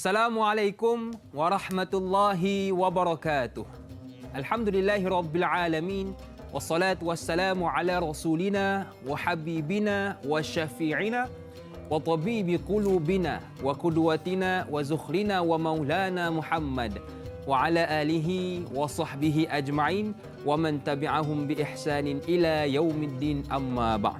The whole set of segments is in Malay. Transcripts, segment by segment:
Assalamualaikum warahmatullahi wabarakatuh. Alhamdulillahi rabbil alamin. Wassalatu wassalamu ala rasulina wa habibina wa syafi'ina wa tabibi qulubina wa qudwatina wa zukhrina wa maulana Muhammad wa ala alihi wa sahbihi ajma'in wa man tabi'ahum bi ihsanin ila yaumiddin, amma ba'd.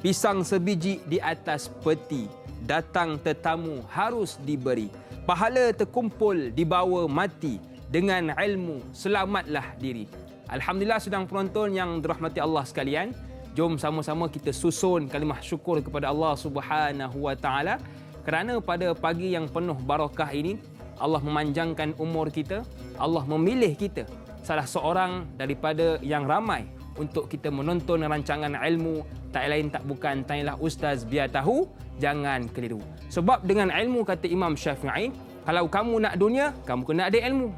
Pisang sebiji di atas peti, datang tetamu harus diberi. Pahala terkumpul dibawa mati, dengan ilmu selamatlah diri. Alhamdulillah, sedang penonton yang dirahmati Allah sekalian, jom sama-sama kita susun kalimah syukur kepada Allah Subhanahu wa taala kerana pada pagi yang penuh barakah ini Allah memanjangkan umur kita, Allah memilih kita salah seorang daripada yang ramai untuk kita menonton rancangan ilmu. Tak lain tak bukan, tanyalah Ustaz biar tahu, jangan keliru. Sebab dengan ilmu, kata Imam Syafi'i, kalau kamu nak dunia, kamu kena ada ilmu.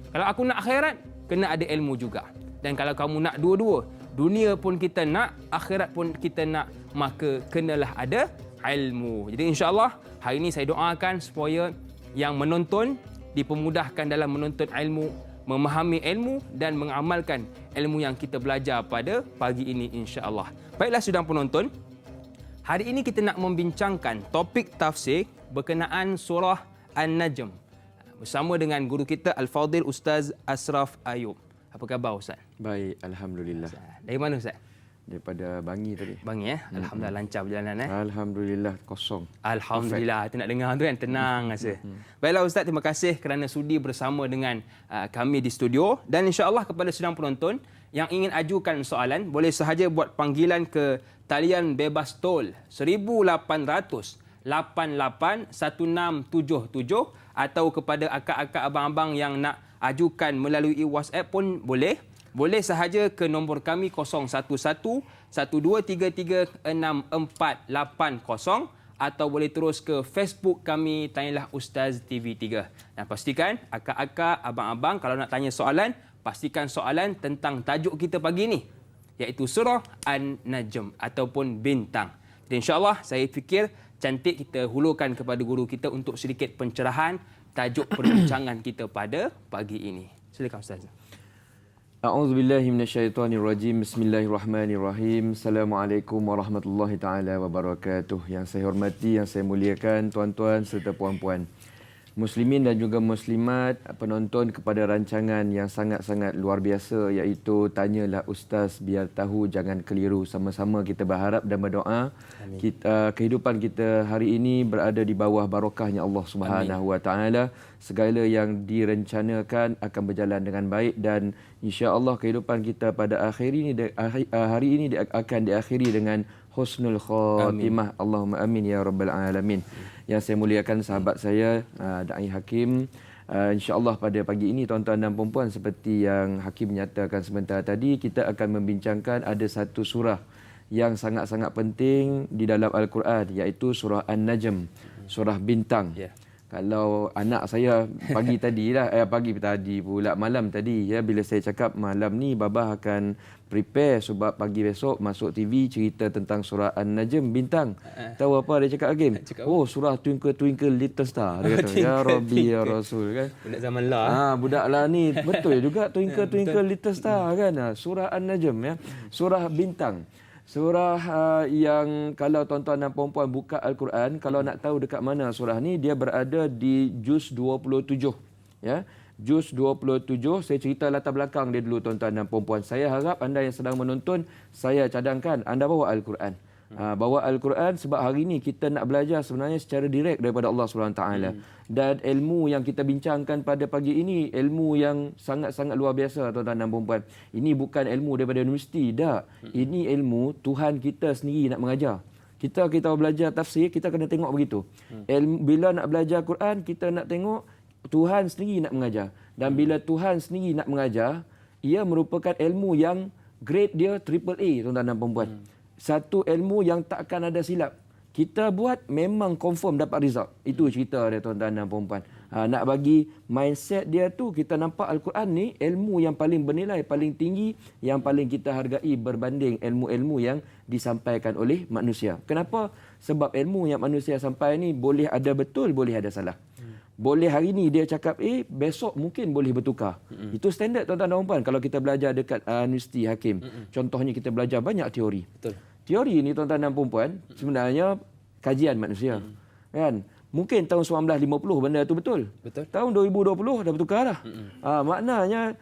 Kalau aku nak akhirat, kena ada ilmu juga. Dan kalau kamu nak dua-dua, dunia pun kita nak, akhirat pun kita nak, maka kenalah ada ilmu. Jadi insya-Allah hari ini saya doakan supaya yang menonton dipermudahkan dalam menuntut ilmu, memahami ilmu dan mengamalkan ilmu yang kita belajar pada pagi ini, insya-Allah. Baiklah sedang penonton, hari ini kita nak membincangkan topik tafsir berkenaan surah An-Najm bersama dengan guru kita Al-Fadhil Ustaz Ashraf Ayub. Apa khabar Ustaz? Baik, alhamdulillah. Dari mana Ustaz? Daripada Bangi tadi. Bangi ya. Alhamdulillah lancar perjalanan Alhamdulillah kosong. Alhamdulillah, kita nak dengar tu kan, tenang rasa. Baiklah Ustaz, terima kasih kerana sudi bersama dengan kami di studio, dan insya-Allah kepada sedang penonton yang ingin ajukan soalan boleh sahaja buat panggilan ke talian bebas tol 1800 88 1677 atau kepada akak-akak abang-abang yang nak ajukan melalui WhatsApp pun boleh. Boleh sahaja ke nombor kami 011 1233 6480 atau boleh terus ke Facebook kami, tanyalah Ustaz TV3. Dan pastikan akak-akak, abang-abang kalau nak tanya soalan, pastikan soalan tentang tajuk kita pagi ini, iaitu surah An-Najm ataupun bintang. Dan insya-Allah saya fikir cantik kita hulurkan kepada guru kita untuk sedikit pencerahan tajuk perbincangan kita pada pagi ini. Silakan Ustaz. A'udzubillahi minasyaitonirrajim. Bismillahirrahmanirrahim. Assalamualaikum warahmatullahi taala wabarakatuh. Yang saya hormati, yang saya muliakan tuan-tuan serta puan-puan, muslimin dan juga muslimat, penonton kepada rancangan yang sangat-sangat luar biasa, iaitu Tanyalah Ustaz Biar Tahu Jangan Keliru. Sama-sama kita berharap dan berdoa kehidupan kita hari ini berada di bawah barakahnya Allah Subhanahu wa taala. Segala yang direncanakan akan berjalan dengan baik, dan insya-Allah kehidupan kita pada hari ini akan diakhiri dengan husnul khatimah. Allahumma amin ya rabbal alamin. Yang saya muliakan sahabat saya Da'i Hakim, insya-Allah pada pagi ini tuan-tuan dan puan-puan, seperti yang Hakim nyatakan sebentar tadi, kita akan membincangkan ada satu surah yang sangat-sangat penting di dalam Al-Quran, iaitu surah An-Najm, surah bintang. Kalau anak saya pagi tadi pula malam tadi ya, bila saya cakap malam ni Babah akan prepare sebab pagi besok masuk TV cerita tentang surah An-Najm bintang. Tahu apa dia cakap Hakim? Oh, surah Twinkle Twinkle Little Star. Dia kata, ya Rabbi ya Rasul kan. Budak zaman lah. Budak lah ni betul juga Twinkle Twinkle Little Star kan. Surah An-Najm ya, surah bintang. Surah yang kalau tuan-tuan dan puan-puan buka Al-Quran, kalau nak tahu dekat mana surah ni, dia berada di juz 27. Ya, juz 27. Saya cerita latar belakang dia dulu tuan-tuan dan puan-puan. Saya harap anda yang sedang menonton, saya cadangkan anda bawa Al-Quran. Bawa Al-Quran sebab hari ini kita nak belajar sebenarnya secara direct daripada Allah SWT. Dan ilmu yang kita bincangkan pada pagi ini, ilmu yang sangat-sangat luar biasa tuan-tuan dan puan-puan. Ini bukan ilmu daripada universiti, tak. Ini ilmu Tuhan kita sendiri nak mengajar. Kita belajar tafsir, kita kena tengok begitu. Bila nak belajar Quran, kita nak tengok Tuhan sendiri nak mengajar. Dan bila Tuhan sendiri nak mengajar, ia merupakan ilmu yang grade dia AAA tuan-tuan dan puan-puan. Satu ilmu yang takkan ada silap. Kita buat memang confirm dapat result. Itu cerita dia tuan-tuan dan puan-puan. Nak bagi mindset dia tu, kita nampak Al-Quran ni ilmu yang paling bernilai, paling tinggi, yang paling kita hargai berbanding ilmu-ilmu yang disampaikan oleh manusia. Kenapa? Sebab ilmu yang manusia sampai ni boleh ada betul, boleh ada salah. Boleh hari ni dia cakap A, besok mungkin boleh bertukar. Itu standard tuan-tuan dan puan kalau kita belajar dekat Universiti Hakim. Contohnya kita belajar banyak teori. Betul. Teori ni tuan-tuan dan puan sebenarnya kajian manusia. Kan? Mungkin tahun 1950 benda tu betul. Betul. Tahun 2020 dah bertukar dah. Maknanya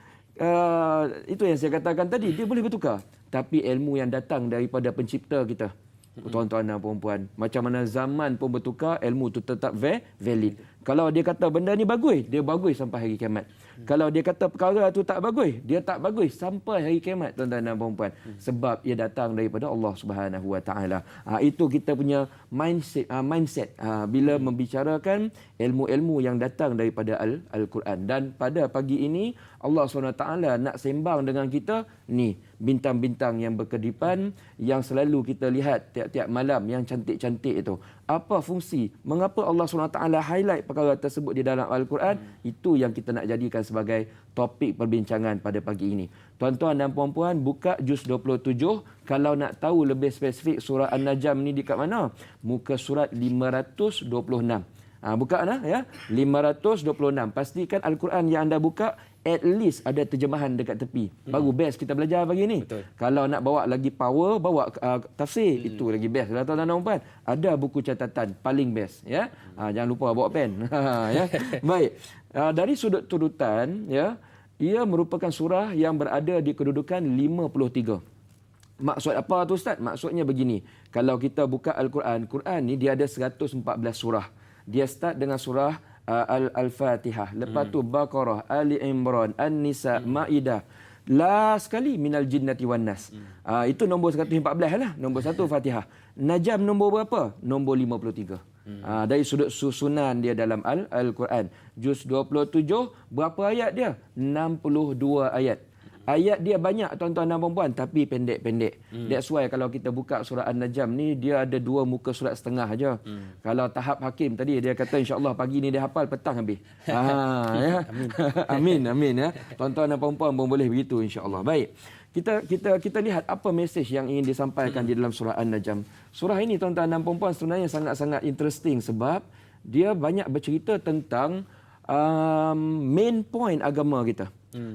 itu yang saya katakan tadi, dia boleh bertukar. Tapi ilmu yang datang daripada pencipta kita, tuan-tuan dan puan-puan, macam mana zaman pun bertukar, ilmu tu tetap valid. Kalau dia kata benda ni bagus, dia bagus sampai hari kiamat. Kalau dia kata perkara tu tak bagus, dia tak bagus sampai hari kiamat, tuan-tuan dan puan-puan. Sebab ia datang daripada Allah Subhanahu Wa Taala. Itu kita punya mindset bila membicarakan ilmu-ilmu yang datang daripada Al-Quran. Dan pada pagi ini Allah SWT nak sembang dengan kita ni, bintang-bintang yang berkedipan yang selalu kita lihat tiap-tiap malam, yang cantik-cantik itu. Apa fungsi? Mengapa Allah SWT highlight perkara tersebut di dalam Al-Quran? Itu yang kita nak jadikan sebagai topik perbincangan pada pagi ini. Tuan-tuan dan puan-puan, buka juz 27. Kalau nak tahu lebih spesifik surah An-Najm ni dekat mana? Muka surat 526. Buka dah ya. 526. Pastikan Al-Quran yang anda buka at least ada terjemahan dekat tepi. Baru best kita belajar pagi ni. Betul. Kalau nak bawa lagi power, bawa tafsir, itu lagi best. Kalau tuan-tuan dan puan, ada buku catatan paling best ya. Jangan lupa bawa pen. Ya. Baik. Dari sudut turutan ya, ia merupakan surah yang berada di kedudukan 53. Maksud apa tu Ustaz? Maksudnya begini. Kalau kita buka Al-Quran, Quran ni dia ada 114 surah. Dia start dengan surah Al-Fatihah. Lepas tu Baqarah, Ali Imran, An-Nisa, Maidah. Last sekali Minal Jinnati wan Nas. Itu nombor 114 lah. Nombor 1 Fatihah. Najm nombor berapa? Nombor 53. Dari sudut susunan dia dalam Al-Quran. Juz 27, berapa ayat dia? 62 ayat. Ayat dia banyak tuan-tuan dan puan-puan, tapi pendek-pendek. That's why kalau kita buka surah An-Najm ni, dia ada 2 muka surat setengah aja. Kalau tahap Hakim tadi, dia kata insya-Allah pagi ni dia hafal, petang habis. Ya. Amin. Amin ya. Tuan-tuan dan puan-puan pun boleh begitu insya-Allah. Baik. Kita lihat apa mesej yang ingin disampaikan di dalam surah An-Najm. Surah ini tuan-tuan dan puan-puan sebenarnya sangat-sangat interesting sebab dia banyak bercerita tentang main point agama kita.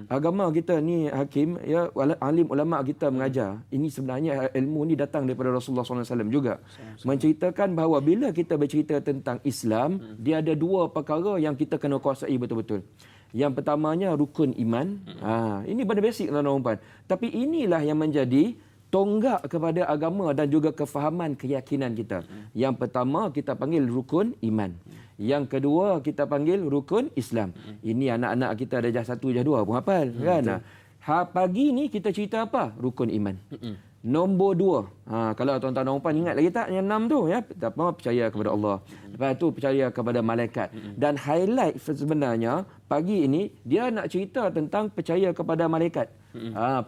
Agama kita ni Hakim ya, alim ulama kita mengajar. Ini sebenarnya ilmu ni datang daripada Rasulullah SAW juga. Menceritakan bahawa bila kita bercerita tentang Islam, dia ada 2 perkara yang kita kena kuasai betul-betul. Yang pertamanya rukun iman. Ini benda basic tuan-tuan. Tapi inilah yang menjadi tonggak kepada agama dan juga kefahaman keyakinan kita. Yang pertama kita panggil rukun iman. Yang kedua kita panggil rukun Islam. Ini anak-anak kita darjah 1, darjah 2 pun hafal kan. Pagi ni kita cerita apa? Rukun iman. Nombor 2. Kalau tuan-tuan dan puan ingat lagi tak yang 6 tu ya, pertama percaya kepada Allah. Lepas tu percaya kepada malaikat. Dan highlight sebenarnya pagi ini dia nak cerita tentang percaya kepada malaikat.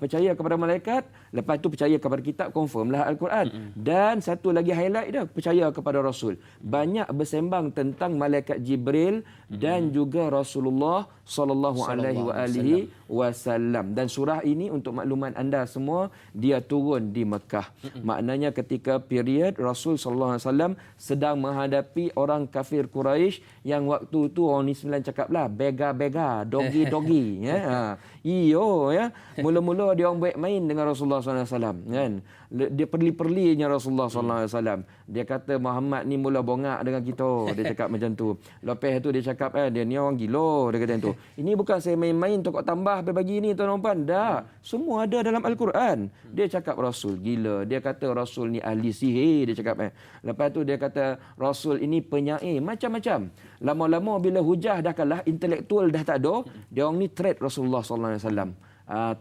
Percaya kepada malaikat, lepas tu percaya kepada kitab, confirmlah Al-Quran. Dan satu lagi highlight dia, percaya kepada Rasul. Banyak bersembang tentang malaikat Jibril dan juga Rasulullah sallallahu alaihi wasallam. Dan surah ini untuk makluman anda semua, dia turun di Mekah. Maknanya ketika period Rasul sallallahu alaihi wasallam sedang menghadapi orang kafir Quraisy yang waktu tu orang Islam cakaplah bega-bega, dogi-dogi ya. Iyo ya. Mula-mula dia orang baik main dengan Rasulullah SAW kan. Dia perli-perlinya Rasulullah SAW. Dia kata Muhammad ni mula bongak dengan kita. Dia cakap macam tu. Lepas tu dia cakap dia ni orang gila. Dia kata tu. Ini bukan saya main-main tokok tambah bagi ni tuan-tuan puan. Dah. Semua ada dalam Al-Quran. Dia cakap Rasul gila. Dia kata Rasul ni ahli sihir. Dia cakap Lepas tu dia kata Rasul ini penyair. Macam-macam. Lama-lama bila hujah dah kalah, intelektual dah tak ada, dia orang ni threat Rasulullah SAW.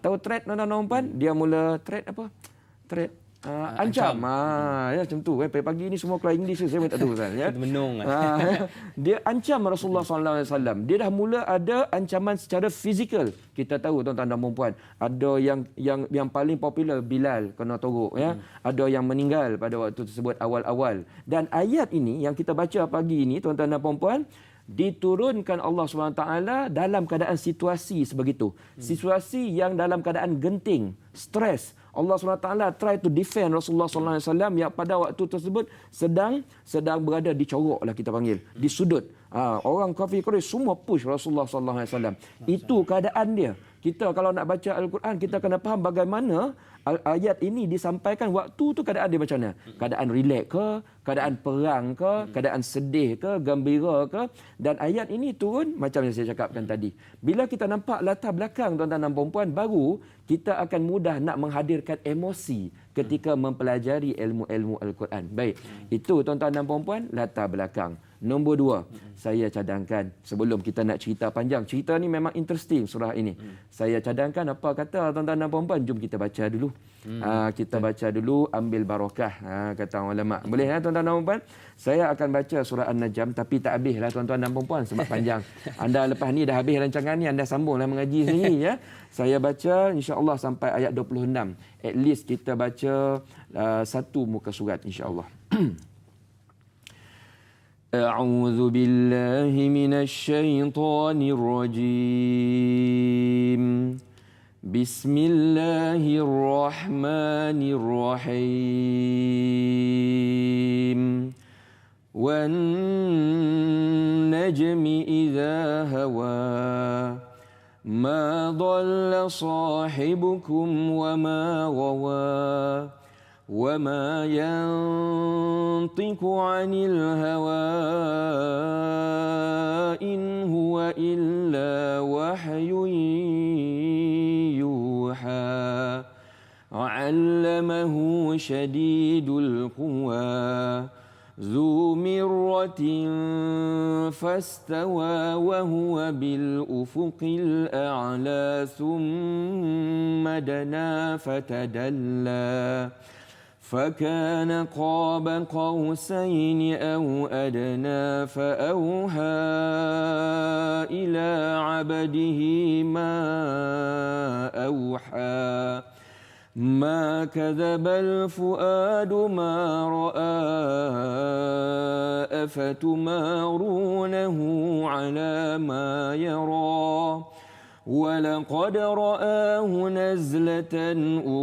Tahu threat tuan-tuan puan? Dia mula threat apa? Threat ancam. Ya macam tu. Pagi ni semua keluar English saya tak tahu ya. Menung. Dia ancam Rasulullah SAW. Dia dah mula ada ancaman secara fizikal. Kita tahu tuan-tuan dan puan, ada yang paling popular Bilal kena teruk ya. Ada yang meninggal pada waktu tersebut awal-awal. Dan ayat ini yang kita baca pagi ini tuan-tuan dan puan, diturunkan Allah SWT dalam keadaan situasi sebegitu. Situasi yang dalam keadaan genting, stres. Allah SWT try to defend Rasulullah SAW yang pada waktu tersebut sedang berada di corok lah kita panggil, di sudut. Orang kafir Quraisy semua push Rasulullah SAW. Itu keadaan dia. Kita kalau nak baca Al-Quran, kita kena faham bagaimana ayat ini disampaikan waktu tu keadaan dia macam mana. Keadaan relax ke, keadaan perang ke, keadaan sedih ke, gembira ke. Dan ayat ini turun macam yang saya cakapkan tadi. Bila kita nampak latar belakang tuan-tuan dan puan-puan, baru kita akan mudah nak menghadirkan emosi ketika mempelajari ilmu-ilmu Al-Quran. Baik, itu tuan-tuan dan puan-puan latar belakang. Nombor 2, saya cadangkan sebelum kita nak cerita panjang. Cerita ni memang interesting surah ini. Saya cadangkan apa kata tuan-tuan dan puan-puan, jom kita baca dulu. Kita baca dulu, ambil barakah, kata ulama. Boleh tuan-tuan dan puan-puan? Saya akan baca surah An-Najm tapi tak habislah tuan-tuan dan puan-puan sebab panjang. Anda lepas ni dah habis rancangan ni, anda sambunglah mengaji sendiri ya. Saya baca insya-Allah sampai ayat 26. At least kita baca satu muka surat insya-Allah. أعوذ بالله من الشيطان الرجيم بسم الله الرحمن الرحيم والنجم إذا هوى ما ضل صاحبكم وما غوى وما ينطق عن الهوى إن هو إلا وحي يوحى علمه شديد القوى ذو مرة فاستوى وهو بالأفق الأعلى ثم دنا فتدلى فكان قاب قوسين أو أدنى فأوحى إلى عبده ما أوحى ما كذب الفؤاد ما رأى أفتمارونه على ما يرى ولقد رآه نزلة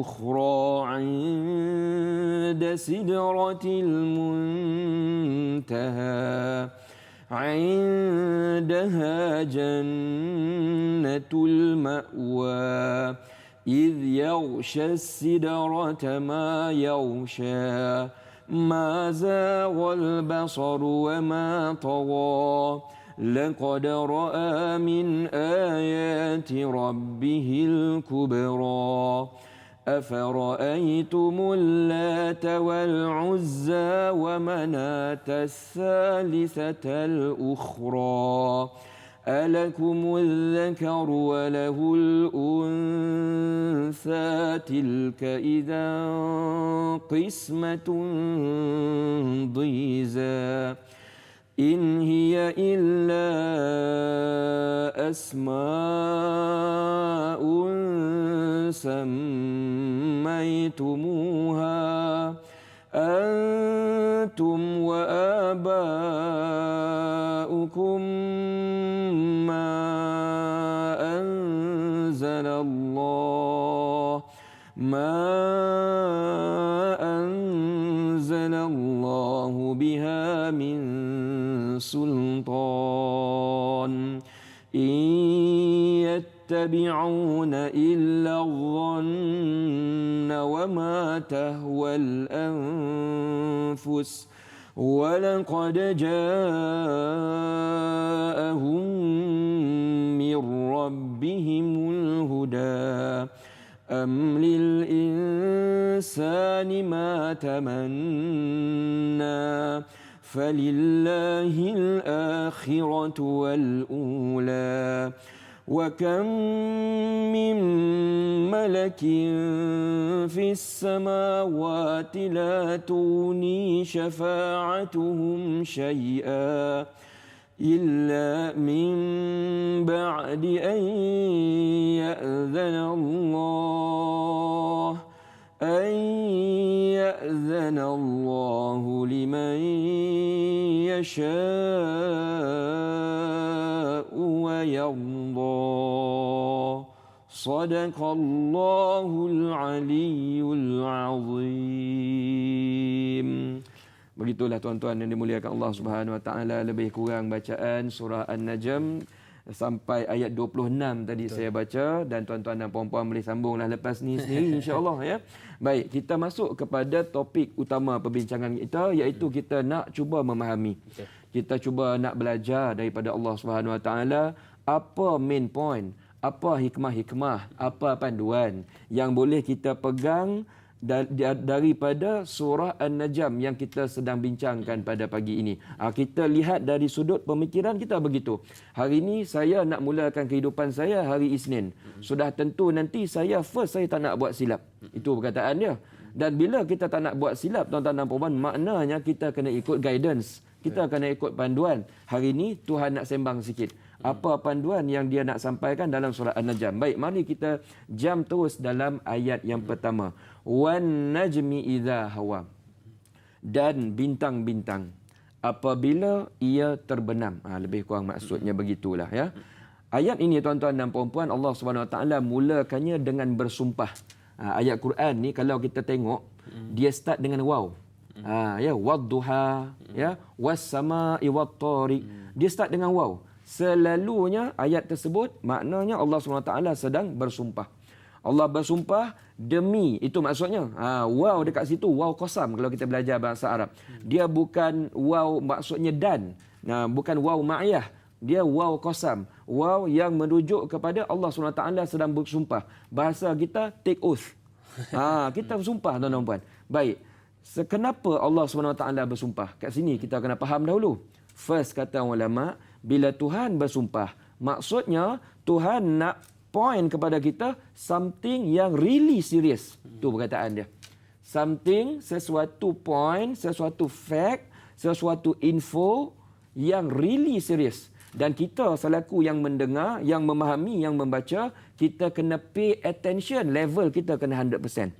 أخرى عند سدرة المنتهى عندها جنة المأوى إذ يغشى السدرة ما يغشى ما زاغ البصر وما طغى لقد رأى من آيات ربه الكبرى أفرأيتم اللات والعزى ومناة الثالثة الأخرى ألكم الذكر وله الأنثى تلك إذا قسمة ضيزى إن هي إلا أسماء سميتموها أنتم وآباؤكم ما أنزل الله بها من سلطان إن يتبعون إلا الظن وما تهوى الأنفس ولقد جاءهم من ربهم الهدى أم للإنسان ما تمنى فلله الآخرة والأولى وكم من ملك في السماوات لا تغني شفاعتهم شيئا إلا من بعد أن يأذن الله لمن يشاء ويرضى Sadaqallahul aliyyul azim. Begitulah tuan-tuan yang dimuliakan Allah Subhanahu Wa Taala, lebih kurang bacaan surah An-Najm sampai ayat 26 tadi saya baca, dan tuan-tuan dan puan-puan boleh sambunglah lepas ni sendiri insya-Allah ya. Baik, kita masuk kepada topik utama perbincangan kita, iaitu kita nak cuba memahami. Kita cuba nak belajar daripada Allah Subhanahu Wa Taala apa main point, apa hikmah-hikmah, apa panduan yang boleh kita pegang daripada surah An-Najm yang kita sedang bincangkan pada pagi ini. Kita lihat dari sudut pemikiran kita begitu. Hari ini saya nak mulakan kehidupan saya hari Isnin. Sudah tentu nanti saya tak nak buat silap. Itu perkataan dia. Dan bila kita tak nak buat silap, tuan-tuan dan puan-puan, maknanya kita kena ikut guidance. Kita kena ikut panduan. Hari ini Tuhan nak sembang sikit. Apa panduan yang dia nak sampaikan dalam surah An-Najm. Baik, mari kita jam terus dalam ayat yang pertama. Wan najmi idza hawa. Dan bintang-bintang apabila ia terbenam. Lebih kurang maksudnya begitulah ya. Ayat ini tuan-tuan dan puan-puan, Allah Subhanahu Wa Taala mulakannya dengan bersumpah. Ayat Quran ni kalau kita tengok, dia start dengan waw. Ya, wadduha, ya, was-sama'i wat-tariq. Dia start dengan waw. Selalunya ayat tersebut maknanya Allah SWT sedang bersumpah. Allah bersumpah demi, itu maksudnya. Waw dekat situ, waw qasam kalau kita belajar bahasa Arab. Dia bukan waw maksudnya dan. Bukan waw ma'iyah. Dia waw qasam. Waw yang merujuk kepada Allah SWT sedang bersumpah. Bahasa kita take oath. Kita bersumpah tuan-tuan dan puan. Baik. Kenapa Allah SWT bersumpah? Kat sini kita kena faham dahulu. First kata ulama, bila Tuhan bersumpah, maksudnya Tuhan nak point kepada kita something yang really serious. Itu perkataan dia. Something, sesuatu point, sesuatu fact, sesuatu info yang really serious. Dan kita selaku yang mendengar, yang memahami, yang membaca, kita kena pay attention, level kita kena 100%.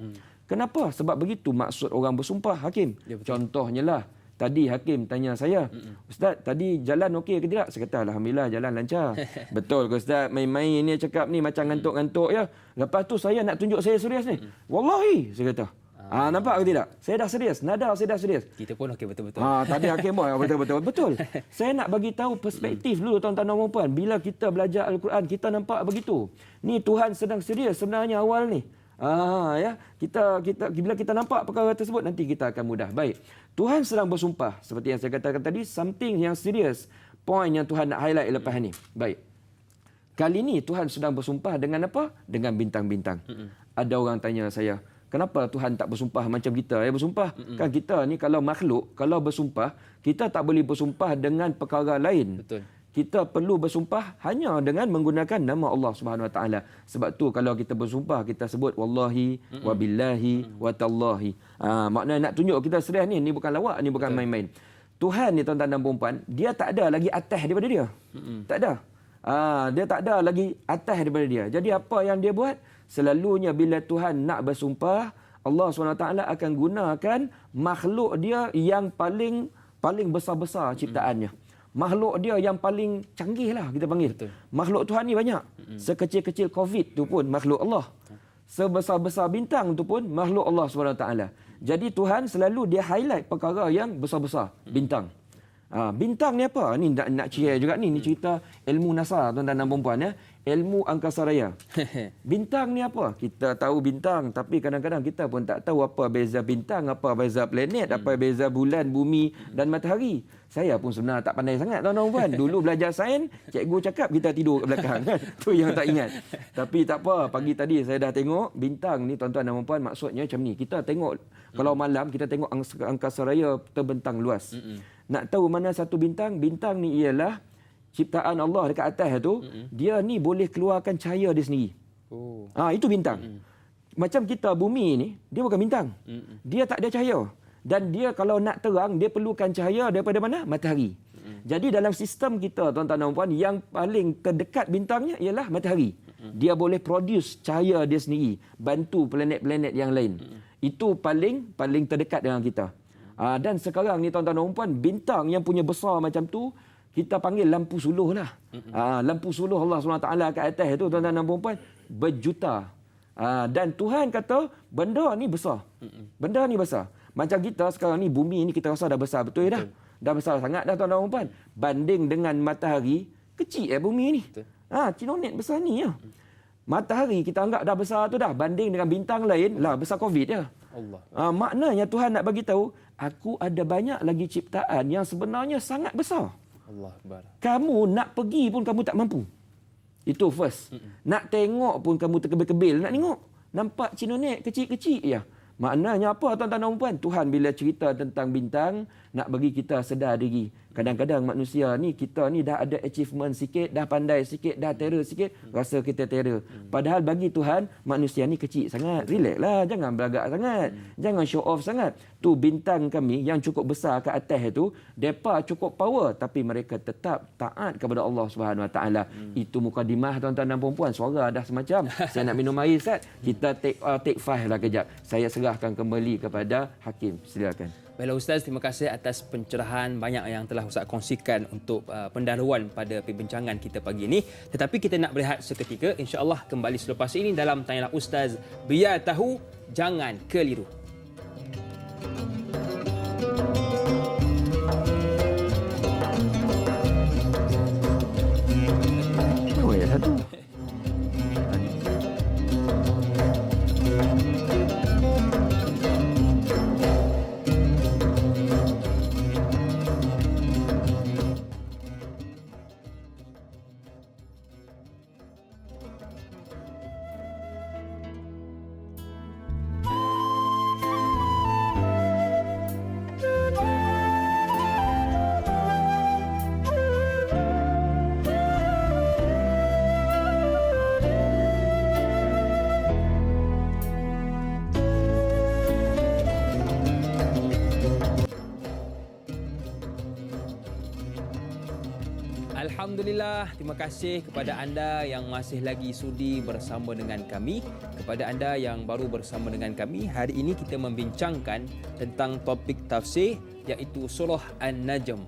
Kenapa? Sebab begitu maksud orang bersumpah, Hakim. Ya, contohnya lah, tadi Hakim tanya saya, Ustaz, tadi jalan okey ke tidak? Saya kata, Alhamdulillah jalan lancar. Betul ke Ustaz? Main-main ni cakap ni macam ngantuk-ngantuk ya. Lepas tu saya nak tunjuk saya serius ni. Wallahi, saya kata. Nampak ke tidak? Saya dah serius. Nada saya dah serius. Kita pun okey betul-betul. Tadi Hakim pun betul-betul. Saya nak bagi tahu perspektif dulu tuan-tuan dan puan-puan. Bila kita belajar Al-Quran, kita nampak begitu. Ni Tuhan sedang serius sebenarnya awal ni. Ya, bila kita nampak perkara tersebut, nanti kita akan mudah. Baik. Tuhan sedang bersumpah seperti yang saya katakan tadi, something yang serius. Point yang Tuhan nak highlight lepas ni. Baik. Kali ni Tuhan sedang bersumpah dengan apa? Dengan bintang-bintang. Ada orang tanya saya, kenapa Tuhan tak bersumpah macam kita bersumpah? Kan kita ni kalau makhluk, kalau bersumpah, kita tak boleh bersumpah dengan perkara lain. Betul. Kita perlu bersumpah hanya dengan menggunakan nama Allah Subhanahu Wa Taala. Sebab tu kalau kita bersumpah, kita sebut wallahi, wabillahi, watallahi. Maknanya nak tunjuk kita serius ni bukan lawak, ni bukan main-main. Tuhan ni tuan-tuan dan puan-puan, dia tak ada lagi atas daripada dia. Tak ada. Dia tak ada lagi atas daripada dia. Jadi apa yang dia buat? Selalunya bila Tuhan nak bersumpah, Allah SWT akan gunakan makhluk dia yang paling besar-besar ciptaannya. Makhluk dia yang paling canggih lah kita panggil. Betul. Makhluk Tuhan ni banyak. Sekecil-kecil COVID tu pun makhluk Allah. Sebesar-besar bintang tu pun makhluk Allah SWT. Jadi Tuhan selalu dia highlight perkara yang besar-besar. Bintang. Bintang ni apa? Ni nak share juga ni. Ni cerita ilmu NASA tuan-tuan dan puan-puan ya. Ilmu angkasa raya. Bintang ni apa? Kita tahu bintang, tapi kadang-kadang kita pun tak tahu apa beza bintang, apa beza planet, apa beza bulan, bumi dan matahari. Saya pun sebenarnya tak pandai sangat tuan-tuan dan puan. Dulu belajar sains, cikgu cakap kita tidur kat belakang kan. Tu yang tak ingat. Tapi tak apa, pagi tadi saya dah tengok bintang ni tuan-tuan dan puan, maksudnya macam ni. Kita tengok kalau malam kita tengok angkasa raya terbentang luas. Nak tahu mana satu bintang? Bintang ni ialah ciptaan Allah dekat atas tu, dia ni boleh keluarkan cahaya dia sendiri. Itu bintang. Macam kita bumi ni, dia bukan bintang. Dia tak ada cahaya. Dan dia kalau nak terang, dia perlukan cahaya daripada mana? Matahari. Jadi dalam sistem kita, tuan-tuan dan puan, yang paling terdekat bintangnya ialah matahari. Dia boleh produce cahaya dia sendiri, bantu planet-planet yang lain. Itu paling terdekat dengan kita. Dan sekarang ni tuan-tuan dan puan, bintang yang punya besar macam tu, kita panggil lampu suluh lah. Lampu suluh Allah SWT kat atas tu tuan-tuan dan puan-puan berjuta. Dan Tuhan kata benda ni besar. Benda ni besar. Macam kita sekarang ni bumi ni kita rasa dah besar betul dah. Dah besar sangat dah tuan-tuan dan puan-puan. Banding dengan matahari kecil bumi ni. Cinonet besar ni ya. Matahari kita anggap dah besar tu dah. Banding dengan bintang lain lah besar COVID je. Allah. Maknanya Tuhan nak bagi tahu aku ada banyak lagi ciptaan yang sebenarnya sangat besar. Allah Akbar. Kamu nak pergi pun kamu tak mampu. Itu first. Nak tengok pun kamu terkebil-kebil nak tengok. Nampak cinonet kecil-kecil je. Maknanya apa tuan-tuan dan puan? Tuhan bila cerita tentang bintang nak bagi kita sedar diri. Kadang-kadang manusia ni kita ni dah ada achievement sikit, dah pandai sikit, dah terror sikit, rasa kita terror. Padahal bagi Tuhan manusia ni kecil sangat. Relax lah, jangan beragak sangat. Jangan show off sangat. Tu bintang kami yang cukup besar ke atas itu, depa cukup power tapi mereka tetap taat kepada Allah Subhanahu Wa Taala. Itu mukadimah tuan-tuan dan puan-puan. Suara dah semacam. Saya nak minum air Ustaz. Kita take 5 lah kejap. Saya serahkan kembali kepada Hakim. Silakan. Baiklah Ustaz, terima kasih atas pencerahan banyak yang telah Ustaz kongsikan untuk pendahuluan pada perbincangan kita pagi ini. Tetapi kita nak berehat seketika. InsyaAllah kembali selepas ini dalam Tanyalah Ustaz. Biar tahu, jangan keliru. Oh ya satu. Alhamdulillah, terima kasih kepada anda yang masih lagi sudi bersama dengan kami. Kepada anda yang baru bersama dengan kami, hari ini kita membincangkan tentang topik tafsir iaitu surah An-Najm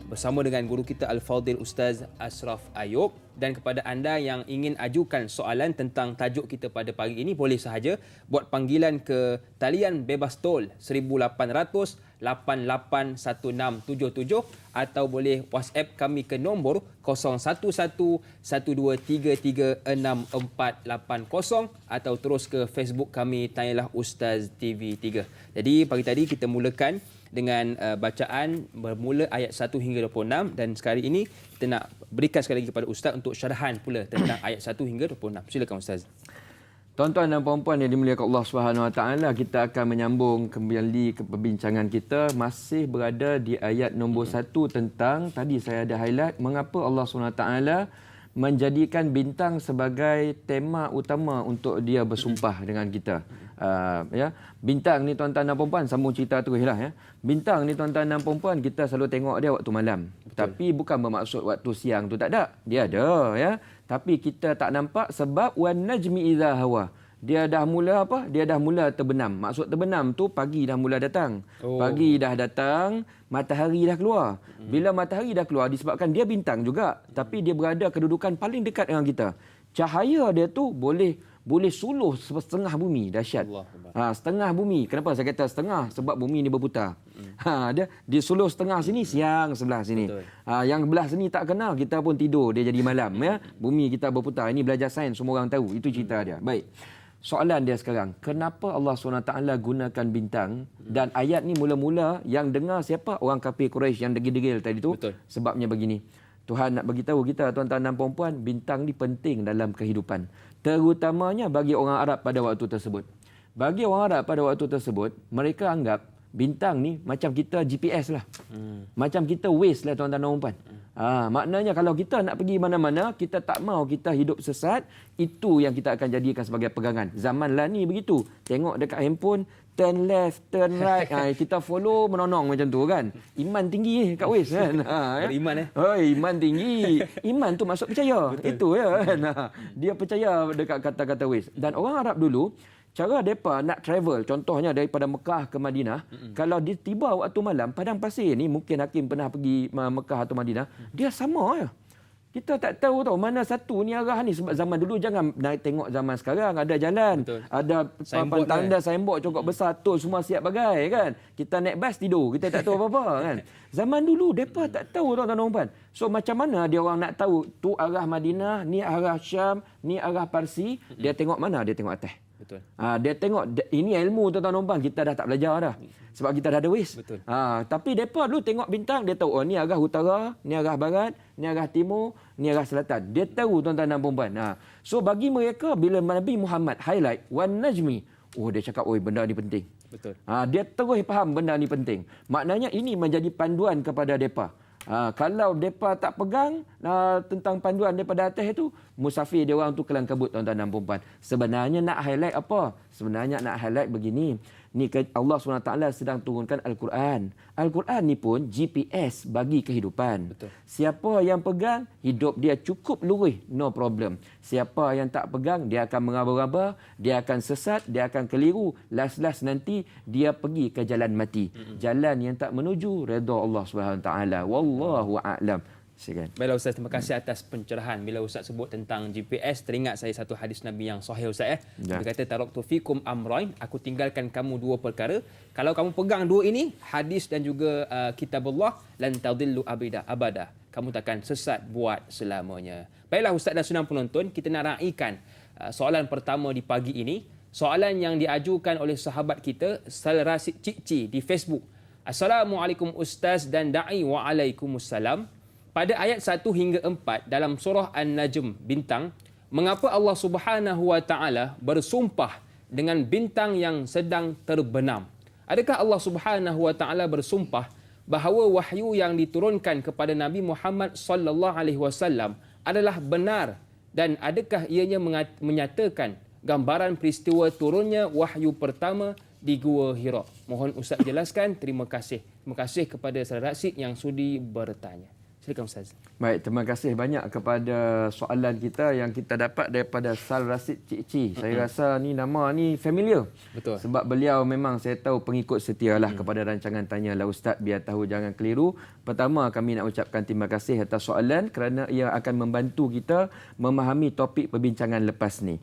bersama dengan guru kita Al-Fadhil Ustaz Ashraf Ayub. Dan kepada anda yang ingin ajukan soalan tentang tajuk kita pada pagi ini, boleh sahaja buat panggilan ke talian bebas tol 1800 881677 atau boleh WhatsApp kami ke nombor 011123364480 atau terus ke Facebook kami Tanyalah Ustaz TV3. Jadi pagi tadi kita mulakan dengan bacaan bermula ayat 1 hingga 26 dan sekali ini kita nak berikan sekali lagi kepada Ustaz untuk syarahan pula tentang ayat 1 hingga 26. Silakan Ustaz. Tuan-tuan dan puan-puan yang dimuliakan Allah Subhanahu Wa Taala, kita akan menyambung kembali ke perbincangan kita, masih berada di ayat nombor 1 tentang tadi saya ada highlight mengapa Allah Subhanahu Wa Taala menjadikan bintang sebagai tema utama untuk dia bersumpah dengan kita. Ya, bintang ni tuan-tuan dan puan-puan, sambung cerita teruslah ya. Bintang ni tuan-tuan dan puan-puan kita selalu tengok dia waktu malam. Betul. Tapi bukan bermaksud waktu siang tu tak ada. Dia ada ya. Tapi kita tak nampak sebab wan najmi idza hawa. Dia dah mula apa? Dia dah mula terbenam. Maksud terbenam tu pagi dah mula datang. Pagi dah datang, matahari dah keluar. Bila matahari dah keluar disebabkan dia bintang juga, tapi dia berada kedudukan paling dekat dengan kita. Cahaya dia tu boleh suluh setengah bumi, dahsyat. Setengah bumi. Kenapa saya kata setengah? Sebab bumi ni berputar. Dia suluh setengah sini, siang sebelah sini. Yang belah sini tak kena, kita pun tidur, dia jadi malam ya. Bumi kita berputar. Ini belajar sains, semua orang tahu. Itu cerita dia. Baik. Soalan dia sekarang, kenapa Allah SWT gunakan bintang? Dan ayat ni mula-mula yang dengar siapa? Orang kafir Quraisy yang degil-degil tadi tu. Betul. Sebabnya Sebabnya begini. Tuhan nak bagi tahu kita tuan-tuan dan puan-puan, bintang ni penting dalam kehidupan. Terutamanya bagi orang Arab pada waktu tersebut. Bagi orang Arab pada waktu tersebut, mereka anggap bintang ni macam kita GPS lah. Macam kita Waze lah tuan-tuan dan puan-puan. Maknanya kalau kita nak pergi mana-mana, kita tak mau kita hidup sesat, itu yang kita akan jadikan sebagai pegangan. Zaman lah ni begitu. Tengok dekat handphone, turn left, turn right. Kita follow menonong macam tu kan. Iman tinggi kat Waze kan. Beriman Iman tinggi. Iman tu maksud percaya. Betul. Itu ya kan. Dia percaya dekat kata-kata Waze. Dan orang Arab dulu, cara mereka nak travel, contohnya daripada Mekah ke Madinah, kalau dia tiba waktu malam, padang pasir ni, mungkin Hakim pernah pergi Mekah atau Madinah, dia sama je. Kita tak tahu mana satu ni arah ni. Sebab zaman dulu, jangan nak tengok zaman sekarang. Ada jalan, betul, ada papan tanda, signboard cukup besar, tol semua siap bagai kan. Kita naik bas tidur, kita tak tahu apa-apa kan. Zaman dulu, mereka tak tahu tuan-tuan dan puan. So macam mana dia orang nak tahu tu arah Madinah, ni arah Syam, ni arah Parsi. Dia tengok mana? Dia tengok atas. betul. Dia tengok, ini ilmu tuan-tuan dan puan, kita dah tak belajar dah. Sebab kita dah ada waste. Betul. Tapi mereka dulu tengok bintang, dia tahu, oh ni arah utara, ni arah barat, ni arah timur, ni arah selatan. Dia tahu tuan-tuan dan puan. So bagi mereka, bila Nabi Muhammad highlight, wan najmi, oh dia cakap, oh benda ni penting. Betul. Dia terus faham benda ni penting. Maknanya ini menjadi panduan kepada mereka. Kalau mereka tak pegang tentang panduan daripada atas itu, musafir dia orang tu kelang kabut tuan-tuan dan puan. Sebenarnya nak highlight apa? Sebenarnya nak highlight begini. Ni Allah SWT sedang turunkan Al-Quran. Al-Quran ni pun GPS bagi kehidupan. Betul. Siapa yang pegang, hidup dia cukup lurus, no problem. Siapa yang tak pegang, dia akan meraba-raba, dia akan sesat, dia akan keliru. Last nanti dia pergi ke jalan mati. Jalan yang tak menuju redha Allah SWT. Wallahu a'lam. Silakan. Baiklah Ustaz, terima kasih atas pencerahan. Bila Ustaz sebut tentang GPS, teringat saya satu hadis Nabi yang sahih Ustaz. Dia kata, taraktu fikum amrain, aku tinggalkan kamu dua perkara. Kalau kamu pegang dua ini, hadis dan juga kitab Allah, lan tadillu abada. Kamu takkan sesat buat selamanya. Baiklah Ustaz dan sunang penonton, kita nak raikan soalan pertama di pagi ini. Soalan yang diajukan oleh sahabat kita, Sal Rasid Cikci di Facebook. Assalamualaikum Ustaz dan da'i, waalaikumsalam. Pada ayat 1 hingga 4 dalam surah An-Najm bintang, mengapa Allah Subhanahu wa taala bersumpah dengan bintang yang sedang terbenam? Adakah Allah Subhanahu wa taala bersumpah bahawa wahyu yang diturunkan kepada Nabi Muhammad sallallahu alaihi wasallam adalah benar, dan adakah ianya menyatakan gambaran peristiwa turunnya wahyu pertama di Gua Hira? Mohon Ustaz jelaskan. Terima kasih. Terima kasih kepada saudara Rasid yang sudi bertanya. Silakan Ustaz. Baik, terima kasih banyak kepada soalan kita yang kita dapat daripada Sal Rasid Cikci. Saya rasa ni nama ni familiar. Betul. Sebab beliau memang saya tahu pengikut setia lah kepada rancangan Tanyalah Ustaz, biar tahu jangan keliru. Pertama, kami nak ucapkan terima kasih atas soalan kerana ia akan membantu kita memahami topik perbincangan lepas ni.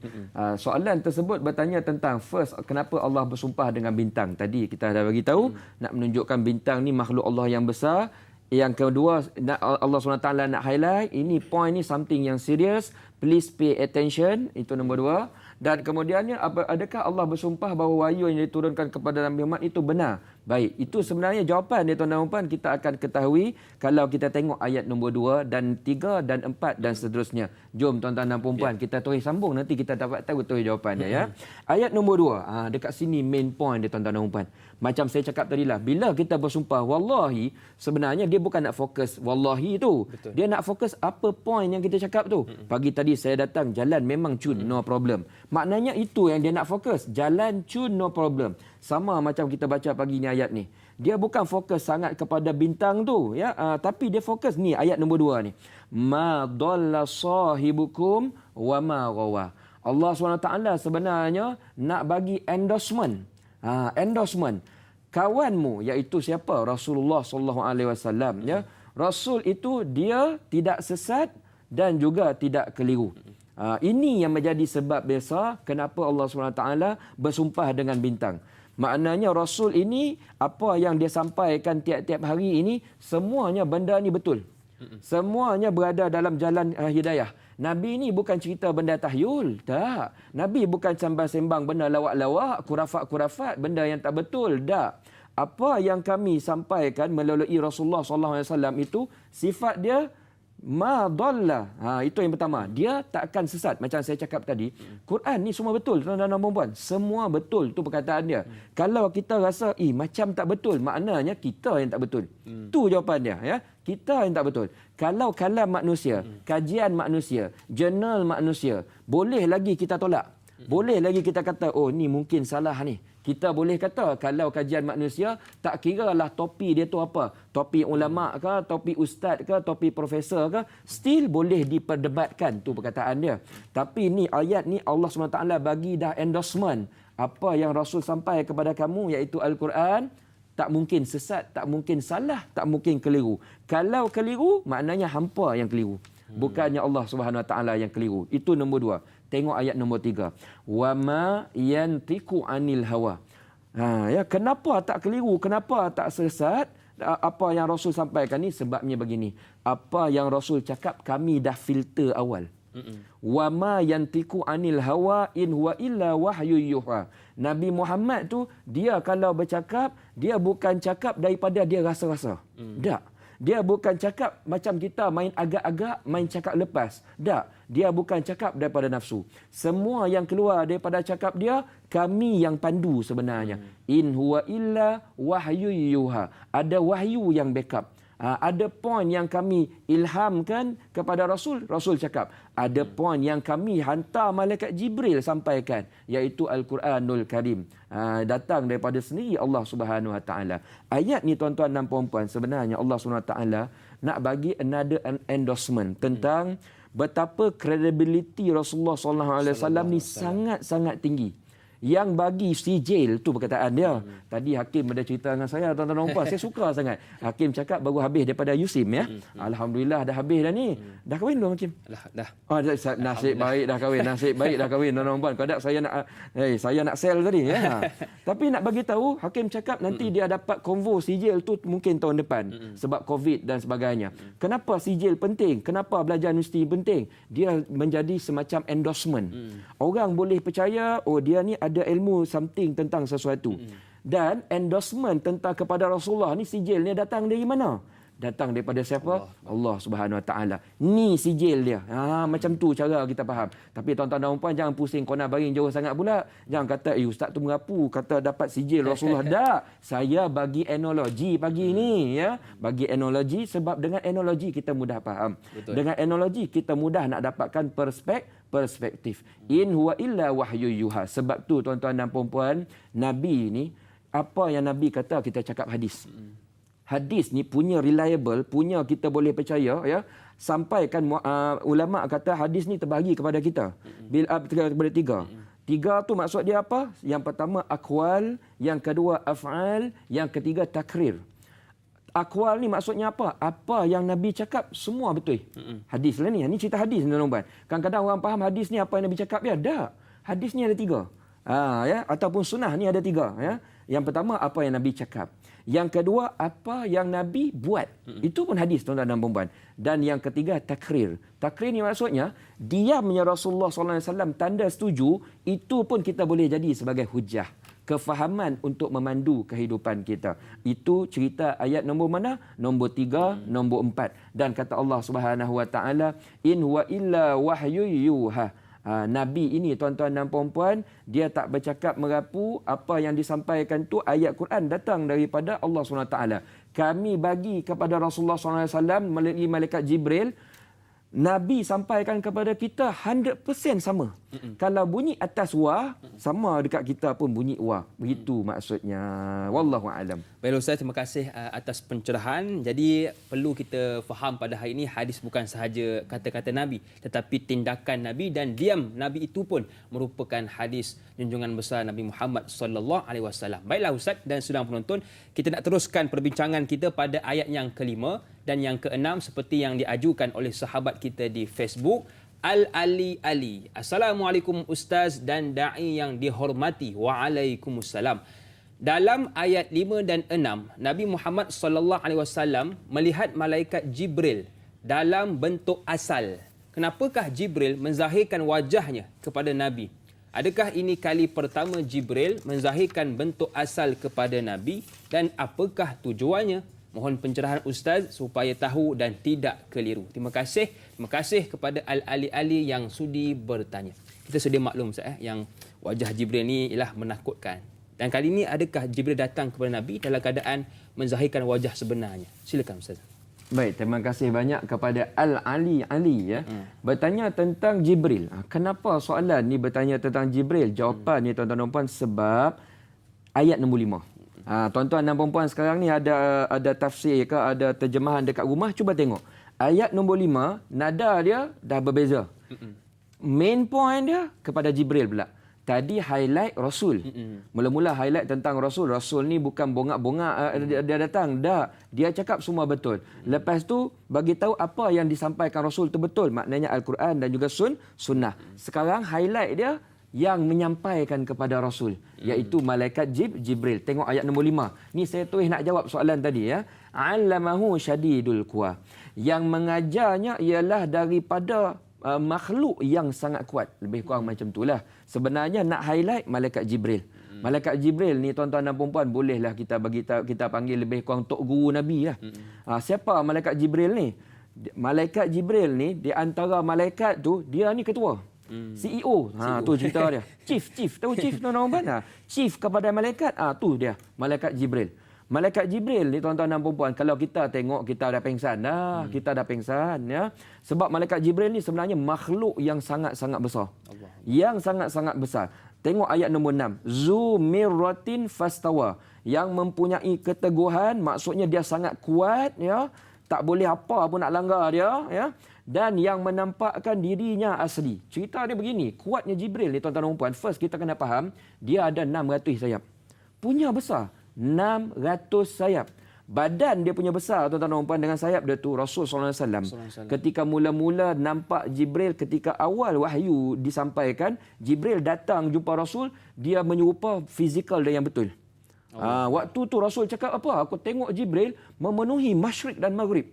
Soalan tersebut bertanya tentang first, kenapa Allah bersumpah dengan bintang. Tadi kita dah bagi tahu nak menunjukkan bintang ni makhluk Allah yang besar. Yang kedua, Allah SWT nak highlight, ini point ni something yang serious, please pay attention, itu nombor dua. Dan kemudiannya, adakah Allah bersumpah bahawa wahyu yang diturunkan kepada Nabi Muhammad itu benar? Baik, itu sebenarnya jawapan dia tuan-tuan dan puan, kita akan ketahui kalau kita tengok ayat nombor 2 dan 3 dan 4 dan seterusnya. Jom tuan-tuan dan puan, kita terus sambung, nanti kita dapat tahu terus jawapannya ya. Ayat nombor 2, dekat sini main point dia tuan-tuan dan puan. Macam saya cakap tadi lah, bila kita bersumpah wallahi, sebenarnya dia bukan nak fokus wallahi tu. Betul. Dia nak fokus apa point yang kita cakap tu. Pagi tadi saya datang, jalan memang cun, no problem. Maknanya itu yang dia nak fokus, jalan cun, no problem. Sama macam kita baca pagi ni ayat ni. Dia bukan fokus sangat kepada bintang tu ya, tapi dia fokus ni ayat nombor 2 ni. Ma dhalla sahibukum wa ma ghawa. Allah SWT sebenarnya nak bagi endorsement. Endorsement. Kawanmu iaitu siapa? Rasulullah sallallahu alaihi wasallam ya. Rasul itu dia tidak sesat dan juga tidak keliru. Ini yang menjadi sebab biasa kenapa Allah SWT bersumpah dengan bintang. Maknanya Rasul ini, apa yang dia sampaikan tiap-tiap hari ini, semuanya benda ni betul. Semuanya berada dalam jalan hidayah. Nabi ni bukan cerita benda tahyul. Tak. Nabi bukan sembang-sembang benda lawak-lawak, kurafat-kurafat, benda yang tak betul. Tak. Apa yang kami sampaikan melalui Rasulullah SAW itu, sifat dia ma dhalla. Itu yang pertama. Dia tak akan sesat. Macam saya cakap tadi, Quran ni semua betul, tuan-tuan dan puan. Semua betul, tu perkataan dia. Kalau kita rasa macam tak betul, maknanya kita yang tak betul. Tu jawapan dia ya. Kita yang tak betul. Kalau kalam manusia, kajian manusia, jurnal manusia, boleh lagi kita tolak. Boleh lagi kita kata, oh ni mungkin salah ni. Kita boleh kata kalau kajian manusia, tak kiralah topi dia tu apa. Topi ulama' ke, topi ustaz ke, topi profesor ke, still boleh diperdebatkan, tu perkataan dia. Tapi ni ayat ni Allah SWT bagi dah endorsement. Apa yang Rasul sampai kepada kamu iaitu Al-Quran, tak mungkin sesat, tak mungkin salah, tak mungkin keliru. Kalau keliru, maknanya hampa yang keliru. Bukannya Allah Subhanahu Wa Taala yang keliru. Itu nombor 2. Tengok ayat nombor 3. Wa ma yantiqu anil hawa. Ya, kenapa tak keliru? Kenapa tak sesat? Apa yang Rasul sampaikan ni sebabnya begini. Apa yang Rasul cakap kami dah filter awal. Wa ma yantiqu anil hawa in huwa illa wahyu yuha. Nabi Muhammad tu dia kalau bercakap, dia bukan cakap daripada dia rasa-rasa. Tak. Dia bukan cakap macam kita main agak-agak, main cakap lepas. Tak. Dia bukan cakap daripada nafsu. Semua yang keluar daripada cakap dia, kami yang pandu sebenarnya. In huwa illa wahyu yuha. Ada wahyu yang backup. Ada poin yang kami ilhamkan kepada Rasul, Rasul cakap. Ada poin yang kami hantar malaikat Jibril sampaikan, iaitu Al-Quranul Karim. Datang daripada sendiri Allah Subhanahu Wa Taala. Ayat ni tuan-tuan dan puan-puan, sebenarnya Allah Subhanahu Wa Taala nak bagi another endorsement tentang betapa credibility Rasulullah SAW ni sangat-sangat tinggi. Yang bagi sijil tu perkataan dia. Tadi Hakim ada cerita dengan saya, tuan-tuan dan puan, saya suka sangat. Hakim cakap baru habis daripada Yusim ya. Alhamdulillah dah habis dah ni. Dah kahwin belum Hakim? Dah. Nasib baik dah kahwin, nasib baik dah kahwin tuan-tuan dan puan. Kadang saya nak sell tadi ya. Tapi nak bagi tahu, Hakim cakap nanti dia dapat konvo sijil tu mungkin tahun depan sebab Covid dan sebagainya. Kenapa sijil penting? Kenapa belajar universiti penting? Dia menjadi semacam endorsement. Orang boleh percaya dia ni ada ilmu something tentang sesuatu. Dan endorsement tentang kepada Rasulullah ni sijilnya datang dari mana? Datang daripada siapa? Allah Subhanahu Wa Taala. Ni sijil dia. Macam tu cara kita faham. Tapi tuan-tuan dan puan jangan pusing kona baring jauh sangat pula. Jangan kata ustaz tu merapu kata dapat sijil Rasulullah. Tak. Saya bagi analogi pagi ni ya. Bagi analogi sebab dengan analogi kita mudah faham. Betul. Dengan analogi kita mudah nak dapatkan perspektif. In huwa illa wahyu yuha. Sebab tu tuan-tuan dan puan-puan, Nabi ni apa yang Nabi kata kita cakap hadis. Hadis ni punya reliable, punya kita boleh percaya ya. Sampaikan ulama kata hadis ni terbahagi kepada kita. Kepada 3. 3 tu maksud dia apa? Yang pertama aqwal, yang kedua af'al, yang ketiga takrir. Akwal ni maksudnya apa? Apa yang Nabi cakap semua betul. Hadis lah ni. Ini cerita hadis ni tuan-tuan. Kadang-kadang orang faham hadis ni apa yang Nabi cakap ya. Tak. Hadis ni ada 3. Ya, ataupun sunnah ni ada 3 ya. Yang pertama apa yang Nabi cakap. Yang kedua apa yang Nabi buat. Itu pun hadis tuan-tuan dan puan-puan. Dan yang ketiga takrir. Takrir ni maksudnya diamnya Rasulullah SAW tanda setuju, itu pun kita boleh jadi sebagai hujah. Kefahaman untuk memandu kehidupan kita. Itu cerita ayat nombor mana? Nombor 3, nombor 4. Dan kata Allah Subhanahu Wa Taala, in huwa illa wahyu yuha. Nabi ini tuan-tuan dan puan-puan, dia tak bercakap merapu. Apa yang disampaikan tu ayat Quran datang daripada Allah Subhanahu Wa Taala. Kami bagi kepada Rasulullah SAW melalui malaikat Jibril. Nabi sampaikan kepada kita 100% sama. Kalau bunyi atas wa, sama dekat kita pun bunyi wa. Begitu maksudnya. Wallahu a'lam. Baik Ustaz, terima kasih atas pencerahan. Jadi perlu kita faham pada hari ini hadis bukan sahaja kata-kata Nabi, tetapi tindakan Nabi dan diam Nabi itu pun merupakan hadis junjungan besar Nabi Muhammad sallallahu alaihi wasallam. Baiklah Ustaz dan sedang penonton, kita nak teruskan perbincangan kita pada ayat yang kelima dan yang keenam seperti yang diajukan oleh sahabat kita di Facebook. Al-Ali Ali. Assalamualaikum Ustaz dan da'i yang dihormati. Waalaikumsalam. Dalam ayat 5 dan 6, Nabi Muhammad sallallahu alaihi wasallam melihat malaikat Jibril dalam bentuk asal. Kenapakah Jibril menzahirkan wajahnya kepada Nabi? Adakah ini kali pertama Jibril menzahirkan bentuk asal kepada Nabi dan apakah tujuannya? Mohon pencerahan Ustaz supaya tahu dan tidak keliru. Terima kasih kepada Al-Ali Ali yang sudi bertanya. Kita sedia maklum Ustaz yang wajah Jibril ni ialah menakutkan. Dan kali ini adakah Jibril datang kepada Nabi dalam keadaan menzahirkan wajah sebenarnya? Silakan Ustaz. Baik, terima kasih banyak kepada Al-Ali Ali ya. Bertanya tentang Jibril. Kenapa soalan ni bertanya tentang Jibril? Jawapannya tuan-tuan dan puan sebab ayat nombor 5. Tuan-tuan dan puan-puan sekarang ni ada tafsir ke, ada terjemahan dekat rumah, cuba tengok. Ayat nombor 5, nada dia dah berbeza. Main point dia kepada Jibril pula. Tadi highlight Rasul. Mula-mula highlight tentang Rasul. Rasul ni bukan bongak-bongak dia datang. Dia cakap semua betul. Lepas tu bagi tahu apa yang disampaikan Rasul tu betul. Maknanya Al-Quran dan juga sunnah. Sekarang highlight dia yang menyampaikan kepada Rasul, iaitu malaikat Jibril. Tengok ayat nombor 5. Ni saya tulis nak jawab soalan tadi ya. Allamahu syadidul quwa. Yang mengajarnya ialah daripada makhluk yang sangat kuat. Lebih kurang macam itulah. Sebenarnya nak highlight malaikat Jibril. Malaikat Jibril ni tuan-tuan dan puan-puan, bolehlah kita panggil lebih kurang tok guru Nabi lah. Siapa malaikat Jibril ni? Malaikat Jibril ni di antara malaikat tu, dia ni ketua. CEO. Tu cerita dia. Chief. Tahu chief tuan-tuan dan puan? Chief kepada malaikat. Tu dia. Malaikat Jibril. Malaikat Jibril ni tuan-tuan dan puan-puan, kalau kita tengok kita dah pengsan dah. Kita dah pengsan ya. Sebab malaikat Jibril ni sebenarnya makhluk yang sangat-sangat besar. Yang sangat-sangat besar. Tengok ayat nombor 6. Zu mirratin fastawa. Yang mempunyai keteguhan, maksudnya dia sangat kuat ya. Tak boleh apa pun nak langgar dia ya. Dan yang menampakkan dirinya asli. Cerita dia begini, kuatnya Jibril ni tuan-tuan dan puan. First kita kena faham, dia ada 600 sayap. Punya besar. 600 sayap. Badan dia punya besar tuan-tuan dan puan, dengan sayap dia tu Rasul sallallahu alaihi wasallam. Ketika mula-mula nampak Jibril, ketika awal wahyu disampaikan, Jibril datang jumpa Rasul, dia menyerupa fizikal dia yang betul. Waktu tu Rasul cakap apa? Aku tengok Jibril memenuhi masyrik dan maghrib.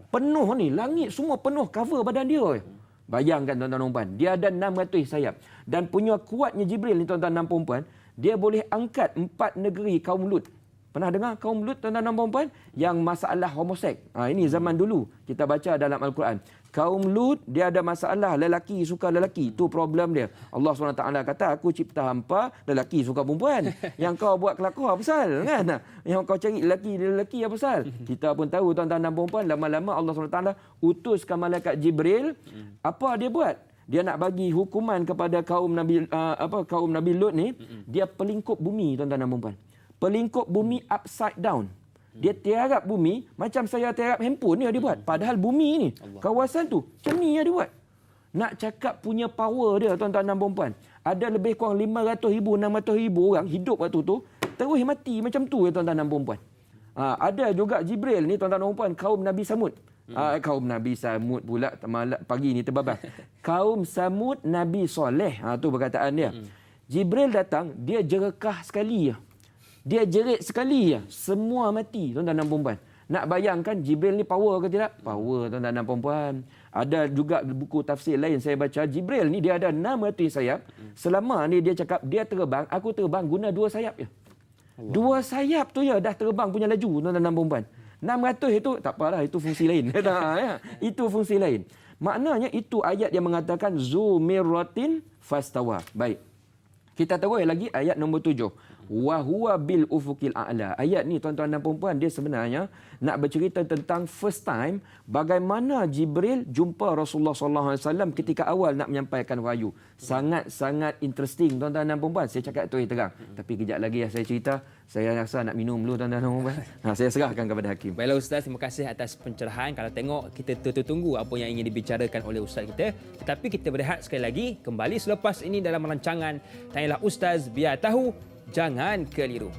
Penuh ni, langit semua penuh cover badan dia. Bayangkan tuan-tuan dan puan, dia ada 600 sayap. Dan punya kuatnya Jibril ni tuan-tuan dan puan, dia boleh angkat 4 negeri kaum Lut. Pernah dengar kaum Lut tuan-tuan dan puan? Yang masalah homoseks. Ini zaman dulu kita baca dalam Al-Quran. Kaum Lut dia ada masalah lelaki suka lelaki. Tu problem dia. Allah SWT kata, aku cipta hampa lelaki suka perempuan. Yang kau buat kelakar apa pasal kan? Yang kau cari lelaki apa pasal? Kita pun tahu tuan-tuan dan puan, lama-lama Allah SWT utuskan malaikat Jibril. Apa dia buat? Dia nak bagi hukuman kepada kaum Nabi Lut ni. Dia pelingkup bumi tuan-tuan dan puan. Pelingkup bumi upside down. Dia tiarap bumi macam saya tiarap handphone ni dia buat. Padahal bumi ni, kawasan tu macam ni dia buat. Nak cakap punya power dia tuan-tuan dan puan. Ada lebih kurang 500,000, 600,000 orang hidup waktu tu terus mati macam tu tuan-tuan dan puan. Ada juga Jibril ni tuan-tuan dan puan, kaum Nabi Samud. Kaum Nabi Samud pula pagi ni terbabas. Kaum Samud Nabi Soleh. Tu perkataan dia. Jibril datang, dia jerekah sekali ya. Dia jerit sekali ya. Semua mati tuan-tuan dan puan. Nak bayangkan Jibril ni power ke tidak? Power tuan-tuan dan puan. Ada juga buku tafsir lain saya baca, Jibril ni dia ada 600 sayap. Selama ni dia cakap dia terbang, aku terbang guna 2 sayap je. 2 sayap tu ya dah terbang punya laju tuan-tuan dan puan. 600 itu tak apalah, itu fungsi lain. Itu fungsi lain. Maknanya itu ayat yang mengatakan zu mirratin fastawa. Baik. Kita tahu lagi ayat nombor 7. Wa huwa bil ufuqil a'la. Ayat ni tuan-tuan dan puan, dia sebenarnya nak bercerita tentang first time bagaimana Jibril jumpa Rasulullah sallallahu alaihi wasallam ketika awal nak menyampaikan wahyu. Sangat-sangat interesting tuan-tuan dan puan. Saya cakap tu terang. Tapi kejap lagi saya cerita, saya rasa nak minum dulu tuan-tuan dan puan. Saya serahkan kepada Hakim. Baiklah Ustaz, terima kasih atas pencerahan. Kalau tengok kita tertunggu apa yang ingin dibicarakan oleh Ustaz kita. Tetapi kita berehat sekali lagi, kembali selepas ini dalam rancangan Tanyalah Ustaz, biar tahu, jangan keliru.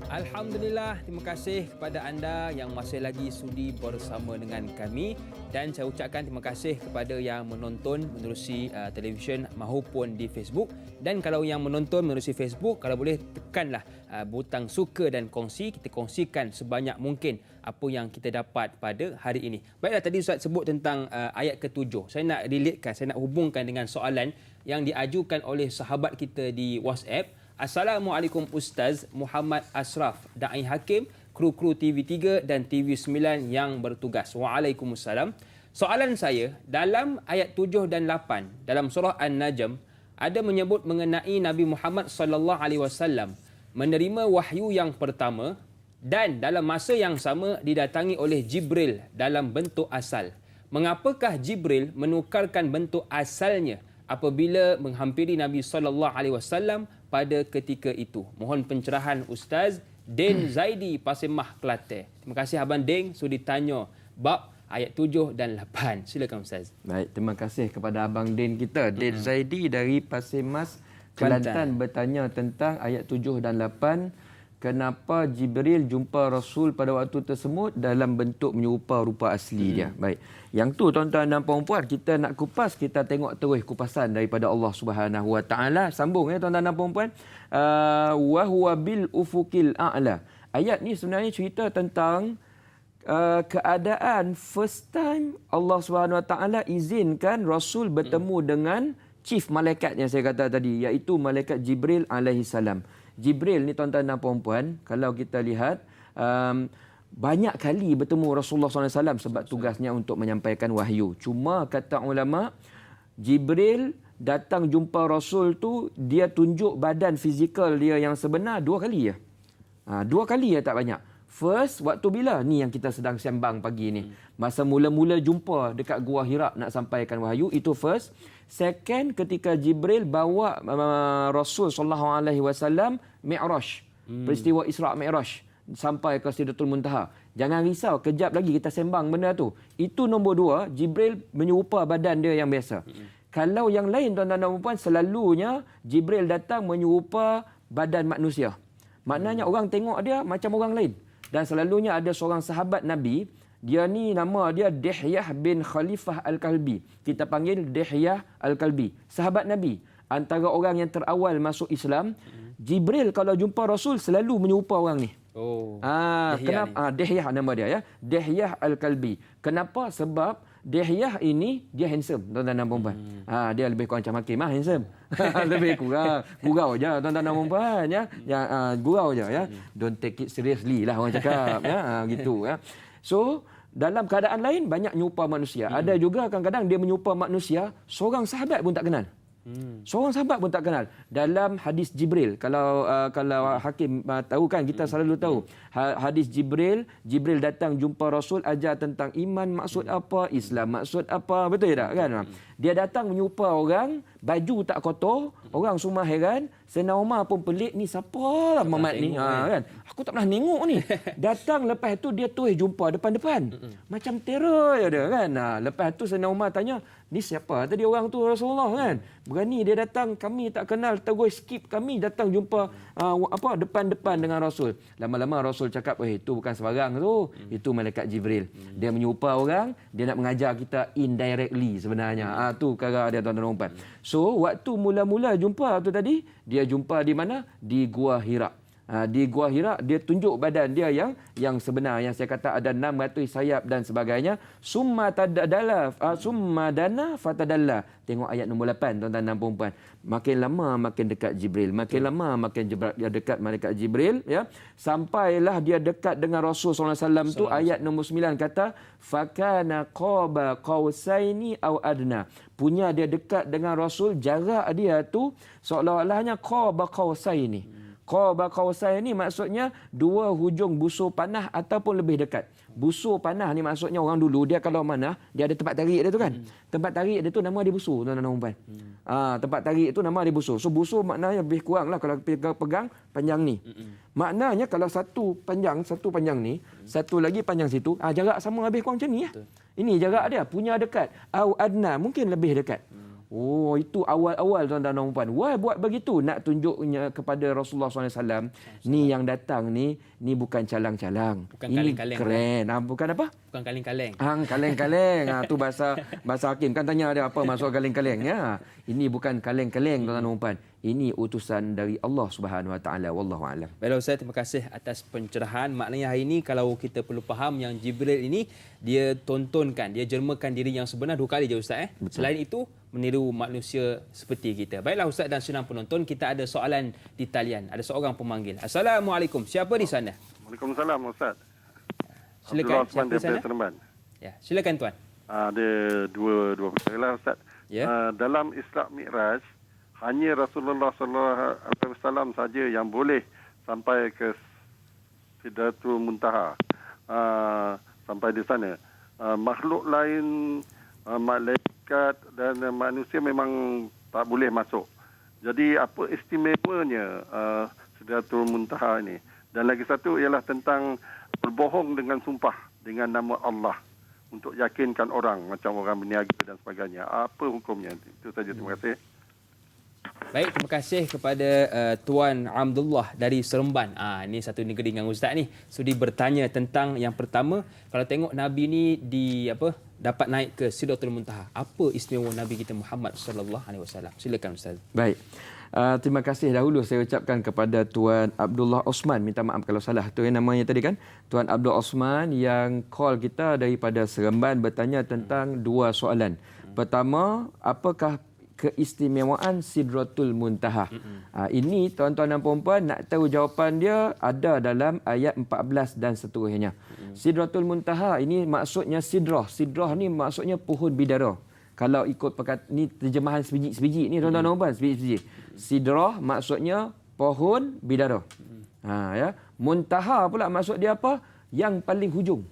Alhamdulillah, terima kasih kepada anda yang masih lagi sudi bersama dengan kami, dan saya ucapkan terima kasih kepada yang menonton menerusi televisyen maupun di Facebook. Dan kalau yang menonton menerusi Facebook, kalau boleh tekanlah butang suka dan kongsi. Kita kongsikan sebanyak mungkin apa yang kita dapat pada hari ini. Baiklah, tadi Ustaz sebut tentang ayat ke-7. Saya nak relatekan, saya nak hubungkan dengan soalan yang diajukan oleh sahabat kita di WhatsApp. Assalamualaikum Ustaz Muhammad Ashraf, Da'i Hakim, kru-kru TV3 dan TV9 yang bertugas. Waalaikumsalam. Soalan saya, dalam ayat 7 dan 8 dalam surah An-Najm ada menyebut mengenai Nabi Muhammad sallallahu alaihi wasallam menerima wahyu yang pertama dan dalam masa yang sama didatangi oleh Jibril dalam bentuk asal. Mengapakah Jibril menukarkan bentuk asalnya apabila menghampiri Nabi sallallahu alaihi wasallam pada ketika itu? Mohon pencerahan Ustaz. Den Zaidi, Pasir Mah, Kelantan. Terima kasih Abang Deng sudi tanya bab ayat 7 dan 8. Silakan Ustaz. Baik, terima kasih kepada Abang Den kita. Den Zaidi dari Pasir Mas, Kelantan bertanya tentang ayat 7 dan 8. Kenapa Jibril jumpa Rasul pada waktu tersebut dalam bentuk menyerupa rupa asli dia. Baik. Yang tu tuan-tuan dan puan-puan, kita nak kupas, kita tengok terus kupasan daripada Allah Subhanahu Wa Taala. Sambung ya tuan-tuan dan puan-puan. Wa huwa bil ufuqil a'la. Ayat ni sebenarnya cerita tentang keadaan first time Allah Subhanahu Wa Taala izinkan Rasul bertemu dengan chief malaikat yang saya kata tadi, iaitu malaikat Jibril alaihi salam. Jibril ni tuan-tuan dan puan-puan, kalau kita lihat banyak kali bertemu Rasulullah SAW sebab tugasnya untuk menyampaikan wahyu. Cuma kata ulama, Jibril datang jumpa Rasul tu, dia tunjuk badan fizikal dia yang sebenar 2 kali ya. 2 kali ya, tak banyak. First, waktu bila? Ni yang kita sedang sembang pagi ni. Masa mula-mula jumpa dekat Gua Hira nak sampaikan wahyu, itu first. Second, ketika Jibril bawa Rasul sallallahu alaihi wasallam Mi'raj. Peristiwa Isra' Mi'raj sampai ke Sidratul Muntaha. Jangan risau, kejap lagi kita sembang benda tu. Itu nombor 2, Jibril menyerupa badan dia yang biasa. Kalau yang lain tuan-tuan dan puan, selalunya Jibril datang menyerupa badan manusia. Maknanya orang tengok dia macam orang lain. Dan selalunya ada seorang sahabat Nabi, dia ni nama dia Dihyah bin Khalifah Al-Kalbi. Kita panggil Dihyah Al-Kalbi. Sahabat Nabi. Antara orang yang terawal masuk Islam. Jibril kalau jumpa Rasul selalu menyerupa orang ni. Kenapa? Dihyah nama dia ya. Dihyah Al-Kalbi. Kenapa? Sebab Dihyah ini dia handsome, tuan-tuan dan puan-puan. Dia lebih kurang macam Hakim handsome. Lebih kurang. Gurau je tuan-tuan dan puan-puan ya. Gurau je ya. Don't take it seriously lah orang cakap ya. Gitu ya. So, dalam keadaan lain banyak menyerupa manusia. Ada juga kadang-kadang dia menyerupa manusia, seorang sahabat pun tak kenal. Seorang sahabat pun tak kenal. Dalam hadis Jibril, kalau Hakim tahu kan, kita selalu tahu hadis Jibril datang jumpa Rasul, ajar tentang iman maksud apa, Islam maksud apa, betul tak kan? Dia datang menyerupa orang, baju tak kotor, orang semua heran. Sayyidina Umar pun pelik, ni siapa lah Muhammad ni kan? Aku tak pernah tengok ni. Datang lepas tu dia terus jumpa depan-depan. Macam terror je dia kan. Lepas tu Sayyidina Umar tanya, ni siapa tadi orang tu Rasulullah kan? Berani dia datang, kami tak kenal, terus skip kami datang jumpa depan-depan dengan Rasul. Lama-lama Rasul cakap, itu bukan sebarang tu, itu malaikat Jibril. Dia menyerupa orang, dia nak mengajar kita indirectly sebenarnya. Tu perkara dia tuan-tuan dan puan. So, waktu mula-mula jumpa tu tadi, dia jumpa di mana? Di Gua Hira. Di Gua Hira dia tunjuk badan dia yang sebenar, yang saya kata ada 600 sayap dan sebagainya. Summa dana fatadalla. Tengok ayat nombor 8 tuan-tuan dan puan-puan. Makin lama makin dekat Jibril, makin lama makin dia dekat malaikat Jibril ya. Sampailah dia dekat dengan Rasul sallallahu alaihi wasallam tu, ayat nombor 9 kata fakana qaba qausaini aw adna. Punya dia dekat dengan Rasul, jarak dia tu seolah-olahnya qaba qausaini. Qaba qausain ni maksudnya 2 hujung busur panah ataupun lebih dekat. Busur panah ni maksudnya orang dulu dia kalau mana dia ada tempat tarik dia tu kan. Tempat tarik dia tu nama dia busur, tuan-tuan dan puan. Tempat tarik tu nama dia busur. So busur maknanya lebih kurang lah kalau pegang panjang ni. Maknanya kalau satu panjang ni, satu lagi panjang situ, jarak sama lebih kurang macam ni ya. Ini jarak dia, punya dekat. Au adna, mungkin lebih dekat. Oh, itu awal-awal tuan-tuan dan puan. Why buat begitu? Nak tunjuknya kepada Rasulullah SAW. Ni yang datang ni bukan calang-calang. Bukan ini kaleng-kaleng. Keren. Bukan apa? Bukan kaleng-kaleng. Kaleng-kaleng. Tu bahasa Hakim. Kan tanya dia apa maksud kaleng-kaleng. Ya. Ini bukan kaleng-kaleng tuan-tuan dan puan. Ini utusan dari Allah Subhanahu Wa Taala. Wallahu a'lam. Baiklah Ustaz, terima kasih atas pencerahan. Maknanya hari ini kalau kita perlu faham yang Jibril ini dia tontonkan, dia jermakan diri yang sebenar 2 kali je Ustaz. Selain itu meniru manusia seperti kita. Baiklah Ustaz dan senang penonton, kita ada soalan di talian. Ada seorang pemanggil. Assalamualaikum. Siapa di sana? Waalaikumsalam Ustaz. Silakan. Abdullah Osman daripada Seremban. Ya, silakan tuan. Ada dua perkara lah Ustaz. Ya. Dalam Isra Mi'raj, hanya Rasulullah SAW saja yang boleh sampai ke Sidratul Muntaha. Sampai di sana. Makhluk lain, malaikat dan manusia memang tak boleh masuk. Jadi apa istimewanya Sidratul Muntaha ini? Dan lagi satu ialah tentang berbohong dengan sumpah dengan nama Allah untuk yakinkan orang macam orang berniaga dan sebagainya. Apa hukumnya? Itu saja. Terima kasih. Baik, terima kasih kepada Tuan Abdullah dari Seremban. Ini satu negeri dengan Ustaz ni. Sudi bertanya tentang yang pertama, kalau tengok Nabi ni dapat naik ke Sidratul Muntaha. Apa istimewa Nabi kita Muhammad sallallahu alaihi wasallam? Silakan Ustaz. Baik. Terima kasih dahulu saya ucapkan kepada Tuan Abdullah Osman. Minta maaf kalau salah. Tu yang namanya tadi kan. Tuan Abdul Osman yang call kita daripada Seremban bertanya tentang dua soalan. Pertama, apakah keistimewaan Sidratul Muntaha? Ini tuan-tuan dan puan-puan nak tahu jawapan dia ada dalam ayat 14 dan seterusnya. Sidratul Muntaha ini maksudnya sidrah. Sidrah ni maksudnya pohon bidara. Kalau ikut ni terjemahan sebiji-sebiji ni tuan-tuan dan puan, sebiji-sebiji. Sidrah maksudnya pohon bidara. Ya. Muntaha pula maksud dia apa? Yang paling hujung,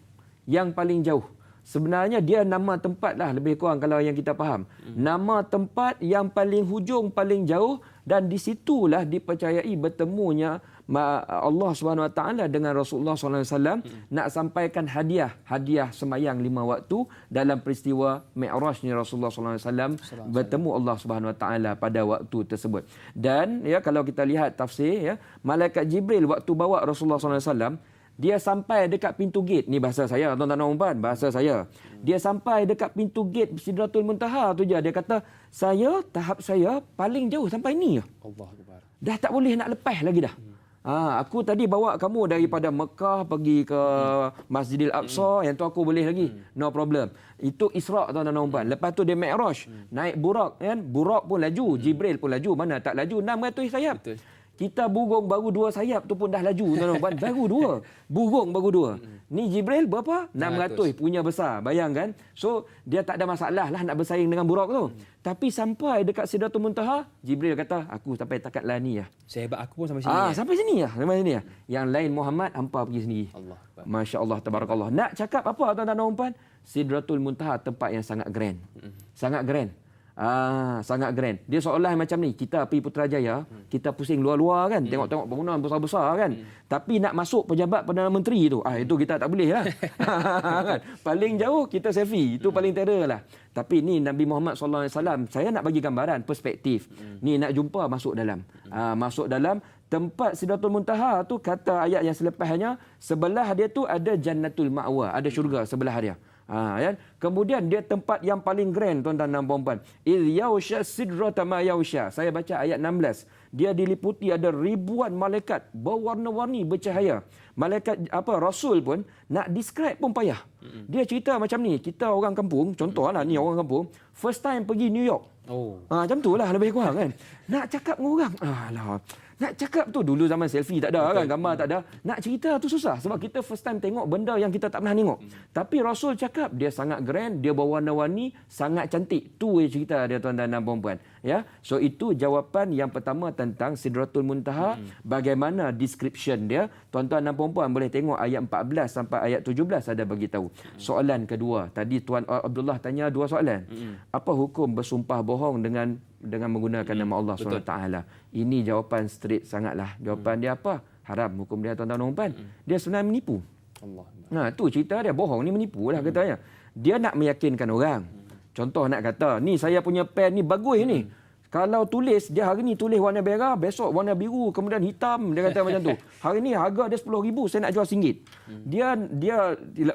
yang paling jauh. Sebenarnya dia nama tempat lah lebih kurang kalau yang kita faham. Nama tempat yang paling hujung, paling jauh, dan di situlah dipercayai bertemunya Allah Subhanahu Wa Taala dengan Rasulullah SAW nak sampaikan hadiah semayang 5 waktu dalam peristiwa Mi'raj ni Rasulullah SAW bertemu Allah Subhanahu Wa Taala pada waktu tersebut. Dan ya kalau kita lihat tafsir ya, malaikat Jibril waktu bawa Rasulullah SAW, dia sampai dekat pintu gate. Ni bahasa saya, tuan-tuan dan puan, bahasa saya. Dia sampai dekat pintu gate Sidratul Muntaha tu je. Dia kata, tahap saya paling jauh sampai ni. Allahu Akbar. Dah tak boleh nak lepas lagi dah. Aku tadi bawa kamu daripada Mekah pergi ke Masjidil Aqsa, yang tu aku boleh lagi. No problem. Itu Isra' tuan-tuan dan puan. Lepas tu dia Mi'raj, naik Burak kan. Burak pun laju, Jibril pun laju. Mana tak laju 600 sayap. Betul. Kita burung baru 2 sayap tu pun dah laju tuan-tuan. Baru 2. Burung baru 2. Ni Jibril berapa? 600 punya besar. Bayangkan. So dia tak ada masalah lah nak bersaing dengan buruk tu. Tapi sampai dekat Sidratul Muntaha, Jibril kata, aku sampai takat lah ni lah. Sehebat aku pun sampai sini. Sampai sini lah. Sampai sini lah. Yang lain Muhammad hampa pergi sendiri. Allah. Masya Allah, tabarakallah. Nak cakap apa tuan-tuan dan puan? Sidratul Muntaha tempat yang sangat grand. Sangat grand. Sangat grand. Dia seolah macam ni, kita pergi Putrajaya, kita pusing luar-luar kan, tengok-tengok bangunan besar-besar kan. Tapi nak masuk pejabat Perdana Menteri tu, itu kita tak boleh lah. Kan? Paling jauh kita selfie, itu paling terror lah. Tapi ni Nabi Muhammad SAW, saya nak bagi gambaran, perspektif. Ni nak jumpa masuk dalam. Masuk dalam tempat Sidratul Muntaha tu, kata ayat yang selepasnya, sebelah dia tu ada Jannatul Ma'wa, ada syurga sebelah dia. Ya. Kemudian dia tempat yang paling grand tuan-tuan dan puan-puan. Iz yausha sidrata ma yausha. Saya baca ayat 16. Dia diliputi ada ribuan malaikat berwarna-warni bercahaya. Malaikat Rasul pun nak describe pun payah. Dia cerita macam ni, kita orang kampung, contohlah ni orang kampung, first time pergi New York. Macam tu lah lebih kurang kan. Nak cakap dengan orang, nak cakap tu dulu zaman selfie tak ada. Betul. Kan, gambar tak ada. Nak cerita tu susah sebab kita first time tengok benda yang kita tak pernah tengok. Tapi Rasul cakap dia sangat grand, dia berwarna-warni, sangat cantik. Tu cerita dia tuan-tuan dan puan-puan. Ya. So itu jawapan yang pertama tentang Sidratul Muntaha. Bagaimana description dia? Tuan-tuan dan puan-puan boleh tengok ayat 14 sampai ayat 17 ada bagi tahu. Soalan kedua, tadi Tuan Abdullah tanya 2 soalan. Apa hukum bersumpah bohong dengan menggunakan nama Allah SWT? Ini jawapan straight sangatlah. Jawapan dia apa? Haram. Hukum dia tuan-tuan dan puan. Dia sebenarnya menipu. Allah. Tu cerita dia, bohong ni menipu lah katanya. Dia nak meyakinkan orang. Contoh nak kata, ni saya punya pen ni bagus ni. Kalau tulis, dia hari ni tulis warna merah, besok warna biru, kemudian hitam, dia kata macam tu. Hari ni harga dia 10,000, saya nak jual RM1.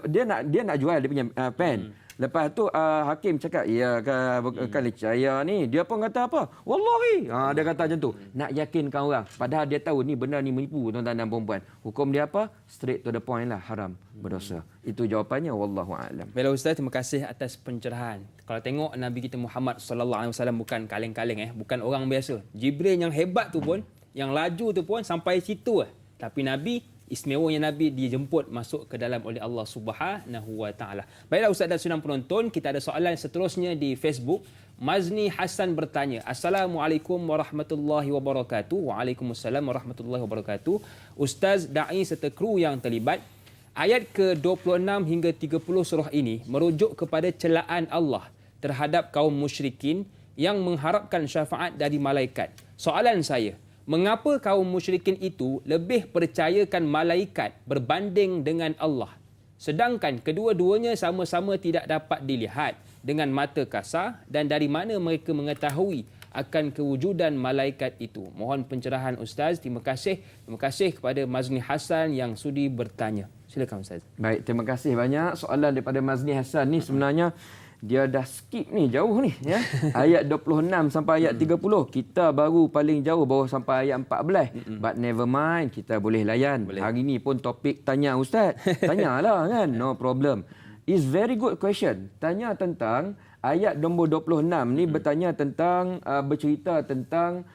Dia nak jual dia punya pen. Lepas tu hakim cakap, ya kan lecaya ni. Dia pun kata apa? Wallahi. Dia kata macam tu. Nak yakinkan orang. Padahal dia tahu ni benar ni menipu tuan-tuan dan puan-puan. Hukum dia apa? Straight to the point lah. Haram. Berdosa. Itu jawapannya. Wallahu a'lam. Baiklah Ustaz, terima kasih atas pencerahan. Kalau tengok Nabi kita Muhammad sallallahu alaihi wasallam bukan kaleng-kaleng bukan orang biasa. Jibril yang hebat tu pun, yang laju tu pun sampai situ Tapi Nabi, istimewanya Nabi dijemput masuk ke dalam oleh Allah Subhanahu wa taala. Baiklah Ustaz dan sedang penonton, kita ada soalan seterusnya di Facebook. Mazni Hasan bertanya, Assalamualaikum warahmatullahi wabarakatuh. Waalaikumsalam warahmatullahi wabarakatuh. Ustaz, dai serta kru yang terlibat, ayat ke-26 hingga 30 surah ini merujuk kepada celaan Allah terhadap kaum musyrikin yang mengharapkan syafaat dari malaikat. Soalan saya, mengapa kaum musyrikin itu lebih percayakan malaikat berbanding dengan Allah? Sedangkan kedua-duanya sama-sama tidak dapat dilihat dengan mata kasar, dan dari mana mereka mengetahui akan kewujudan malaikat itu? Mohon pencerahan Ustaz. Terima kasih. Terima kasih kepada Mazni Hasan yang sudi bertanya. Silakan Ustaz. Baik, terima kasih banyak. Soalan daripada Mazni Hasan ni sebenarnya dia dah skip ni jauh ni ya. Ayat 26 sampai ayat 30. Kita baru paling jauh baru sampai ayat 14. But never mind, kita boleh layan. Hari ni pun topik tanya Ustaz. Tanyalah kan, no problem. It's very good question. Tanya tentang ayat nombor 26 ni bertanya tentang bercerita tentang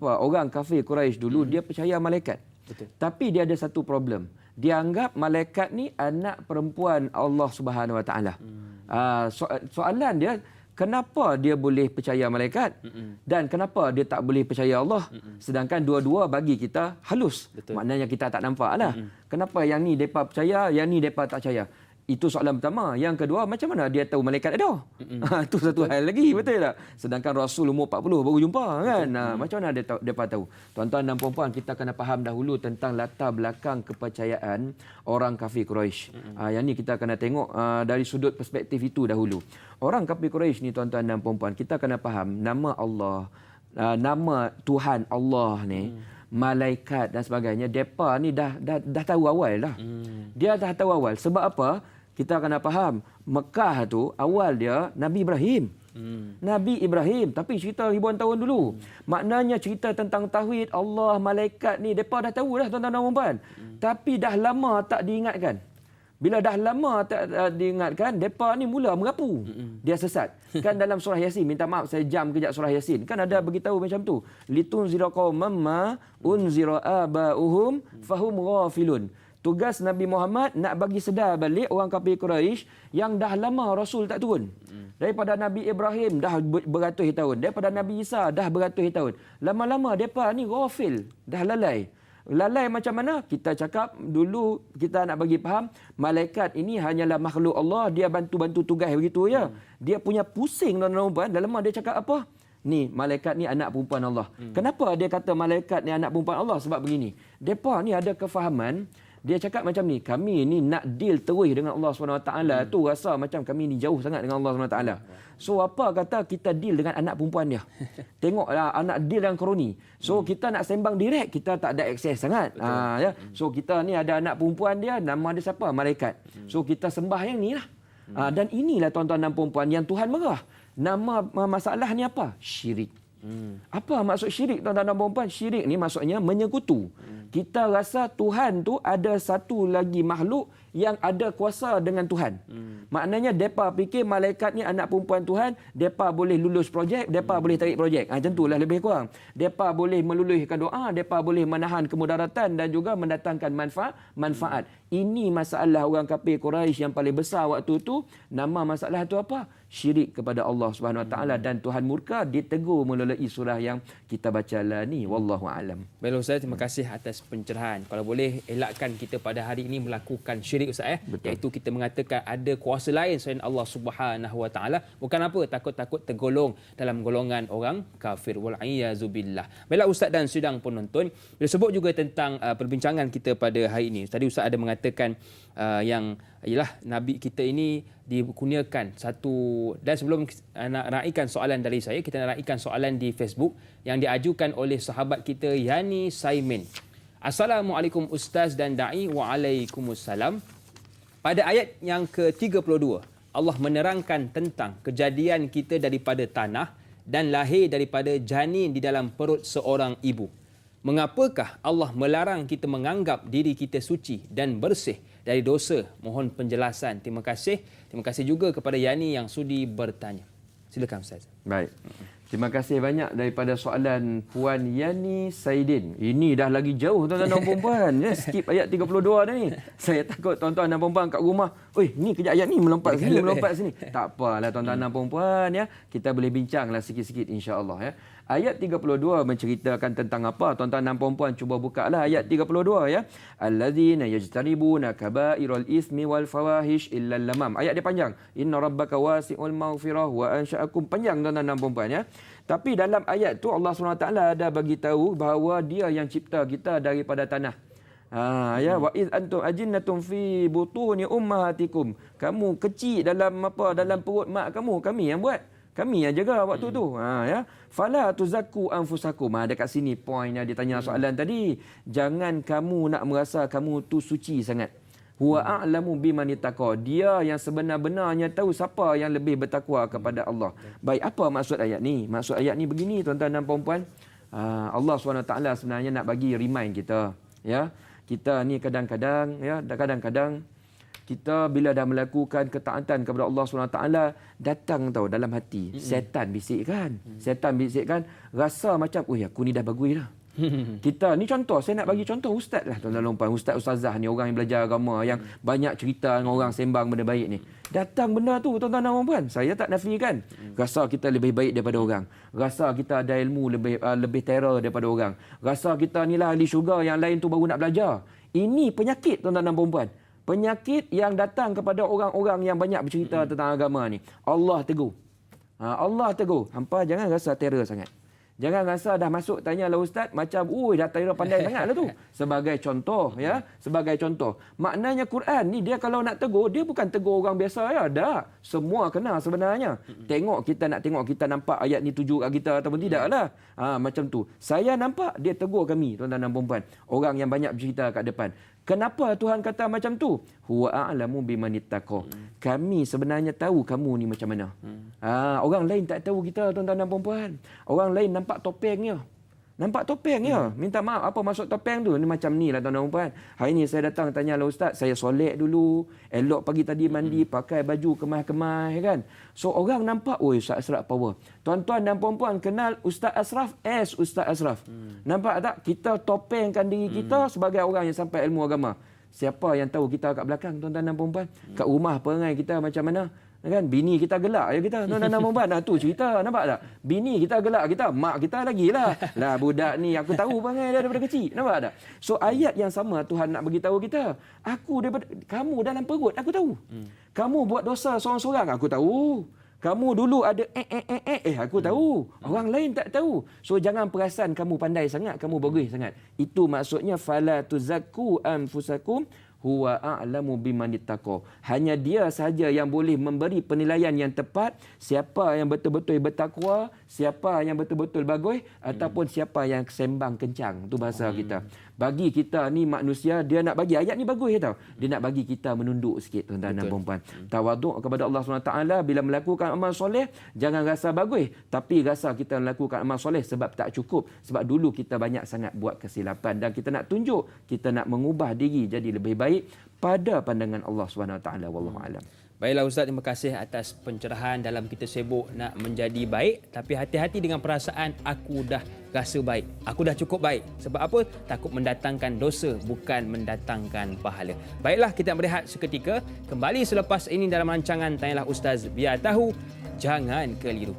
orang kafir Quraisy dulu dia percaya malaikat. Betul. Tapi dia ada satu problem. Dia anggap malaikat ni anak perempuan Allah Subhanahu Wa Taala. Soalan dia, kenapa dia boleh percaya malaikat dan kenapa dia tak boleh percaya Allah? Sedangkan dua-dua bagi kita halus. Betul. Maknanya kita tak nampak lah. Kenapa yang ni mereka percaya, yang ni mereka tak percaya? Itu soalan pertama. Yang kedua, macam mana dia tahu malaikat ada? Itu satu hal lagi, betul tak? Sedangkan Rasul umur 40 baru jumpa kan? Macam mana dia tahu? Tuan-tuan dan puan-puan, kita kena faham dahulu tentang latar belakang kepercayaan orang kafir Quraisy. Yang ni kita kena tengok dari sudut perspektif itu dahulu. Orang kafir Quraisy ni tuan-tuan dan puan-puan, kita kena faham nama Allah, nama Tuhan Allah ni, malaikat dan sebagainya, depa ni dah tahu awal lah. Dia dah tahu awal. Sebab apa? Kita kena faham, Mekah tu awal dia Nabi Ibrahim. Nabi Ibrahim, tapi cerita ribuan tahun dulu. Maknanya cerita tentang tauhid Allah, malaikat ni depa dah tahu dah tuan-tuan dan puan. Tapi dah lama tak diingatkan. Bila dah lama tak diingatkan, depa ni mula merapu. Dia sesat. Kan dalam surah Yasin, minta maaf saya jam kejap surah Yasin. Kan ada beritahu macam tu. Litunzira qauman ma unzira aba'uhum fahum ghafilun. Tugas Nabi Muhammad nak bagi sedar balik orang kafir Quraisy yang dah lama Rasul tak turun. Daripada Nabi Ibrahim dah beratus tahun. Daripada Nabi Isa dah beratus tahun. Lama-lama mereka ni ghafil. Dah lalai. Lalai macam mana? Kita cakap dulu, kita nak bagi faham, malaikat ini hanyalah makhluk Allah, dia bantu-bantu tugas begitu ya. Dia punya pusing tuan-tuan. Dalam dia cakap apa? Ni malaikat ni anak perempuan Allah. Kenapa dia kata malaikat ni anak perempuan Allah? Sebab begini. Depa ni ada kefahaman. Dia cakap macam ni, kami ni nak deal terus dengan Allah SWT tu rasa macam kami ni jauh sangat dengan Allah SWT. So apa kata kita deal dengan anak perempuan dia. Tengoklah anak deal dengan kroni. So kita nak sembang direct, kita tak ada akses sangat. Ya. So kita ni ada anak perempuan dia, nama dia siapa? Malaikat. So kita sembah yang ni lah. Dan inilah tuan-tuan dan puan-puan yang Tuhan marah. Nama masalah ni apa? Syirik. Apa maksud syirik tuan-tuan dan puan-puan? Syirik ni maksudnya menyekutu. Kita rasa Tuhan tu ada satu lagi makhluk yang ada kuasa dengan Tuhan. Maknanya depa fikir malaikat ni anak perempuan Tuhan, depa boleh lulus projek, depa boleh tarik projek. Macam itulah lebih kurang. Depa boleh meluluhkan doa, depa boleh menahan kemudaratan dan juga mendatangkan manfaat. Ini masalah orang kafir Quraisy yang paling besar waktu tu. Nama masalah tu apa? Syirik kepada Allah Subhanahu Wa Taala, dan Tuhan murka ditegur melalui surah yang kita bacalah ni. Wallahu alam. Baiklah Ustaz, terima kasih atas pencerahan. Kalau boleh elakkan kita pada hari ini melakukan syirik Ustaz iaitu kita mengatakan ada kuasa lain selain Allah Subhanahu Wa Taala. Bukan apa, takut-takut tergolong dalam golongan orang kafir. Wal a'yazu billah. Baiklah Ustaz dan sidang penonton, bila sebut juga tentang perbincangan kita pada hari ini. Tadi Ustaz ada mengatakan yang ialah Nabi kita ini dikurniakan satu, dan sebelum nak raikan soalan dari saya, kita nak raikan soalan di Facebook yang diajukan oleh sahabat kita Yani Saimin. Assalamualaikum Ustaz dan Da'i. Waalaikumsalam. Pada ayat yang ke-32, Allah menerangkan tentang kejadian kita daripada tanah dan lahir daripada janin di dalam perut seorang ibu. Mengapakah Allah melarang kita menganggap diri kita suci dan bersih dari dosa? Mohon penjelasan. Terima kasih. Terima kasih juga kepada Yani yang sudi bertanya. Silakan Ustaz. Baik. Terima kasih banyak daripada soalan Puan Yani Saidin. Ini dah lagi jauh tuan-tuan dan puan-puan. Ya, skip ayat 32 dah ni. Saya takut tuan-tuan dan puan-puan kat rumah, "Oi, ni kejap ayat ni melompat sini, melompat sini." Tak apalah tuan-tuan dan puan-puan ya. Kita boleh bincanglah sikit-sikit insya-Allah ya. Ayat 32 menceritakan tentang apa? Tuan-tuan dan puan-puan cuba bukalah ayat 32 ya. Allazina yajtanibuna kaba'iral ismi wal fawahish illa lamam. Ayat dia panjang. Inna rabbaka wasi'ul maghfirah wa ansha'akum. Panjang tuan-tuan dan puan-puan ya. Tapi dalam ayat tu Allah SWT ada bagi tahu bahawa dia yang cipta kita daripada tanah. Ya, wa iz antum ajinnatun fi butuni ummahatikum. Kamu kecil dalam dalam perut mak kamu, kami yang buat. Kami yang jaga waktu tu. Ya. Fala tuzakku anfusakum. Dekat sini poinnya dia tanya soalan tadi. Jangan kamu nak merasa kamu tu suci sangat. Huwa a'lamu biman ittaqa. Dia yang sebenar-benarnya tahu siapa yang lebih bertakwa kepada Allah. Baik, apa maksud ayat ni? Maksud ayat ni begini tuan-tuan dan puan-puan. Allah SWT sebenarnya nak bagi remind kita, ya. Kita ni kadang-kadang kita bila dah melakukan ketaatan kepada Allah SWT, datang dalam hati setan bisikkan. Setan bisikkan rasa macam, aku ni dah bagus dah. Kita ni contoh, saya nak bagi contoh ustaz lah tuan-tuan dan puan, ustazah ni, orang yang belajar agama, yang banyak cerita dengan orang sembang benda baik ni. Datang benda tu tuan-tuan dan puan, saya tak nafikan. Rasa kita lebih baik daripada orang. Rasa kita ada ilmu lebih terror daripada orang. Rasa kita ni lah ahli syurga, yang lain tu baru nak belajar. Ini penyakit tuan-tuan dan puan. Penyakit yang datang kepada orang-orang yang banyak bercerita tentang agama ni. Allah tegur. Allah tegur, hampa jangan rasa terror sangat. Jangan rasa dah masuk tanyalah ustaz macam dah terror pandai sangatlah tu. Sebagai contoh ya, sebagai contoh. Maknanya Quran ni dia kalau nak tegur, dia bukan tegur orang biasa ya. Dah, semua kena sebenarnya. Tengok kita nampak ayat ni tuju kat kita ataupun tidaklah. Macam tu. Saya nampak dia tegur kami tuan-tuan dan puan-puan. Orang yang banyak bercerita kat depan. Kenapa Tuhan kata macam tu? Huwa a'lamu biman ittaqa. Kami sebenarnya tahu kamu ni macam mana. Orang lain tak tahu kita tuan-tuan dan puan-puan. Orang lain nampak topengnya. Nampak topengnya. Minta maaf apa maksud topeng tu? Ni macam ni lah tuan-tuan dan puan. Hari ni saya datang tanyalah ustaz, saya solat dulu. Elok pagi tadi mandi, pakai baju kemas-kemas kan. So orang nampak, Ustaz Ashraf power. Tuan-tuan dan puan-puan kenal Ustaz Ashraf as Ustaz Ashraf. Nampak tak? Kita topengkan diri kita sebagai orang yang sampai ilmu agama. Siapa yang tahu kita kat belakang tuan-tuan dan puan-puan? Kat rumah perangai kita macam mana? Kan bini kita gelak ya kita tuan-tuan dan puan-puan. Tu cerita nampak tak? Bini kita gelak kita, mak kita lagilah. Lah budak ni aku tahu perangai dia daripada kecil. Nampak tak? So ayat yang sama Tuhan nak bagi tahu kita. Kamu dalam perut aku tahu. Kamu buat dosa seorang-seorang aku tahu. Kamu dulu ada aku tahu. Orang lain tak tahu. So jangan perasan kamu pandai sangat, kamu bagus sangat. Itu maksudnya fala tuzakku anfusakum huwa a'lamu biman ittaqa. Hanya dia sahaja yang boleh memberi penilaian yang tepat siapa yang betul-betul bertakwa, siapa yang betul-betul bagus ataupun siapa yang sembang kencang. Tu bahasa kita. Bagi kita ni manusia, dia nak bagi ayat ni bagus tau. Dia nak bagi kita menunduk sikit tuan-tuan dan puan-puan. Tawaduk kepada Allah SWT bila melakukan amal soleh, jangan rasa bagus, tapi rasa kita melakukan amal soleh sebab tak cukup, sebab dulu kita banyak sangat buat kesilapan dan kita nak tunjuk, kita nak mengubah diri jadi lebih baik pada pandangan Allah SWT. Wallahu a'lam. Baiklah Ustaz, terima kasih atas pencerahan dalam kita sibuk nak menjadi baik. Tapi hati-hati dengan perasaan aku dah rasa baik. Aku dah cukup baik. Sebab apa? Takut mendatangkan dosa, bukan mendatangkan pahala. Baiklah, kita berehat seketika. Kembali selepas ini dalam rancangan Tanyalah Ustaz. Biar tahu, jangan keliru.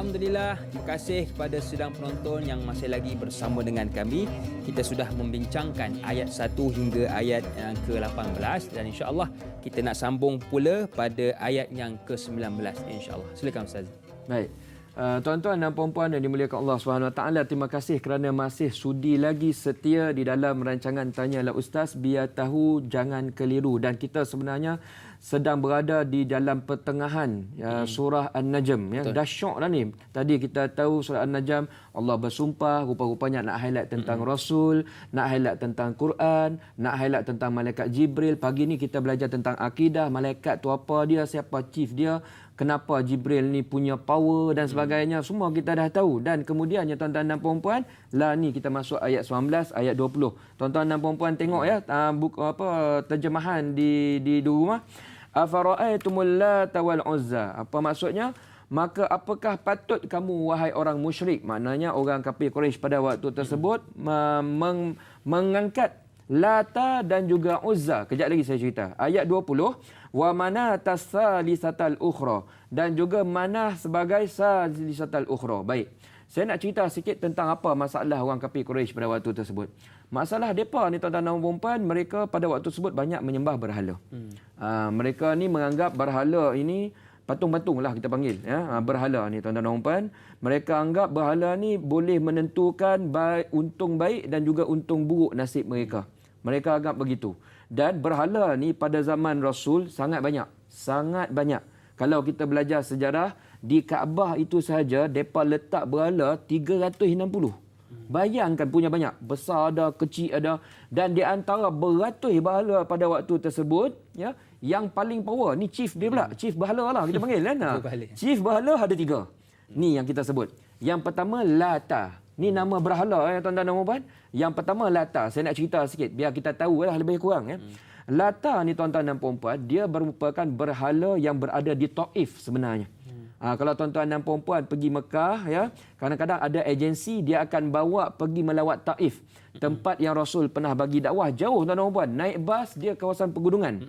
Alhamdulillah, terima kasih kepada sedang penonton yang masih lagi bersama dengan kami. Kita sudah membincangkan ayat 1 hingga ayat yang ke-18 dan insya-Allah kita nak sambung pula pada ayat yang ke-19 insya-Allah. Silakan Ustaz. Baik. Tuan-tuan dan puan-puan yang dimuliakan Allah SWT, terima kasih kerana masih sudi lagi setia di dalam rancangan Tanyalah Ustaz, biar tahu jangan keliru. Dan kita sebenarnya sedang berada di dalam pertengahan surah An-Najm. Dah syok dah ni. Tadi kita tahu surah An-Najm, Allah bersumpah, rupa-rupanya nak highlight tentang Rasul, nak highlight tentang Quran, nak highlight tentang Malaikat Jibril. Pagi ni kita belajar tentang akidah, malaikat tu apa dia, siapa chief dia, kenapa Jibril ni punya power dan sebagainya. Semua kita dah tahu. Dan kemudiannya tuan-tuan dan puan-puan, lah ni kita masuk ayat 19, ayat 20. Tuan-tuan dan puan-puan tengok ya, buku terjemahan di rumah. Afara'aitumul Lata wal Uzza. Apa maksudnya? Maka apakah patut kamu wahai orang musyrik? Maknanya orang kafir Quraisy pada waktu tersebut mengangkat Lata dan juga Uzza. Kejap lagi saya cerita. Ayat 20. Wa manata salisatal ukhra. Dan juga Manah sebagai salisatal ukhra. Baik. Saya nak cerita sikit tentang apa masalah orang kafir Quraisy pada waktu tersebut. Masalah mereka ni tuan-tuan dan puan-puan, mereka pada waktu tersebut banyak menyembah berhala. Mereka ni menganggap berhala ini patung-patung lah kita panggil. Berhala ni tuan-tuan dan puan-puan. Mereka anggap berhala ni boleh menentukan untung baik dan juga untung buruk nasib mereka. Mereka anggap begitu. Dan berhala ni pada zaman Rasul sangat banyak. Sangat banyak. Kalau kita belajar sejarah, di Kaabah itu sahaja, mereka letak berhala 360. Bayangkan punya banyak. Besar ada, kecil ada. Dan di antara beratus berhala pada waktu tersebut, ya, yang paling power, ni chief dia pula. Chief berhala lah kita panggil. Kan? Chief berhala ada 3. Ni yang kita sebut. Yang pertama, Lata. Ni nama berhala ya tuan-tuan dan puan-puan. Yang pertama Lata. Saya nak cerita sikit biar kita tahu lah lebih kurang ya. Lata ni tuan-tuan dan puan-puan, dia merupakan berhala yang berada di Taif sebenarnya. Kalau tuan-tuan dan puan-puan pergi Mekah ya, kadang-kadang ada agensi dia akan bawa pergi melawat Taif. Tempat yang Rasul pernah bagi dakwah jauh tuan-tuan dan puan. Naik bas dia kawasan pegunungan.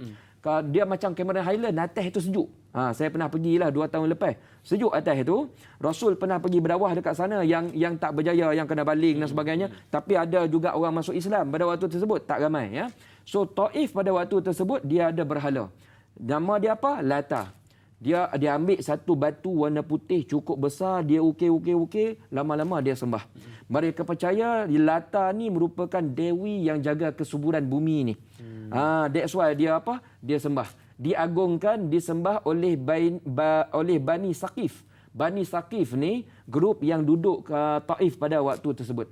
Dia macam Cameron Highland, atas itu sejuk. Saya pernah pergilah 2 tahun lepas. Sejuk atas itu. Rasul pernah pergi berdakwah dekat sana yang tak berjaya, yang kena baling dan sebagainya. Tapi ada juga orang masuk Islam pada waktu tersebut, tak ramai ya. So Taif pada waktu tersebut dia ada berhala. Nama dia apa? Lata. Dia ambil satu batu warna putih cukup besar, dia ukir, lama-lama dia sembah. Mereka percaya Lata ni merupakan dewi yang jaga kesuburan bumi ni. That's why dia apa? Dia sembah. Diagungkan, disembah oleh Bani Saqif. Bani Saqif ni grup yang duduk ke Taif pada waktu tersebut.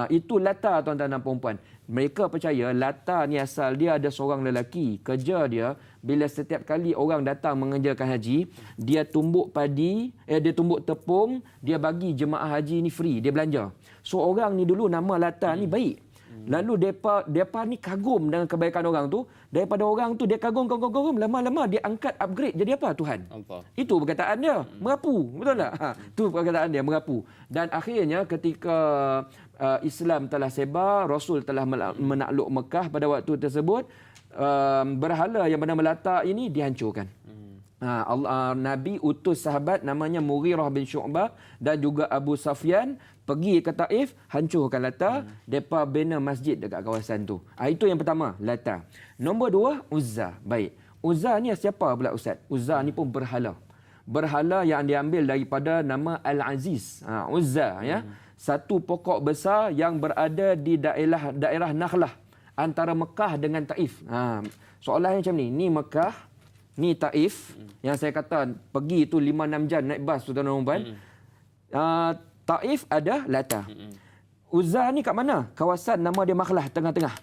Itu Lata tuan-tuan dan puan-puan. Mereka percaya Lata ni asal dia ada seorang lelaki. Kerja dia bila setiap kali orang datang mengerjakan haji, dia tumbuk padi, dia tumbuk tepung, dia bagi jemaah haji ni free, dia belanja. So orang ni dulu nama Lata ni baik. Lalu depa ni kagum dengan kebaikan orang tu. Daripada orang tu dia kagum, lama-lama dia angkat upgrade jadi apa? Tuhan. Itu perkataan dia, merapu. Betul tak? Itu perkataan dia, merapu. Dan akhirnya ketika Islam telah sebar, Rasul telah menakluk Mekah pada waktu tersebut, berhala yang bernama Lata ini dihancurkan. Nabi utus sahabat namanya Mughirah bin Syu'bah dan juga Abu Sufyan pergi ke Taif, hancurkan Lata, depa bina masjid dekat kawasan tu. Itu yang pertama, Lata. Nombor 2, Uzza. Baik. Uzza ni siapa pula Ustaz? Uzza ni pun berhala. Berhala yang diambil daripada nama Al-Aziz. Uzza ya. Satu pokok besar yang berada di daerah Nakhlah antara Mekah dengan Taif. Soalannya macam ni. Ni Mekah, ni Taif. Yang saya kata pergi tu 5-6 jam naik bas tu tuan-tuan. Taif ada Lata. Uzza ni kat mana? Kawasan nama dia Makhlah, tengah-tengah.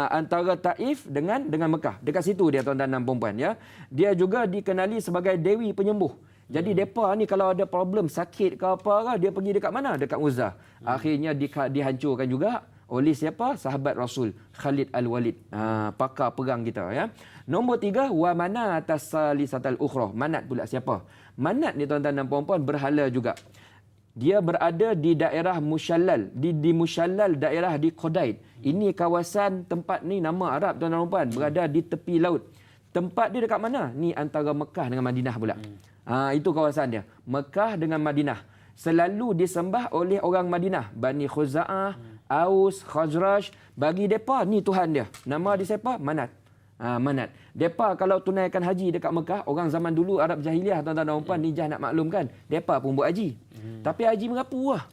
Antara Taif dengan Mekah. Dekat situ dia tuan-tuan dan puan-puan ya. Dia juga dikenali sebagai dewi penyembuh. Jadi depa ni kalau ada problem sakit ke apa, dia pergi dekat mana? Dekat Uzza. Akhirnya dihancurkan juga oleh siapa? Sahabat Rasul, Khalid Al-Walid. Pakar perang kita ya. Nombor 3, wa manat as-salisatal ukhra. Manat pula siapa? Manat ni tuan-tuan dan puan-puan berhala juga. Dia berada di daerah Mushallal, di Mushallal daerah di Qudaid. Ini kawasan tempat ni nama Arab tuan-tuan dan puan, berada di tepi laut. Tempat dia dekat mana? Ni antara Mekah dengan Madinah pula. Itu kawasan dia. Mekah dengan Madinah. Selalu disembah oleh orang Madinah. Bani Khuza'ah, Aus, Khazraj. Bagi mereka ni Tuhan dia. Nama dia siapa? Manat. Manat. Mereka kalau tunaikan haji dekat Mekah, orang zaman dulu Arab Jahiliah, tuan-tuan dan puan, Nijah nak maklumkan, mereka pun buat haji. Tapi haji merapu lah.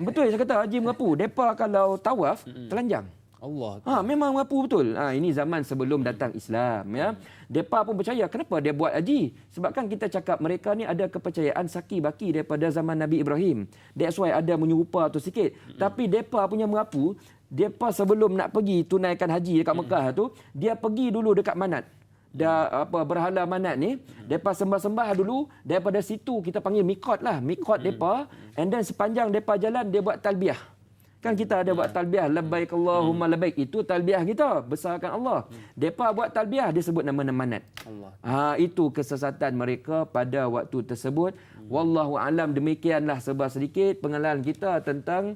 Betul saya kata, haji merapu. Mereka kalau tawaf, telanjang. Allah. Memang merapu betul. Ini zaman sebelum datang Islam. Ya. Mereka pun percaya. Kenapa dia buat haji? Sebab kan kita cakap mereka ni ada kepercayaan saki baki daripada zaman Nabi Ibrahim. That's why ada menyerupa tu sikit. Tapi mereka punya merapu, mereka sebelum nak pergi tunaikan haji dekat Mekah tu, dia pergi dulu dekat Manat. Berhala Manat ni, mereka sembah-sembah dulu. Daripada situ kita panggil mikot lah. Mikot mereka. And then sepanjang mereka jalan, dia buat talbiah. Kan kita ada buat talbiah, labbaik Allahumma labbaik. Itu talbiah kita, besarkan Allah. Mereka buat talbiah, dia sebut nama Manat. Allah. Itu kesesatan mereka pada waktu tersebut. Wallahu alam, demikianlah sebab sedikit pengenalan kita tentang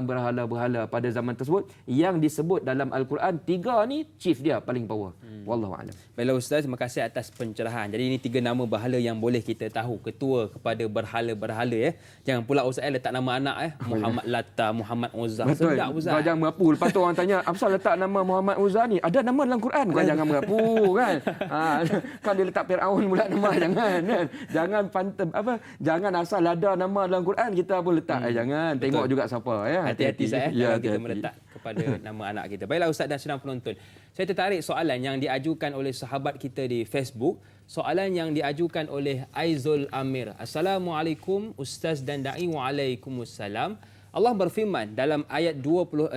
berhala-berhala pada zaman tersebut yang disebut dalam Al-Quran. 3 ni chief dia paling power. Wallahu a'lam. Baiklah Ustaz, terima kasih atas pencerahan. Jadi ini 3 nama berhala yang boleh kita tahu, ketua kepada berhala-berhala ya. Jangan pula Ustaz letak nama anak Muhammad Lata, Muhammad Uzza. Betul. Sedap Ustaz. Kau jangan merapu. Lepas tu orang tanya, apa letak nama Muhammad Uzza ni? Ada nama dalam Quran. Kau jangan merapu kan. Kan dia letak Firaun pula nama, jangan kan. Jangan asal ada nama dalam Quran kita pun letak. Jangan. Betul. Tengok juga siapa. Hati-hati Ustaz kalau kita hati-hati. meletak kepada nama anak kita. Baiklah Ustaz dan sedang penonton. Saya tertarik soalan yang diajukan oleh sahabat kita di Facebook. Soalan yang diajukan oleh Aizul Amir. Assalamualaikum Ustaz dan Da'i. Waalaikumsalam. Allah berfirman dalam ayat 26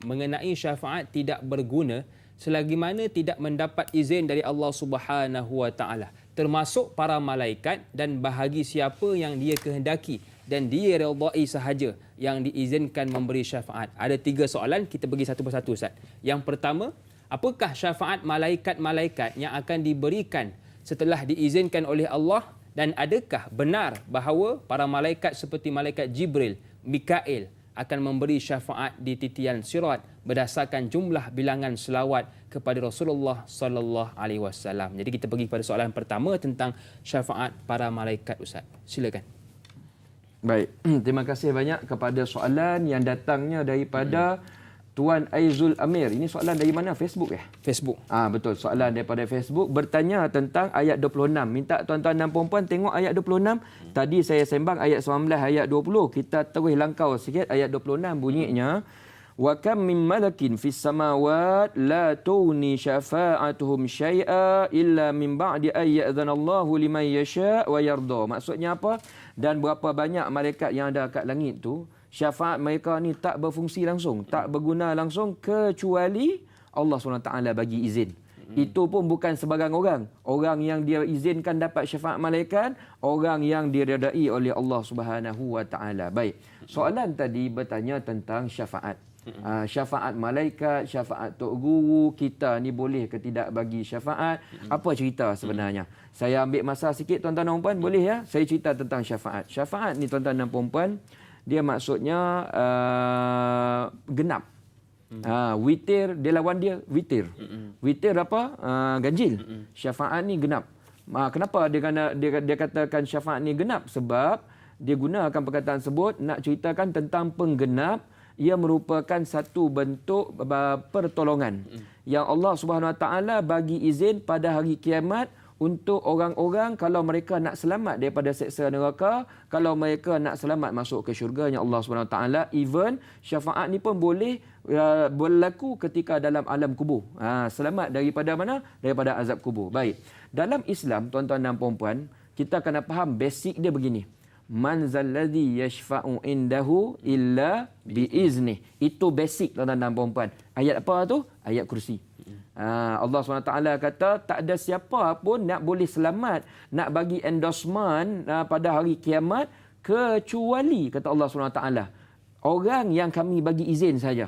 mengenai syafaat tidak berguna selagi mana tidak mendapat izin dari Allah Subhanahu Wa Taala, termasuk para malaikat dan bahagi siapa yang dia kehendaki dan dia redai sahaja yang diizinkan memberi syafaat. Ada 3 soalan, kita pergi satu persatu Ustaz. Yang pertama, apakah syafaat malaikat-malaikat yang akan diberikan setelah diizinkan oleh Allah, dan adakah benar bahawa para malaikat seperti malaikat Jibril, Mikail akan memberi syafaat di titian sirat berdasarkan jumlah bilangan selawat kepada Rasulullah sallallahu alaihi wasallam. Jadi kita pergi pada soalan pertama tentang syafaat para malaikat Ustaz. Silakan. Baik, terima kasih banyak kepada soalan yang datangnya daripada Tuan Aizul Amir. Ini soalan dari mana? Facebook ya? Facebook. Betul, soalan daripada Facebook bertanya tentang ayat 26. Minta tuan-tuan dan puan-puan tengok ayat 26. Tadi saya sembang ayat 19, ayat 20. Kita terus langkau sikit ayat 26 bunyinya. Wa kam min malakin fis samawat la tughni syafa'atuhum syai'a illa min ba'di an ya'dhanallahu liman yasha' wa yarda. Maksudnya apa? Dan berapa banyak malaikat yang ada kat langit tu, syafaat mereka ni tak berfungsi langsung, tak berguna langsung kecuali Allah SWT bagi izin. Itu pun bukan sebarang orang. Orang yang dia izinkan dapat syafaat malaikat, orang yang diredai oleh Allah Subhanahu Wa Taala. Baik. Soalan tadi bertanya tentang syafaat. Syafaat malaikat, syafaat tok guru, kita ni boleh ke tidak bagi syafaat? Apa cerita sebenarnya? Saya ambil masa sikit tuan-tuan dan puan, boleh ya? Saya cerita tentang syafaat. Syafaat ni tuan-tuan dan puan, dia maksudnya genap. Witir, dia lawan dia witir. Witir apa? Ganjil. Syafaat ni genap. Kenapa dia katakan syafaat ni genap? Sebab dia gunakan perkataan tersebut nak ceritakan tentang penggenap. Ia merupakan satu bentuk pertolongan yang Allah Subhanahu Wa Taala bagi izin pada hari kiamat untuk orang-orang kalau mereka nak selamat daripada seksa neraka, kalau mereka nak selamat masuk ke syurga-Nya Allah Subhanahu Wa Taala. Even syafaat ni pun boleh berlaku ketika dalam alam kubur. Selamat daripada mana? Daripada azab kubur. Baik. Dalam Islam, tuan-tuan dan puan-puan, kita kena faham basic dia begini. Man zalladhi yashfa'u indahu illa biizni. Itu basic tuan-tuan dan puan-puan. Ayat apa tu? Ayat kursi. Allah SWT kata tak ada siapa pun nak boleh selamat, nak bagi endorsement pada hari kiamat kecuali, kata Allah SWT, orang yang kami bagi izin saja.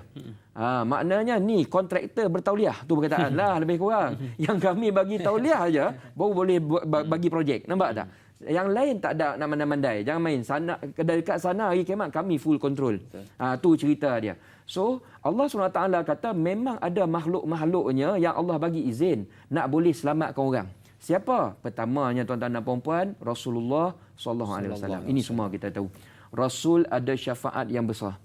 Maknanya ni kontraktor bertauliah tu perkataan lah lebih kurang. Yang kami bagi tauliah aja baru boleh bagi projek. Nampak tak? Yang lain tak ada nak mandai-mandai. Jangan main sana dekat sana hari kiamat kami full control. Tu cerita dia. So Allah SWT kata memang ada makhluk-makhluknya yang Allah bagi izin nak boleh selamatkan orang. Siapa? Pertamanya tuan-tuan dan puan-puan, Rasulullah sallallahu alaihi wasallam. Ini semua kita tahu. Rasul ada syafaat yang besar.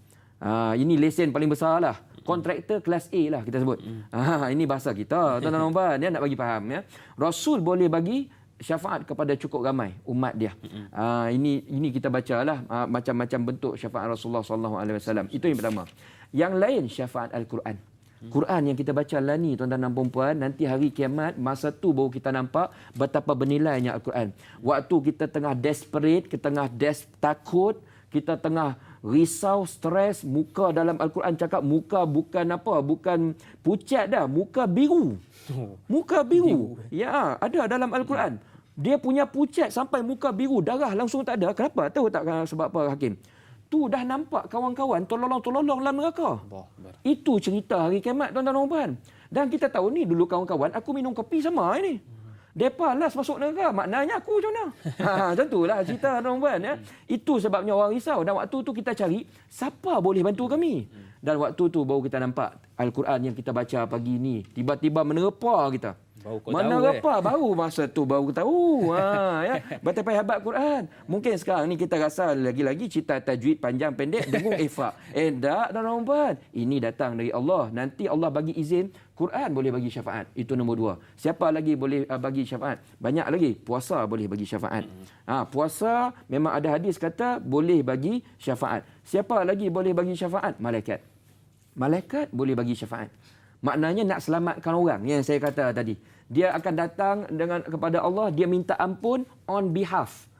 Ini lesen paling besar lah. Kontraktor kelas A lah kita sebut. Ini bahasa kita tuan-tuan dan puan-puan, dia nak bagi faham ya. Rasul boleh bagi syafaat kepada cukup ramai umat dia. Ini kita bacalah macam-macam bentuk syafaat Rasulullah sallallahu alaihi wasallam. Itu yang pertama. Yang lain syafaat Al-Quran. Quran yang kita baca lah ni tuan-tuan dan puan-puan, nanti hari kiamat masa tu baru kita nampak betapa bernilainya Al-Quran. Waktu kita tengah desperate, kita tengah takut, kita tengah risau, stres, muka dalam Al-Quran cakap muka bukan apa, bukan pucat dah, muka biru. Muka biru. Ya, ada dalam Al-Quran. Dia punya pucat sampai muka biru, darah langsung tak ada. Kenapa? Tahu tak sebab apa, Hakim? Tu dah nampak kawan-kawan tolong-tolong dalam neraka. Itu cerita hari kiamat tuan-tuan dan puan. Dan kita tahu ni dulu kawan-kawan aku minum kopi sama ini. Depa last masuk neraka, maknanya aku macam mana? Macam itulah cerita tuan-tuan ya. Itu sebabnya orang risau dan waktu tu kita cari siapa boleh bantu kami. Dan waktu tu baru kita nampak Al-Quran yang kita baca pagi ni tiba-tiba menerpa kita. Mana apa baru masa tu baru tahu ya betapa hebat Quran. Mungkin sekarang ni kita rasa lagi-lagi cerita tajwid panjang pendek dengung Iqra. Tak dan ini datang dari Allah. Nanti Allah bagi izin Quran boleh bagi syafaat. Itu nombor 2. Siapa lagi boleh bagi syafaat? Banyak lagi. Puasa boleh bagi syafaat. Puasa memang ada hadis kata boleh bagi syafaat. Siapa lagi boleh bagi syafaat? Malaikat. Malaikat boleh bagi syafaat. Maknanya nak selamatkan orang yang saya kata tadi. Dia akan datang kepada Allah, dia minta ampun on behalf.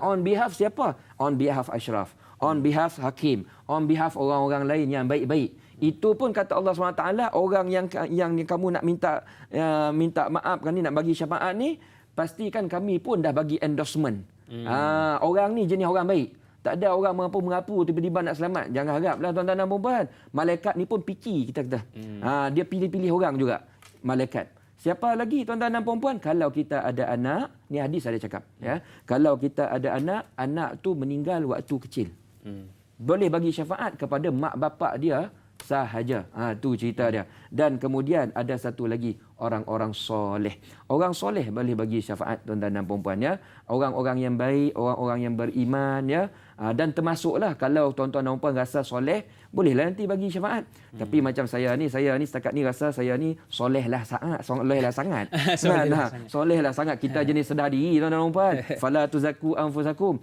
On behalf siapa? On behalf Ashraf, on behalf Hakim, on behalf orang-orang lain yang baik-baik. Itu pun kata Allah SWT, orang yang kamu nak minta maaf kan ni, nak bagi syafaat ni, pastikan kami pun dah bagi endorsement. Orang ni jenis orang baik. Tak ada orang mengapu-mengapu tiba-tiba nak selamat. Jangan haraplah tuan-tuan dan puan-puan. Malaikat ni pun picky kita kata. Dia pilih-pilih orang juga. Malaikat. Siapa lagi tuan-tuan dan puan-puan? Kalau kita ada anak, ni hadis ada cakap. Ya. Kalau kita ada anak, anak tu meninggal waktu kecil. Boleh bagi syafaat kepada mak bapak dia sahaja. Tu cerita dia. Dan kemudian ada satu lagi, orang-orang soleh. Orang soleh boleh bagi syafaat tuan-tuan dan puan-puan ya. Orang-orang yang baik, orang-orang yang beriman ya. Dan termasuklah kalau tuan-tuan dan puan rasa soleh, bolehlah nanti bagi syafaat. Tapi macam saya ni setakat ni rasa saya ni solehlah sangat. Solehlah sangat. Kita jenis sedar diri tuan-tuan dan puan. Fala tuzakku anfusakum.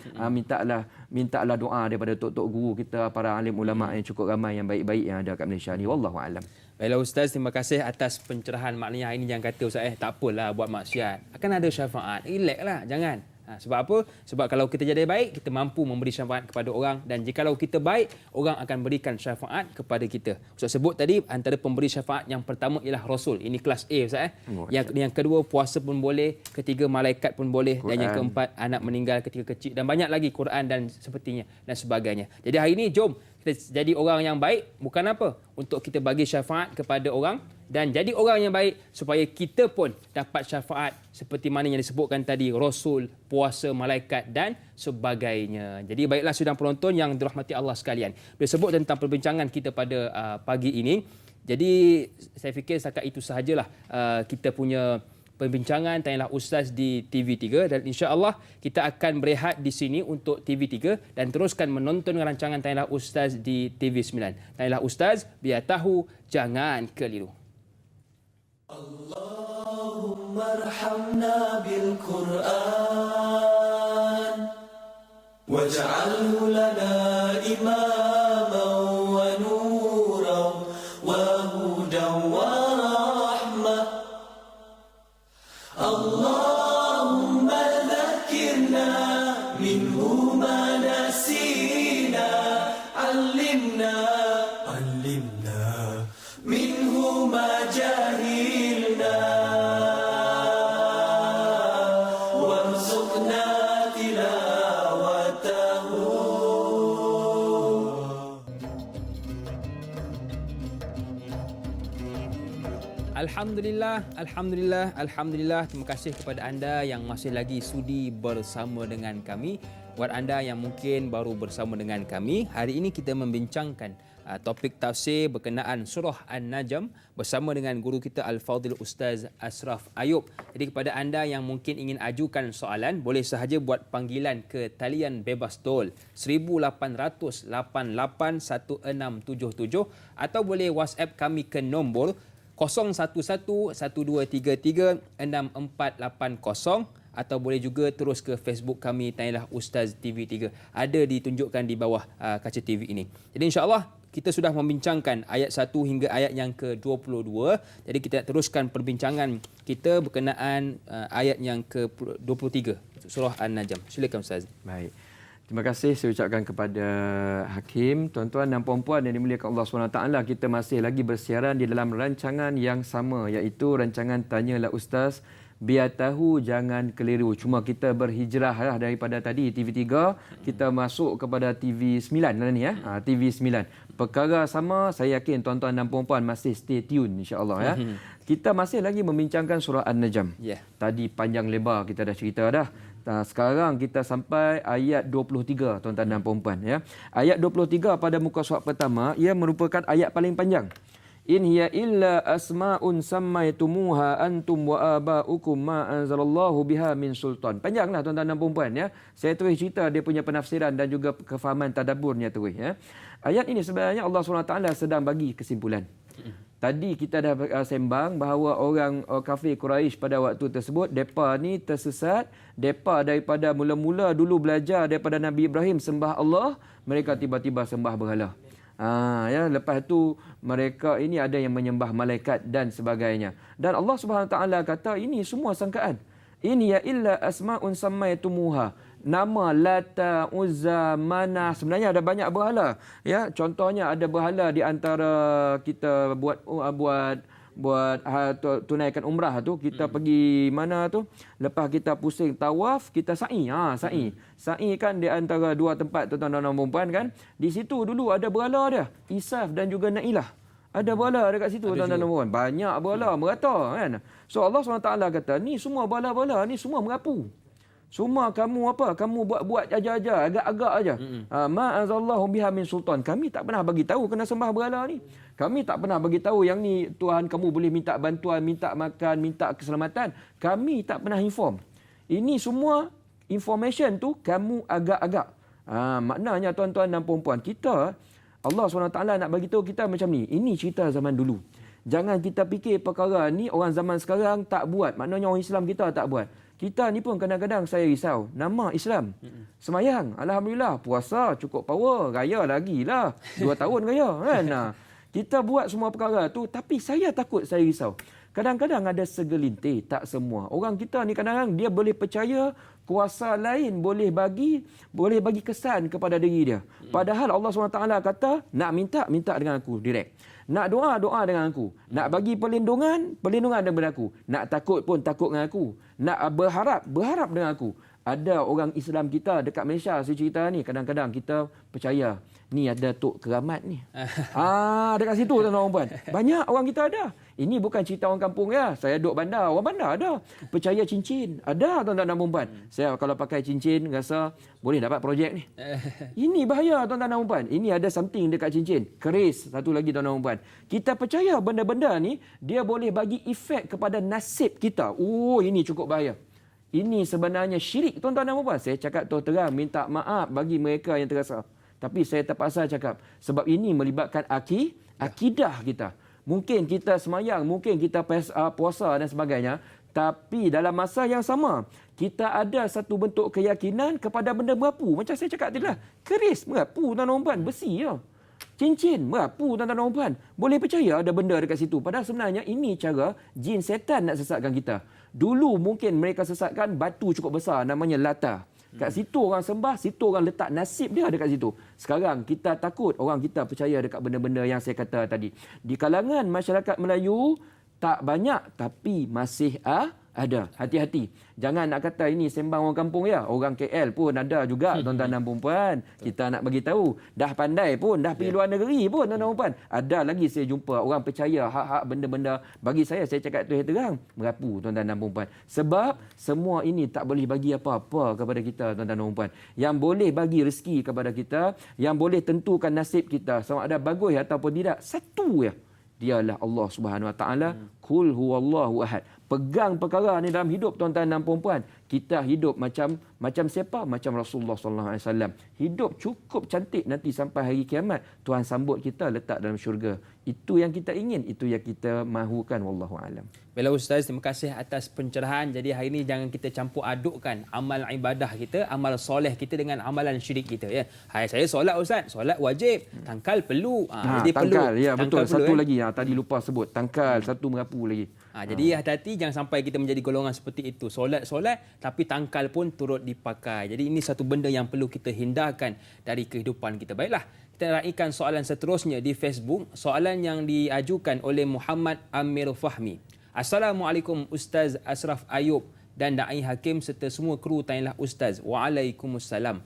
Mintalah doa daripada tok-tok guru kita, para alim ulama yang cukup ramai yang baik-baik yang ada kat Malaysia ni. Wallahu a'lam. Baiklah Ustaz, terima kasih atas pencerahan. Maknanya hari ini jangan kata Ustaz tak apalah buat maksiat. Akan ada syafaat. Relaxlah, jangan. Sebab apa? Sebab kalau kita jadi baik, kita mampu memberi syafaat kepada orang, dan jikalau kita baik, orang akan berikan syafaat kepada kita. Ustaz sebut tadi antara pemberi syafaat yang pertama ialah Rasul. Ini kelas A Ustaz. Yang kedua puasa pun boleh, ketiga malaikat pun boleh, Quran. Dan yang keempat anak meninggal ketika kecil, dan banyak lagi Quran dan sepertinya dan sebagainya. Jadi hari ini jom kita jadi orang yang baik, bukan apa? Untuk kita bagi syafaat kepada orang dan jadi orang yang baik supaya kita pun dapat syafaat seperti mana yang disebutkan tadi, Rasul, puasa, malaikat dan sebagainya. Jadi baiklah sidang penonton yang dirahmati Allah sekalian. Bila sebut tentang perbincangan kita pada pagi ini, jadi saya fikir setakat itu sahajalah kita punya perbincangan Tanyalah Ustaz di TV3, dan insya-Allah kita akan berehat di sini untuk TV3 dan teruskan menonton rancangan Tanyalah Ustaz di TV9. Tanyalah Ustaz, biar tahu jangan keliru. Allahumma arhamna bil Quran waj'alhu lana imaman wa nuran wa hudan wa rahmah. Allahumma dhakkirna minhu ma nasina, allimna minhu ma jahilna, warzuqna tilawatahu. Alhamdulillah. Terima kasih kepada anda yang masih lagi sudi bersama dengan kami. Buat anda yang mungkin baru bersama dengan kami, hari ini kita membincangkan topik tafsir berkenaan surah An-Najm bersama dengan guru kita Al-Fadhil Ustaz Ashraf Ayub. Jadi kepada anda yang mungkin ingin ajukan soalan, boleh sahaja buat panggilan ke talian bebas tol 1800 88 1677 atau boleh WhatsApp kami ke nombor 011 1233 6480 atau boleh juga terus ke Facebook kami Tanyalah Ustaz TV3. Ada ditunjukkan di bawah kaca TV ini. Jadi insya-Allah kita sudah membincangkan ayat 1 hingga ayat yang ke-22. Jadi kita teruskan perbincangan kita berkenaan ayat yang ke-23 surah An-Najm. Silakan Ustaz. Baik. Terima kasih saya ucapkan kepada Hakim, tuan-tuan dan puan-puan yang dimuliakan Allah SWT. Kita masih lagi bersiaran di dalam rancangan yang sama, iaitu rancangan Tanyalah Ustaz. Biar tahu, jangan keliru. Cuma kita berhijrah lah daripada tadi TV3, kita masuk kepada TV9 lah ni ya. TV9. Perkara sama, saya yakin tuan-tuan dan puan-puan masih stay tune insya-Allah ya. Kita masih lagi membincangkan surah An-Najm. Tadi panjang lebar kita dah cerita dah. Sekarang kita sampai ayat 23 tuan-tuan dan puan-puan ya. Ayat 23 pada muka surat pertama, ia merupakan ayat paling panjang. In hiya illa asma'un sammaitumuha antum wa aba'ukum ma anzalallahu biha min sultan. Panjanglah tuan-tuan dan puan-puan ya. Saya terus cerita dia punya penafsiran dan juga kefahaman tadabburnya terus ya. Ayat ini sebenarnya Allah SWT sedang bagi kesimpulan. Tadi kita dah sembang bahawa orang kafir Quraisy pada waktu tersebut depa ni tersesat, depa daripada mula-mula dulu belajar daripada Nabi Ibrahim sembah Allah, mereka tiba-tiba sembah berhala. Ya, lepas tu mereka ini ada yang menyembah malaikat dan sebagainya. Dan Allah Subhanahu taala kata ini semua sangkaan. Ini ya illa asmaun sammaitumuha. Nama Lata, Uzza, Manah, sebenarnya ada banyak berhala. Ya, contohnya ada berhala di antara kita buat tunaikan umrah tu, kita pergi mana tu, lepas kita pusing tawaf, kita sa'i. Sa'i kan di antara dua tempat tuan-tuan dan puan kan. Di situ dulu ada berhala dia, Isaf dan juga Nailah. Ada berhala dekat situ tuan-tuan dan puan. Banyak berhala merata kan. So Allah SWT kata, ni semua berhala-berhala ni semua merapu. Semua kamu apa? Kamu buat-buat aja-aja, agak-agak aja. Ma anzalallahu biha min sultan. Kami tak pernah bagi tahu kena sembah berhala ni. Kami tak pernah bagi tahu yang ni Tuhan kamu boleh minta bantuan, minta makan, minta keselamatan. Kami tak pernah inform. Ini semua information tu kamu agak-agak. Maknanya tuan-tuan dan puan-puan, kita Allah SWT nak bagi tahu kita macam ni. Ini cerita zaman dulu. Jangan kita fikir perkara ni orang zaman sekarang tak buat. Maknanya orang Islam kita tak buat. Kita ni pun kadang-kadang saya risau. Nama Islam. Semayang. Alhamdulillah. Puasa cukup power. Raya lagi lah. 2 tahun raya. Kan? Kita buat semua perkara tu. Tapi saya takut, saya risau. Kadang-kadang ada segelintir. Tak semua. Orang kita ni kadang-kadang dia boleh percaya kuasa lain boleh bagi kesan kepada diri dia. Padahal Allah SWT kata, nak minta dengan aku direct. Nak doa dengan aku. Nak bagi perlindungan daripada aku. Nak takut pun takut dengan aku. Nak berharap dengan aku. Ada orang Islam kita dekat Malaysia, saya cerita ni, kadang-kadang kita percaya ni ada Tok Keramat ni. Dekat situ tuan-tuan puan. Banyak orang kita ada. Ini bukan cerita orang kampung ya. Saya duduk bandar, orang bandar ada. Percaya cincin, ada tuan-tuan dan puan. Saya kalau pakai cincin rasa boleh dapat projek ni. Ini bahaya tuan-tuan dan puan. Ini ada something dekat cincin. Keris, satu lagi tuan-tuan dan puan. Kita percaya benda-benda ni dia boleh bagi efek kepada nasib kita. Ini cukup bahaya. Ini sebenarnya syirik tuan-tuan dan puan. Saya cakap terang, minta maaf bagi mereka yang terasa. Tapi saya terpaksa cakap sebab ini melibatkan akidah kita. Mungkin kita semayang, mungkin kita puasa dan sebagainya, tapi dalam masa yang sama kita ada satu bentuk keyakinan kepada benda merapu. Macam saya cakap tadi lah, keris merapu tuan-tuan dan puan, besi ya. Cincin merapu tuan-tuan dan puan. Boleh percaya ada benda dekat situ. Padahal sebenarnya ini cara jin setan nak sesatkan kita. Dulu mungkin mereka sesatkan batu cukup besar namanya Lata. Kat situ orang sembah, situ orang letak nasib dia dekat situ. Sekarang kita takut orang kita percaya dekat benda-benda yang saya kata tadi. Di kalangan masyarakat Melayu tak banyak tapi masih Ada. Hati-hati. Jangan nak kata ini sembang orang kampung ya. Orang KL pun ada juga tuan-tuan dan puan-puan. Kita nak bagi tahu. Dah pandai pun, dah pergi luar negeri pun tuan-tuan dan puan-puan. Ada lagi saya jumpa orang percaya hak-hak benda-benda. Bagi saya cakap tu terang, merapu tuan-tuan dan puan-puan. Sebab semua ini tak boleh bagi apa-apa kepada kita tuan-tuan dan puan-puan. Yang boleh bagi rezeki kepada kita, yang boleh tentukan nasib kita sama ada bagus ataupun tidak, satu ya. Dialah Allah Subhanahu Wa Taala. Qul huwallahu ahad. Pegang perkara ni dalam hidup tuan-tuan dan puan-puan. Kita hidup macam siapa? Macam Rasulullah sallallahu alaihi wasallam. Hidup cukup cantik nanti sampai hari kiamat. Tuhan sambut kita letak dalam syurga. Itu yang kita ingin, itu yang kita mahukan, wallahu alam. Baiklah Ustaz, terima kasih atas pencerahan. Jadi hari ini jangan kita campur adukkan amal ibadah kita, amal soleh kita dengan amalan syirik kita ya. Hai, saya solat Ustaz, solat wajib, tangkal perlu. Jadi tangkal, perlu. ya betul. Tangkal Satu perlu, lagi tadi lupa sebut, tangkal, satu merapu lagi. Jadi hati-hati jangan sampai kita menjadi golongan seperti itu. Solat tapi tangkal pun turut dipakai. Jadi ini satu benda yang perlu kita hindarkan dari kehidupan kita. Baiklah, kita raikan soalan seterusnya di Facebook. Soalan yang diajukan oleh Muhammad Amir Fahmi. Assalamualaikum Ustaz Ashraf Ayub dan Da'i Hakim serta semua kru Tanyalah Ustaz. Waalaikumsalam.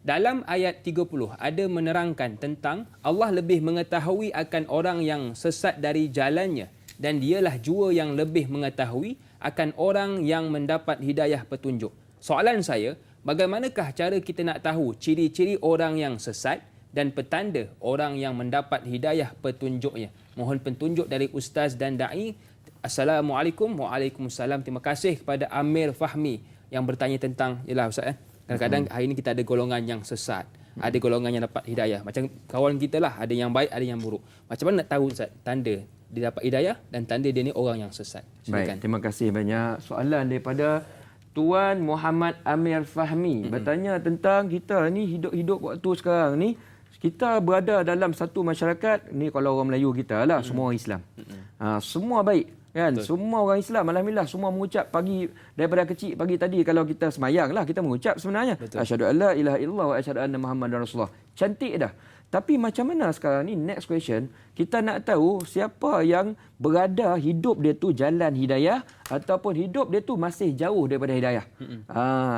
Dalam ayat 30 ada menerangkan tentang Allah lebih mengetahui akan orang yang sesat dari jalannya dan dialah jua yang lebih mengetahui akan orang yang mendapat hidayah petunjuk. Soalan saya, bagaimanakah cara kita nak tahu ciri-ciri orang yang sesat dan petanda orang yang mendapat hidayah petunjuknya? Mohon petunjuk dari Ustaz dan Da'i. Assalamualaikum. Waalaikumsalam. Terima kasih kepada Amir Fahmi yang bertanya tentang, yalah Ustaz, kadang-kadang hari ini kita ada golongan yang sesat, ada golongan yang dapat hidayah. Macam kawan kita lah, ada yang baik, ada yang buruk. Macam mana nak tahu Ustaz tanda dia dapat hidayah dan tanda dia ni orang yang sesat? Silakan. Baik, terima kasih banyak. Soalan daripada Tuan Muhammad Amir Fahmi bertanya tentang kita ni hidup-hidup waktu sekarang ni, kita berada dalam satu masyarakat ni, kalau orang Melayu kita lah, semua orang Islam. Semua baik kan? Betul. Semua orang Islam, alhamdulillah, semua mengucap pagi daripada kecil. Pagi tadi kalau kita semayang lah, kita mengucap sebenarnya asyhadu alla ilaha illallah wa asyhadu anna muhammadar rasulullah. Cantik dah. Tapi macam mana sekarang ni, next question, kita nak tahu siapa yang berada hidup dia tu jalan hidayah ataupun hidup dia tu masih jauh daripada hidayah.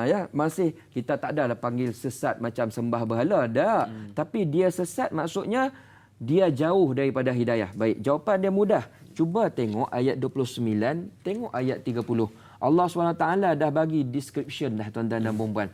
Ya, masih kita tak adalah panggil sesat macam sembah berhala, dak. Tapi dia sesat maksudnya dia jauh daripada hidayah. Baik, jawapan dia mudah. Cuba tengok ayat 29, tengok ayat 30. Allah SWT dah bagi description dah tuan-tuan dan puan-puan.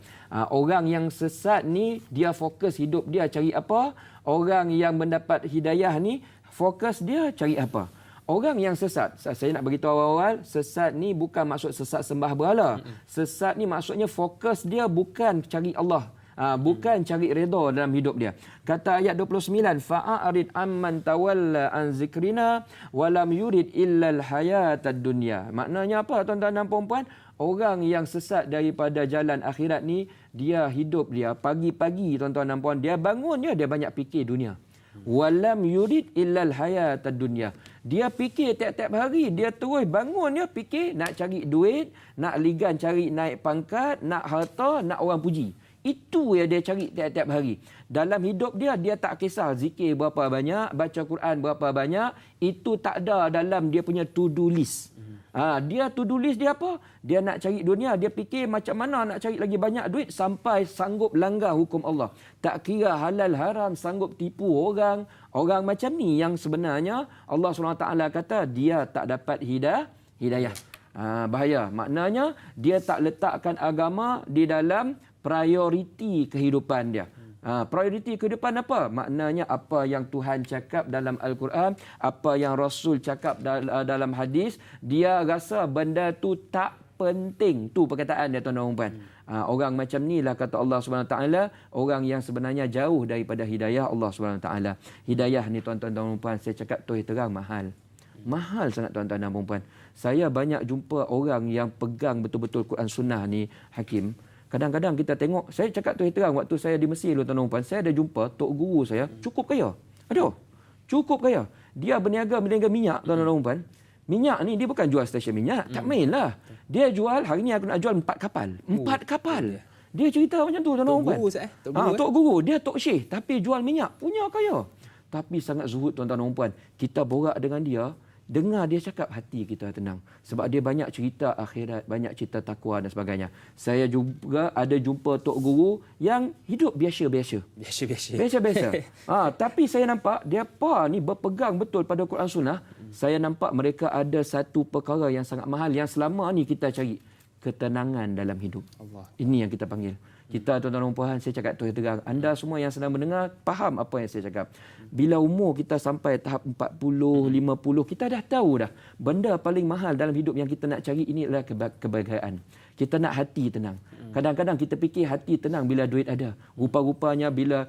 Orang yang sesat ni, dia fokus hidup dia cari apa? Orang yang mendapat hidayah ni, fokus dia cari apa? Orang yang sesat, saya nak beritahu awal-awal, sesat ni bukan maksud sesat sembah berhala. Sesat ni maksudnya fokus dia bukan cari Allah. Bukan cari redha dalam hidup dia. Kata ayat 29, fa'arid amman tawalla an zikrina wa lam yurid illa al-hayatad dunya. Maknanya apa tuan-tuan dan puan-puan? Orang yang sesat daripada jalan akhirat ni, dia hidup dia pagi-pagi tuan-tuan dan puan, dia bangun dia banyak fikir dunia. Wa lam yurid illa al-hayatad dunya. Dia fikir tiap-tiap hari, dia terus bangun dia fikir nak cari duit, nak ligan cari naik pangkat, nak harta, nak orang puji. Itu yang dia cari tiap-tiap hari. Dalam hidup dia, dia tak kisah zikir berapa banyak, baca Quran berapa banyak. Itu tak ada dalam dia punya to-do list. Dia to-do list dia apa? Dia nak cari dunia. Dia fikir macam mana nak cari lagi banyak duit sampai sanggup langgar hukum Allah. Tak kira halal haram, sanggup tipu orang. Orang macam ni yang sebenarnya Allah SWT kata dia tak dapat hidayah. Bahaya. Maknanya dia tak letakkan agama di dalam prioriti kehidupan dia. Prioriti kehidupan apa? Maknanya apa yang Tuhan cakap dalam Al-Quran, apa yang Rasul cakap dalam hadis, dia rasa benda tu tak penting. Tu perkataan dia tuan-tuan dan puan. Orang macam ni lah kata Allah SWT, orang yang sebenarnya jauh daripada hidayah Allah SWT. Hidayah ni tuan-tuan dan puan, saya cakap terus terang mahal. Mahal sangat tuan-tuan dan puan. Saya banyak jumpa orang yang pegang betul-betul Quran Sunnah ni, Hakim. Kadang-kadang kita tengok, saya cakap tu terang, waktu saya di Mesir dulu tuan-tuan dan puan, saya ada jumpa tok guru saya, cukup kaya. Aduh, cukup kaya. Dia berniaga minyak tuan-tuan dan puan. Minyak ni dia bukan jual stesen minyak, tak main lah. Dia jual, hari ni aku nak jual 4 kapal. 4 kapal. Dia cerita macam tu tuan-tuan dan puan. Tok guru, dia tok syekh tapi jual minyak, punya kaya. Tapi sangat zuhud tuan-tuan dan puan. Kita borak dengan dia, dengar dia cakap, hati kita tenang. Sebab dia banyak cerita akhirat, banyak cerita takwa dan sebagainya. Saya juga ada jumpa tok guru yang hidup biasa-biasa. Biasa-biasa. Tapi saya nampak dia ni berpegang betul pada Quran Sunnah. Saya nampak mereka ada satu perkara yang sangat mahal yang selama ni kita cari. Ketenangan dalam hidup. Allah. Ini yang kita panggil. Kita tuan-tuan dan puan, saya cakap terang, anda semua yang sedang mendengar faham apa yang saya cakap. Bila umur kita sampai tahap 40, 50, kita dah tahu dah benda paling mahal dalam hidup yang kita nak cari ini adalah kebahagiaan. Kita nak hati tenang. Kadang-kadang kita fikir hati tenang bila duit ada. Rupa-rupanya bila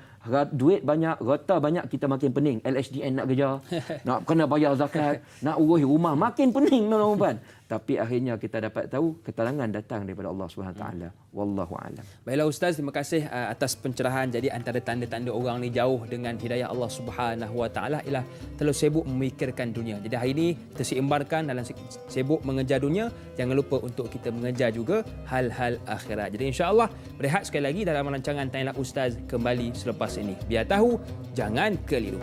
duit banyak, rata banyak, kita makin pening. LHDN nak kejar, nak kena bayar zakat, nak urus rumah, makin pening tuan-tuan. Tapi akhirnya kita dapat tahu ketenangan datang daripada Allah SWT. Wallahu a'lam. Baiklah Ustaz, terima kasih atas pencerahan. Jadi antara tanda-tanda orang ni jauh dengan hidayah Allah Subhanahu Wa Taala ialah terlalu sibuk memikirkan dunia. Jadi hari ini terseimbarkan dalam sibuk mengejar dunia, jangan lupa untuk kita mengejar juga hal-hal akhirat. Jadi insya-Allah berehat sekali lagi dalam rancangan Tanyalah Ustaz kembali selepas ini. Biar tahu, jangan keliru.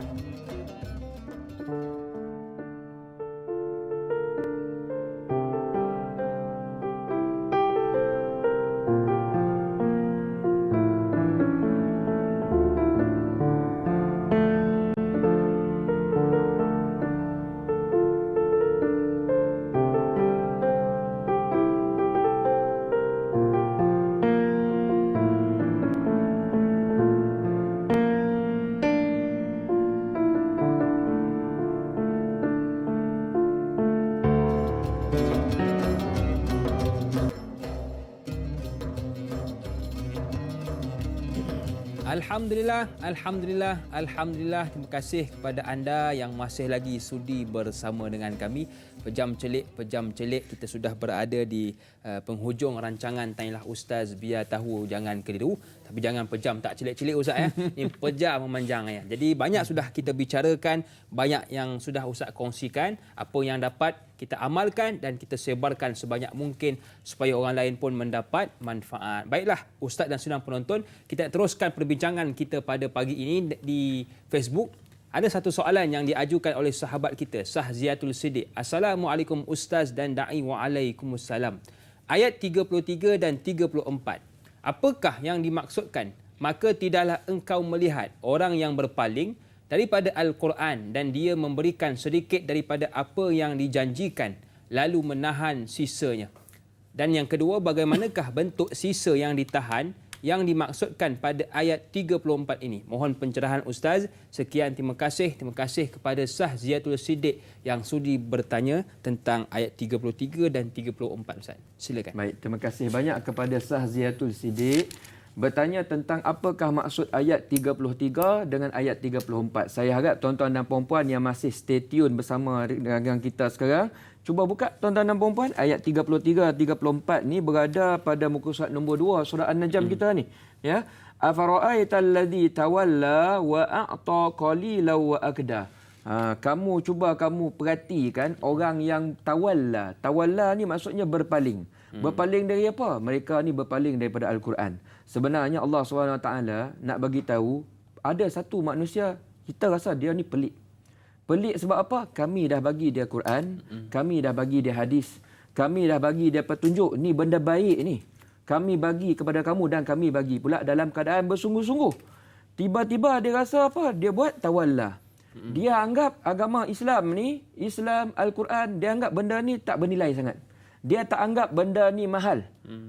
Alhamdulillah. Terima kasih kepada anda yang masih lagi sudi bersama dengan kami. Pejam celik kita sudah berada di penghujung rancangan Tanyalah Ustaz, biar tahu jangan keliru. Tapi jangan pejam tak celik-celik Ustaz ya. Ini pejam memanjang ya. Jadi banyak sudah kita bicarakan, banyak yang sudah Ustaz kongsikan, apa yang dapat kita amalkan dan kita sebarkan sebanyak mungkin supaya orang lain pun mendapat manfaat. Baiklah Ustaz dan sedang penonton, kita teruskan perbincangan kita pada pagi ini di Facebook. Ada satu soalan yang diajukan oleh sahabat kita, Sahziatul Siddiq. Assalamualaikum Ustaz dan Da'i. Waalaikumsalam. Ayat 33 dan 34. Apakah yang dimaksudkan? Maka tidaklah engkau melihat orang yang berpaling daripada Al-Quran dan dia memberikan sedikit daripada apa yang dijanjikan lalu menahan sisanya. Dan yang kedua, bagaimanakah bentuk sisa yang ditahan yang dimaksudkan pada ayat 34 ini? Mohon pencerahan Ustaz. Sekian, terima kasih kepada Sahziatul Siddiq yang sudi bertanya tentang ayat 33 dan 34 Ustaz. Silakan. Baik, terima kasih banyak kepada Sahziatul Siddiq bertanya tentang apakah maksud ayat 33 dengan ayat 34. Saya harap tuan-tuan dan puan-puan yang masih stay tune bersama dengan kita sekarang, cuba buka tuan-tuan dan puan-puan ayat 33 34 ni berada pada muka surat nombor 2 surah An-Najm kita ni ya. Afara'aital ladzi tawalla wa a'ta qalilan wa akda. Kamu perhatikan orang yang tawalla. Tawalla ni maksudnya berpaling. Berpaling dari apa? Mereka ni berpaling daripada Al-Quran. Sebenarnya Allah SWT nak bagi tahu ada satu manusia kita rasa dia ni pelik. Pelik sebab apa? Kami dah bagi dia Quran, kami dah bagi dia hadis, kami dah bagi dia petunjuk. Ni benda baik ni. Kami bagi kepada kamu dan kami bagi pula dalam keadaan bersungguh-sungguh. Tiba-tiba dia rasa apa? Dia buat tawalla. Dia anggap agama Islam ni, Islam, Al-Quran, dia anggap benda ni tak bernilai sangat. Dia tak anggap benda ni mahal.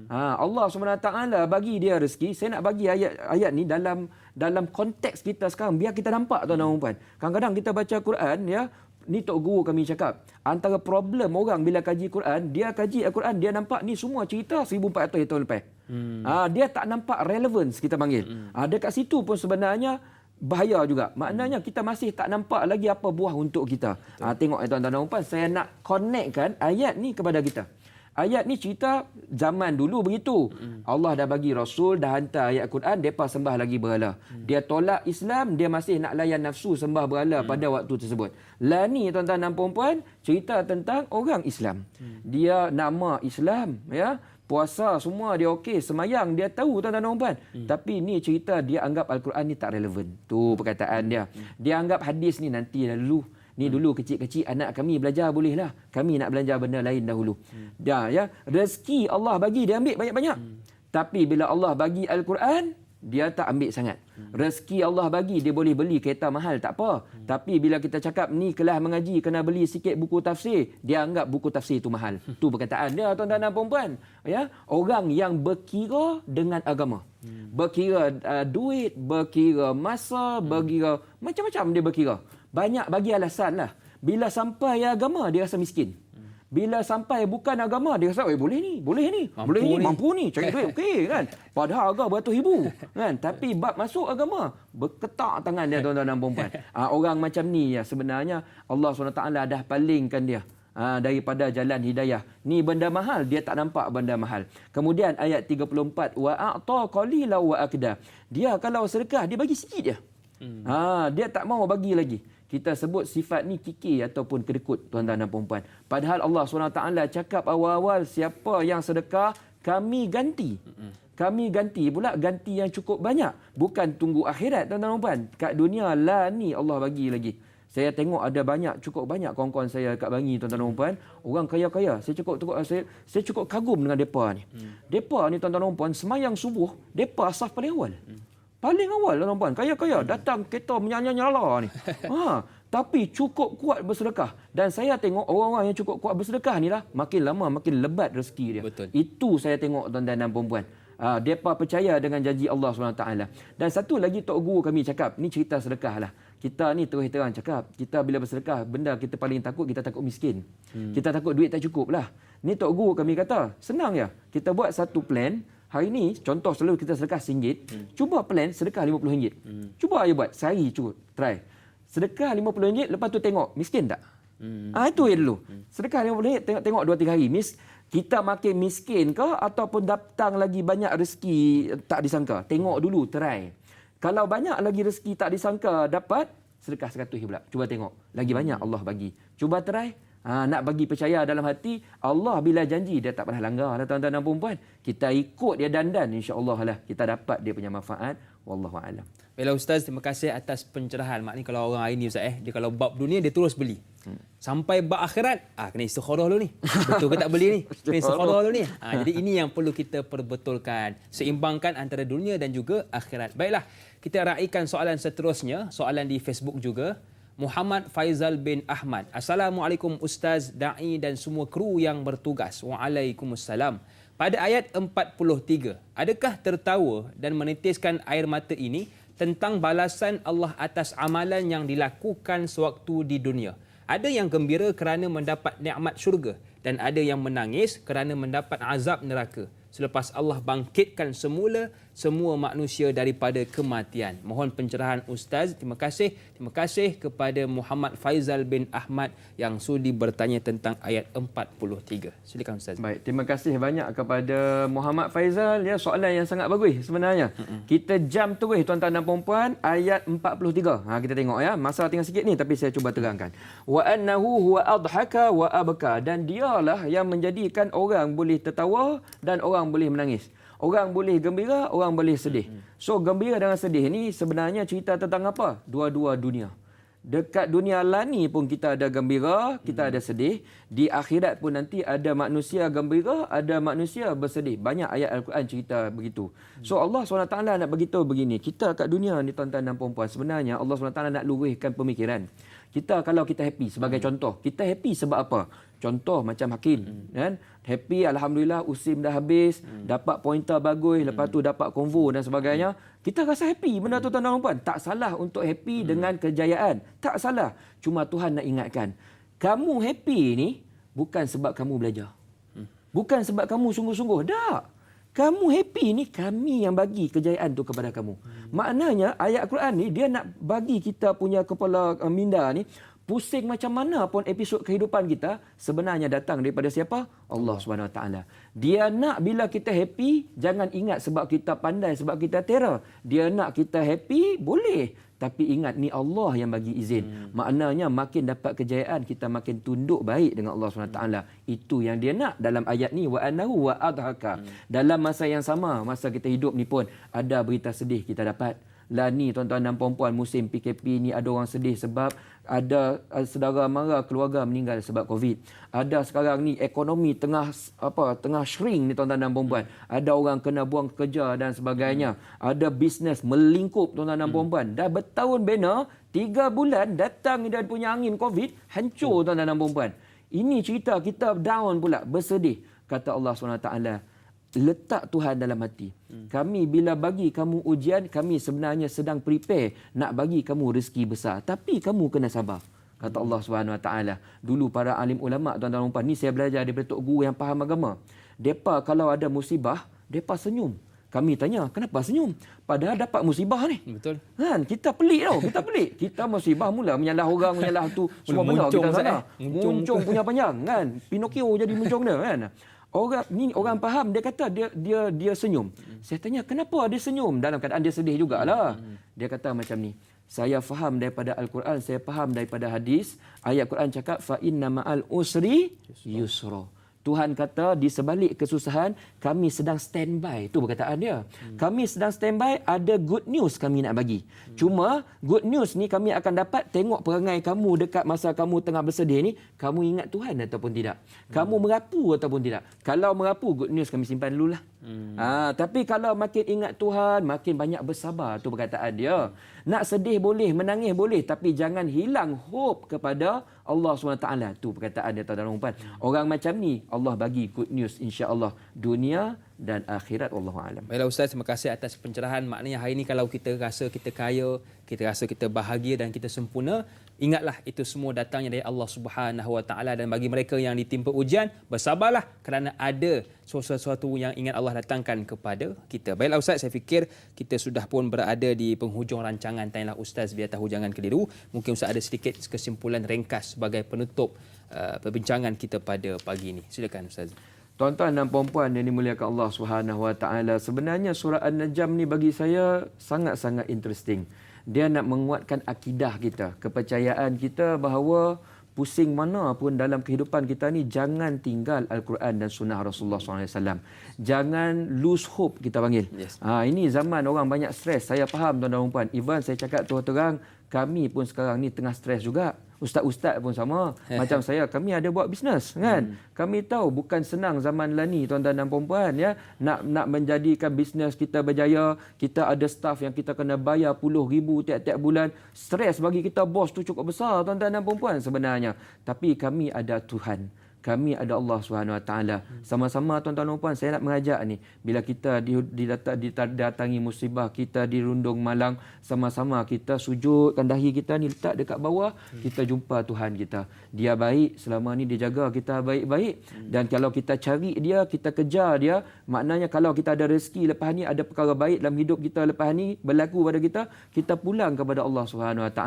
Allah SWT bagi dia rezeki. Saya nak bagi ayat ni dalam konteks kita sekarang biar kita nampak tuan-tuan dan puan. Kadang-kadang kita baca Quran ya, ni tok guru kami cakap, antara problem orang bila kaji Quran, dia kaji Al-Quran dia nampak ni semua cerita 1400 tahun lepas. Dia tak nampak relevance kita panggil. Dekat situ pun sebenarnya bahaya juga. Maknanya kita masih tak nampak lagi apa buah untuk kita. Tengok tuan-tuan dan puan, saya nak connectkan ayat ni kepada kita. Ayat ni cerita zaman dulu begitu. Allah dah bagi Rasul, dah hantar ayat Quran, mereka sembah lagi berhala. Dia tolak Islam, dia masih nak layan nafsu sembah berhala pada waktu tersebut. Lah ni tuan-tuan dan puan-puan, cerita tentang orang Islam. Dia nama Islam, ya, puasa semua dia okey, semayang dia tahu tuan-tuan dan puan. Tapi ni cerita dia anggap Al-Quran ni tak relevan. Tu perkataan dia. Dia anggap hadis ni nanti dah dulu. Ni dulu kecil-kecil anak kami belajar bolehlah. Kami nak belajar benda lain dahulu. Dah ya, rezeki Allah bagi dia ambil banyak-banyak. Tapi bila Allah bagi Al-Quran, dia tak ambil sangat. Rezeki Allah bagi, dia boleh beli kereta mahal, tak apa. Tapi bila kita cakap ni kelas mengaji, kena beli sikit buku tafsir, dia anggap buku tafsir itu mahal. Itu perkataan dia, tuan-tuan dan puan-puan. Ya? Orang yang berkira dengan agama. Berkira duit, berkira masa, berkira macam-macam dia berkira. Banyak bagi alasan lah. Bila sampai agama, dia rasa miskin. Bila sampai bukan agama, dia rasa, boleh ni, mampu ni, cari duit, okey kan. Padahal harga beratus ribu kan. Tapi bab masuk agama, berketak tangan dia tuan-tuan dan puan-puan. Orang macam ni ya sebenarnya Allah SWT dah palingkan dia daripada jalan hidayah. Ni benda mahal, dia tak nampak benda mahal. Kemudian ayat 34, wa a'ta qalila wa akda. Dia kalau sedekah, dia bagi sikit je. Dia tak mau bagi lagi. Kita sebut sifat ni kikir ataupun kedekut, tuan-tuan dan puan-puan. Padahal Allah SWT cakap awal-awal, siapa yang sedekah, kami ganti. Kami ganti pula, ganti yang cukup banyak. Bukan tunggu akhirat, tuan-tuan dan puan. Kat dunia lah ni Allah bagi lagi. Saya tengok ada cukup banyak kawan-kawan saya kat Bangi, tuan-tuan dan puan. Orang kaya-kaya. Saya cukup kagum dengan mereka ni. Mereka ni, tuan-tuan dan puan, semayang subuh, mereka saf paling awal. Paling awal lah tuan-tuan, kaya-kaya datang kereta menyala-nyala ni. Tapi cukup kuat bersedekah. Dan saya tengok orang-orang yang cukup kuat bersedekah ni lah, makin lama makin lebat rezeki dia. Betul. Itu saya tengok tuan-tuan dan puan-puan. Mereka percaya dengan janji Allah SWT. Dan satu lagi Tok Guru kami cakap, ni cerita sedekah lah. Kita ni terus terang cakap, kita bila bersedekah, benda kita paling takut, kita takut miskin. Kita takut duit tak cukup lah. Ni Tok Guru kami kata, senang ya. Kita buat satu plan. Hari ni, contoh selalu kita sedekah RM1. Cuba plan sedekah RM50. Cuba aja buat. Sehari cukup. Try. Sedekah RM50, lepas tu tengok. Miskin tak? Itu ya dulu. Sedekah RM50, tengok 2-3 hari. Kita makin miskin ke ataupun datang lagi banyak rezeki tak disangka? Tengok dulu, try. Kalau banyak lagi rezeki tak disangka dapat, sedekah RM100 pula. Cuba tengok. Lagi banyak Allah bagi. Cuba try. Nak bagi percaya dalam hati, Allah bila janji dia tak pernah langgar lah tuan-tuan dan puan-puan. Kita ikut dia dandan, insya-Allah lah kita dapat dia punya manfaat. Wallahu a'lam. Baiklah Ustaz, terima kasih atas pencerahan. Maknanya kalau orang hari ni Ustaz dia kalau bab dunia dia terus beli. Sampai bab akhirat, kena istikharah dulu ni. Betul ke tak beli ni? Kena istikharah dulu ni. Jadi ini yang perlu kita perbetulkan, seimbangkan antara dunia dan juga akhirat. Baiklah, kita raikan soalan seterusnya, soalan di Facebook juga. Muhammad Faizal bin Ahmad. Assalamualaikum Ustaz, da'i dan semua kru yang bertugas. Waalaikumsalam. Pada ayat 43, adakah tertawa dan menitiskan air mata ini tentang balasan Allah atas amalan yang dilakukan sewaktu di dunia? Ada yang gembira kerana mendapat nikmat syurga dan ada yang menangis kerana mendapat azab neraka selepas Allah bangkitkan semula semua manusia daripada kematian. Mohon pencerahan Ustaz. Terima kasih kepada Muhammad Faizal bin Ahmad yang sudi bertanya tentang ayat 43. Silakan Ustaz. Baik, terima kasih banyak kepada Muhammad Faizal. Ya, soalan yang sangat bagus sebenarnya. Kita jam terus tuan-tuan dan puan-puan ayat 43. Kita tengok ya. Masa tinggal sikit ni tapi saya cuba terangkan. Wa annahu huwa adhaka wa abka, dan dialah yang menjadikan orang boleh tertawa dan orang boleh menangis. Orang boleh gembira, orang boleh sedih. So gembira dengan sedih ni sebenarnya cerita tentang apa? Dua-dua dunia. Dekat dunia lani pun kita ada gembira, kita ada sedih. Di akhirat pun nanti ada manusia gembira, ada manusia bersedih. Banyak ayat Al-Quran cerita begitu. So Allah SWT nak beritahu begini. Kita kat dunia ni tuan-tuan dan puan-puan, sebenarnya Allah SWT nak luruhkan pemikiran. Kita kalau kita happy, sebagai contoh, kita happy sebab apa? Contoh macam Hakim, kan? Happy, alhamdulillah USIM dah habis, dapat pointer bagus, lepas tu dapat konvo dan sebagainya. Kita rasa happy benda tu tuan-tuan dan puan. Tak salah untuk happy dengan kejayaan. Tak salah. Cuma Tuhan nak ingatkan, kamu happy ni bukan sebab kamu belajar. Bukan sebab kamu sungguh-sungguh. Tak. Kamu happy ni kami yang bagi kejayaan tu kepada kamu. Maknanya ayat Al-Quran ni dia nak bagi kita punya kepala minda ni pusing macam mana pun episod kehidupan kita sebenarnya datang daripada siapa? Allah SWT. Dia nak bila kita happy, jangan ingat sebab kita pandai, sebab kita terror. Dia nak kita happy, boleh. Tapi ingat ni Allah yang bagi izin. Maknanya makin dapat kejayaan, kita makin tunduk baik dengan Allah SWT. Itu yang dia nak dalam ayat ni. Wa annahu wa adhaka. Dalam masa yang sama, masa kita hidup ni pun ada berita sedih kita dapat. Lah ni tuan-tuan dan puan-puan, musim PKP ni ada orang sedih sebab ada saudara mara keluarga meninggal sebab Covid. Ada sekarang ni ekonomi tengah shrink ni tuan-tuan dan puan-puan. Ada orang kena buang kerja dan sebagainya. Ada bisnes melingkup tuan-tuan dan puan-puan. Dah bertahun bina, 3 bulan datang dia punya angin Covid, hancur tuan-tuan dan puan-puan. Ini cerita kita down pula, bersedih. Kata Allah SWT, letak Tuhan dalam hati. Kami bila bagi kamu ujian, kami sebenarnya sedang prepare nak bagi kamu rezeki besar. Tapi kamu kena sabar. Kata Allah SWT. Dulu para alim ulama, tuan-tuan dan puan, ni saya belajar daripada tok guru yang faham agama. Depa kalau ada musibah, depa senyum. Kami tanya, kenapa senyum? Padahal dapat musibah ni. Betul. Kan? Kita pelik tau. Kita pelik. Kita musibah mula menyalah orang, menyalah tu. Semua benda kita sana. Muncung punya panjang. Kan? Pinocchio jadi muncung dia. Kan? Orang faham, dia kata dia senyum. Saya tanya, kenapa dia senyum? Dalam keadaan dia sedih jugalah. Dia kata macam ni, saya faham daripada Al-Quran, saya faham daripada hadis. Ayat Quran cakap, fa inna ma'al usri yusra. Tuhan kata di sebalik kesusahan, kami sedang standby. Itu perkataan dia. Kami sedang standby, ada good news kami nak bagi. Cuma good news ni kami akan dapat tengok perangai kamu dekat masa kamu tengah bersedih ni. Kamu ingat Tuhan ataupun tidak? Kamu merapu ataupun tidak? Kalau merapu, good news kami simpan dululah. Tapi kalau makin ingat Tuhan, makin banyak bersabar. Itu perkataan dia. Nak sedih boleh, menangis boleh, tapi jangan hilang hope kepada Allah SWT. Itu perkataan dia, tuan-tuan dan puan. Orang macam ni, Allah bagi good news insya-Allah dunia dan akhirat. Wallahu a'lam. Baiklah Ustaz, terima kasih atas pencerahan. Maknanya hari ini kalau kita rasa kita kaya, kita rasa kita bahagia dan kita sempurna, ingatlah itu semua datangnya dari Allah Subhanahu Wa Taala. Dan bagi mereka yang ditimpa ujian, bersabarlah kerana ada sesuatu yang ingin Allah datangkan kepada kita. Baiklah Ustaz, saya fikir kita sudah pun berada di penghujung rancangan Tanyalah Ustaz, biar tahu jangan keliru. Mungkin Ustaz ada sedikit kesimpulan ringkas sebagai penutup perbincangan kita pada pagi ini. Silakan Ustaz. Tuan-tuan dan puan-puan yang dimuliakan Allah Subhanahu Wa Taala, sebenarnya surah An-Najm ni bagi saya sangat-sangat interesting. Dia nak menguatkan akidah kita, kepercayaan kita bahawa pusing mana pun dalam kehidupan kita ni, jangan tinggal Al-Quran dan Sunnah Rasulullah SAW. Jangan lose hope, kita panggil. Yes. Ini zaman orang banyak stres. Saya faham tuan-tuan dan puan. Even saya cakap terang-terang, kami pun sekarang ni tengah stres juga. Ustaz-ustaz pun sama. Macam saya, kami ada buat bisnes, kan? Kami tahu bukan senang zaman lah ni, tuan-tuan dan puan-puan, ya. Nak menjadikan bisnes kita berjaya, kita ada staff yang kita kena bayar puluh ribu tiap-tiap bulan. Stres bagi kita, bos tu cukup besar, tuan-tuan dan puan-puan sebenarnya. Tapi kami ada Tuhan. Kami ada Allah SWT. Sama-sama tuan-tuan dan puan, saya nak mengajak ni, bila kita didatangi musibah, kita dirundung malang, sama-sama kita sujudkan dahi kita ni, letak dekat bawah, kita jumpa Tuhan kita. Dia baik, selama ni dia jaga kita baik-baik. Dan kalau kita cari dia, kita kejar dia, maknanya kalau kita ada rezeki lepas ni, ada perkara baik dalam hidup kita lepas ni berlaku pada kita, kita pulang kepada Allah SWT.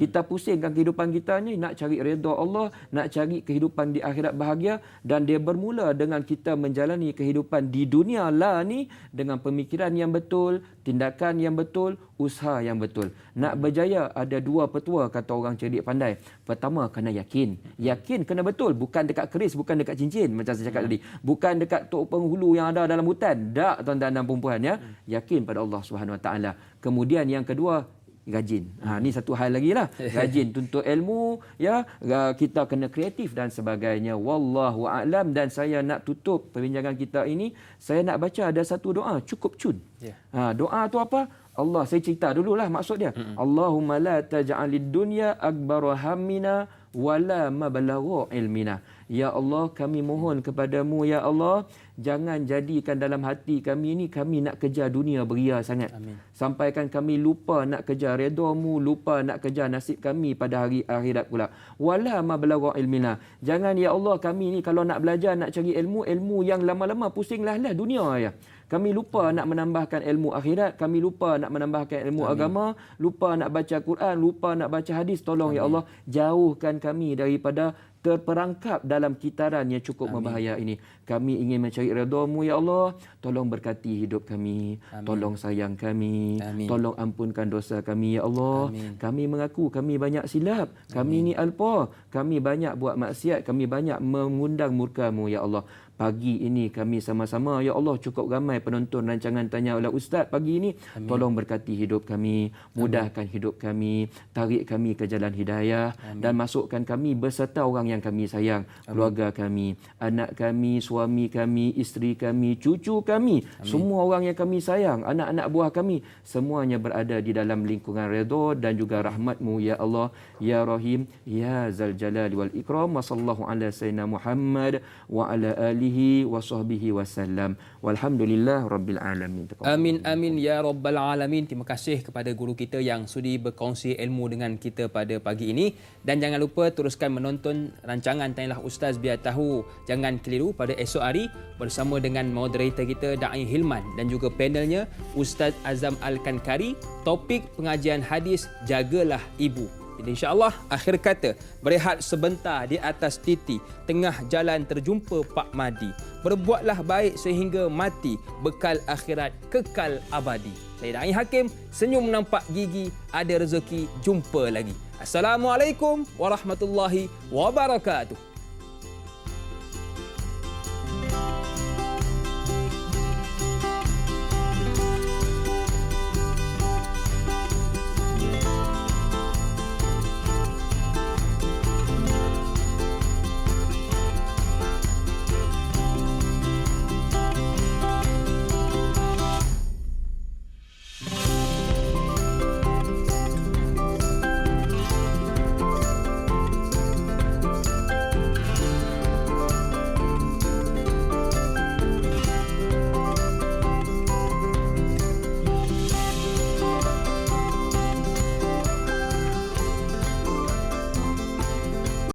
Kita pusingkan kehidupan kita ni, nak cari redha Allah, nak cari kehidupan di akhirat bahagia, dan dia bermula dengan kita menjalani kehidupan di dunia lah ni dengan pemikiran yang betul, tindakan yang betul, usaha yang betul. Nak berjaya ada dua petua, kata orang cerdik pandai. Pertama, kena yakin. Yakin kena betul, bukan dekat keris, bukan dekat cincin macam saya cakap tadi. Bukan dekat tok penghulu yang ada dalam hutan. Tak, tuan-tuan dan puan-puan, ya. Yakin pada Allah Subhanahu Wa Taala. Kemudian yang kedua, rajin. Ni satu hal lagi lah. Rajin tuntut ilmu, ya. Kita kena kreatif dan sebagainya. Wallahu a'lam. Dan saya nak tutup perbincangan kita ini, saya nak baca ada satu doa cukup cun. Doa tu apa? Allah, saya cerita dululah maksud dia. Allahumma la taj'alid dunya akbar hammina wala mablagha ilmina. Ya Allah, kami mohon kepadamu, ya Allah, jangan jadikan dalam hati kami ni kami nak kejar dunia beria sangat. Amin. Sampaikan kami lupa nak kejar redha-Mu, lupa nak kejar nasib kami pada hari akhirat pula. Wala mablagha ilmina. Jangan ya Allah kami ni kalau nak belajar, nak cari ilmu yang lama-lama pusinglah dunia ya. Kami lupa nak menambahkan ilmu akhirat, kami lupa nak menambahkan ilmu agama, lupa nak baca Quran, lupa nak baca hadis. Tolong ya Allah, jauhkan kami daripada terperangkap dalam kitaran yang cukup membahaya ini. Kami ingin mencari redha-Mu ya Allah. Tolong berkati hidup kami. Tolong sayang kami. Tolong ampunkan dosa kami ya Allah. Kami mengaku kami banyak silap. Kami ni alpa. Kami banyak buat maksiat. Kami banyak mengundang murka-Mu ya Allah. pagi ini kami sama-sama, ya Allah, cukup ramai penonton rancangan Tanya oleh Ustaz pagi ini. Tolong berkati hidup kami, mudahkan hidup kami, tarik kami ke jalan hidayah dan masukkan kami beserta orang yang kami sayang, keluarga kami, anak kami, suami kami, isteri kami, cucu kami, semua orang yang kami sayang, anak-anak buah kami, semuanya berada di dalam lingkungan redha dan juga rahmat-Mu ya Allah ya Rahim ya Zal Jalali wal Ikram. Wa sallallahu ala sayyidina Muhammad wa ala alihi wa sahbihi wasallam. Walhamdulillah rabbil alamin. Amin amin ya rabbal alamin. Terima kasih kepada guru kita yang sudi berkongsi ilmu dengan kita pada pagi ini, dan jangan lupa teruskan menonton rancangan Tanyalah Ustaz biar tahu. Jangan keliru pada esok hari bersama dengan moderator kita Da'i Hilman dan juga panelnya Ustaz Azam Al-Kankari. Topik pengajian hadis, jagalah ibu. Jadi insya-Allah akhir kata, berehat sebentar di atas titi, tengah jalan terjumpa Pak Madi. Berbuatlah baik sehingga mati, bekal akhirat kekal abadi. Saya Da'i Hakim, senyum nampak gigi, ada rezeki, jumpa lagi. Assalamualaikum warahmatullahi wabarakatuh.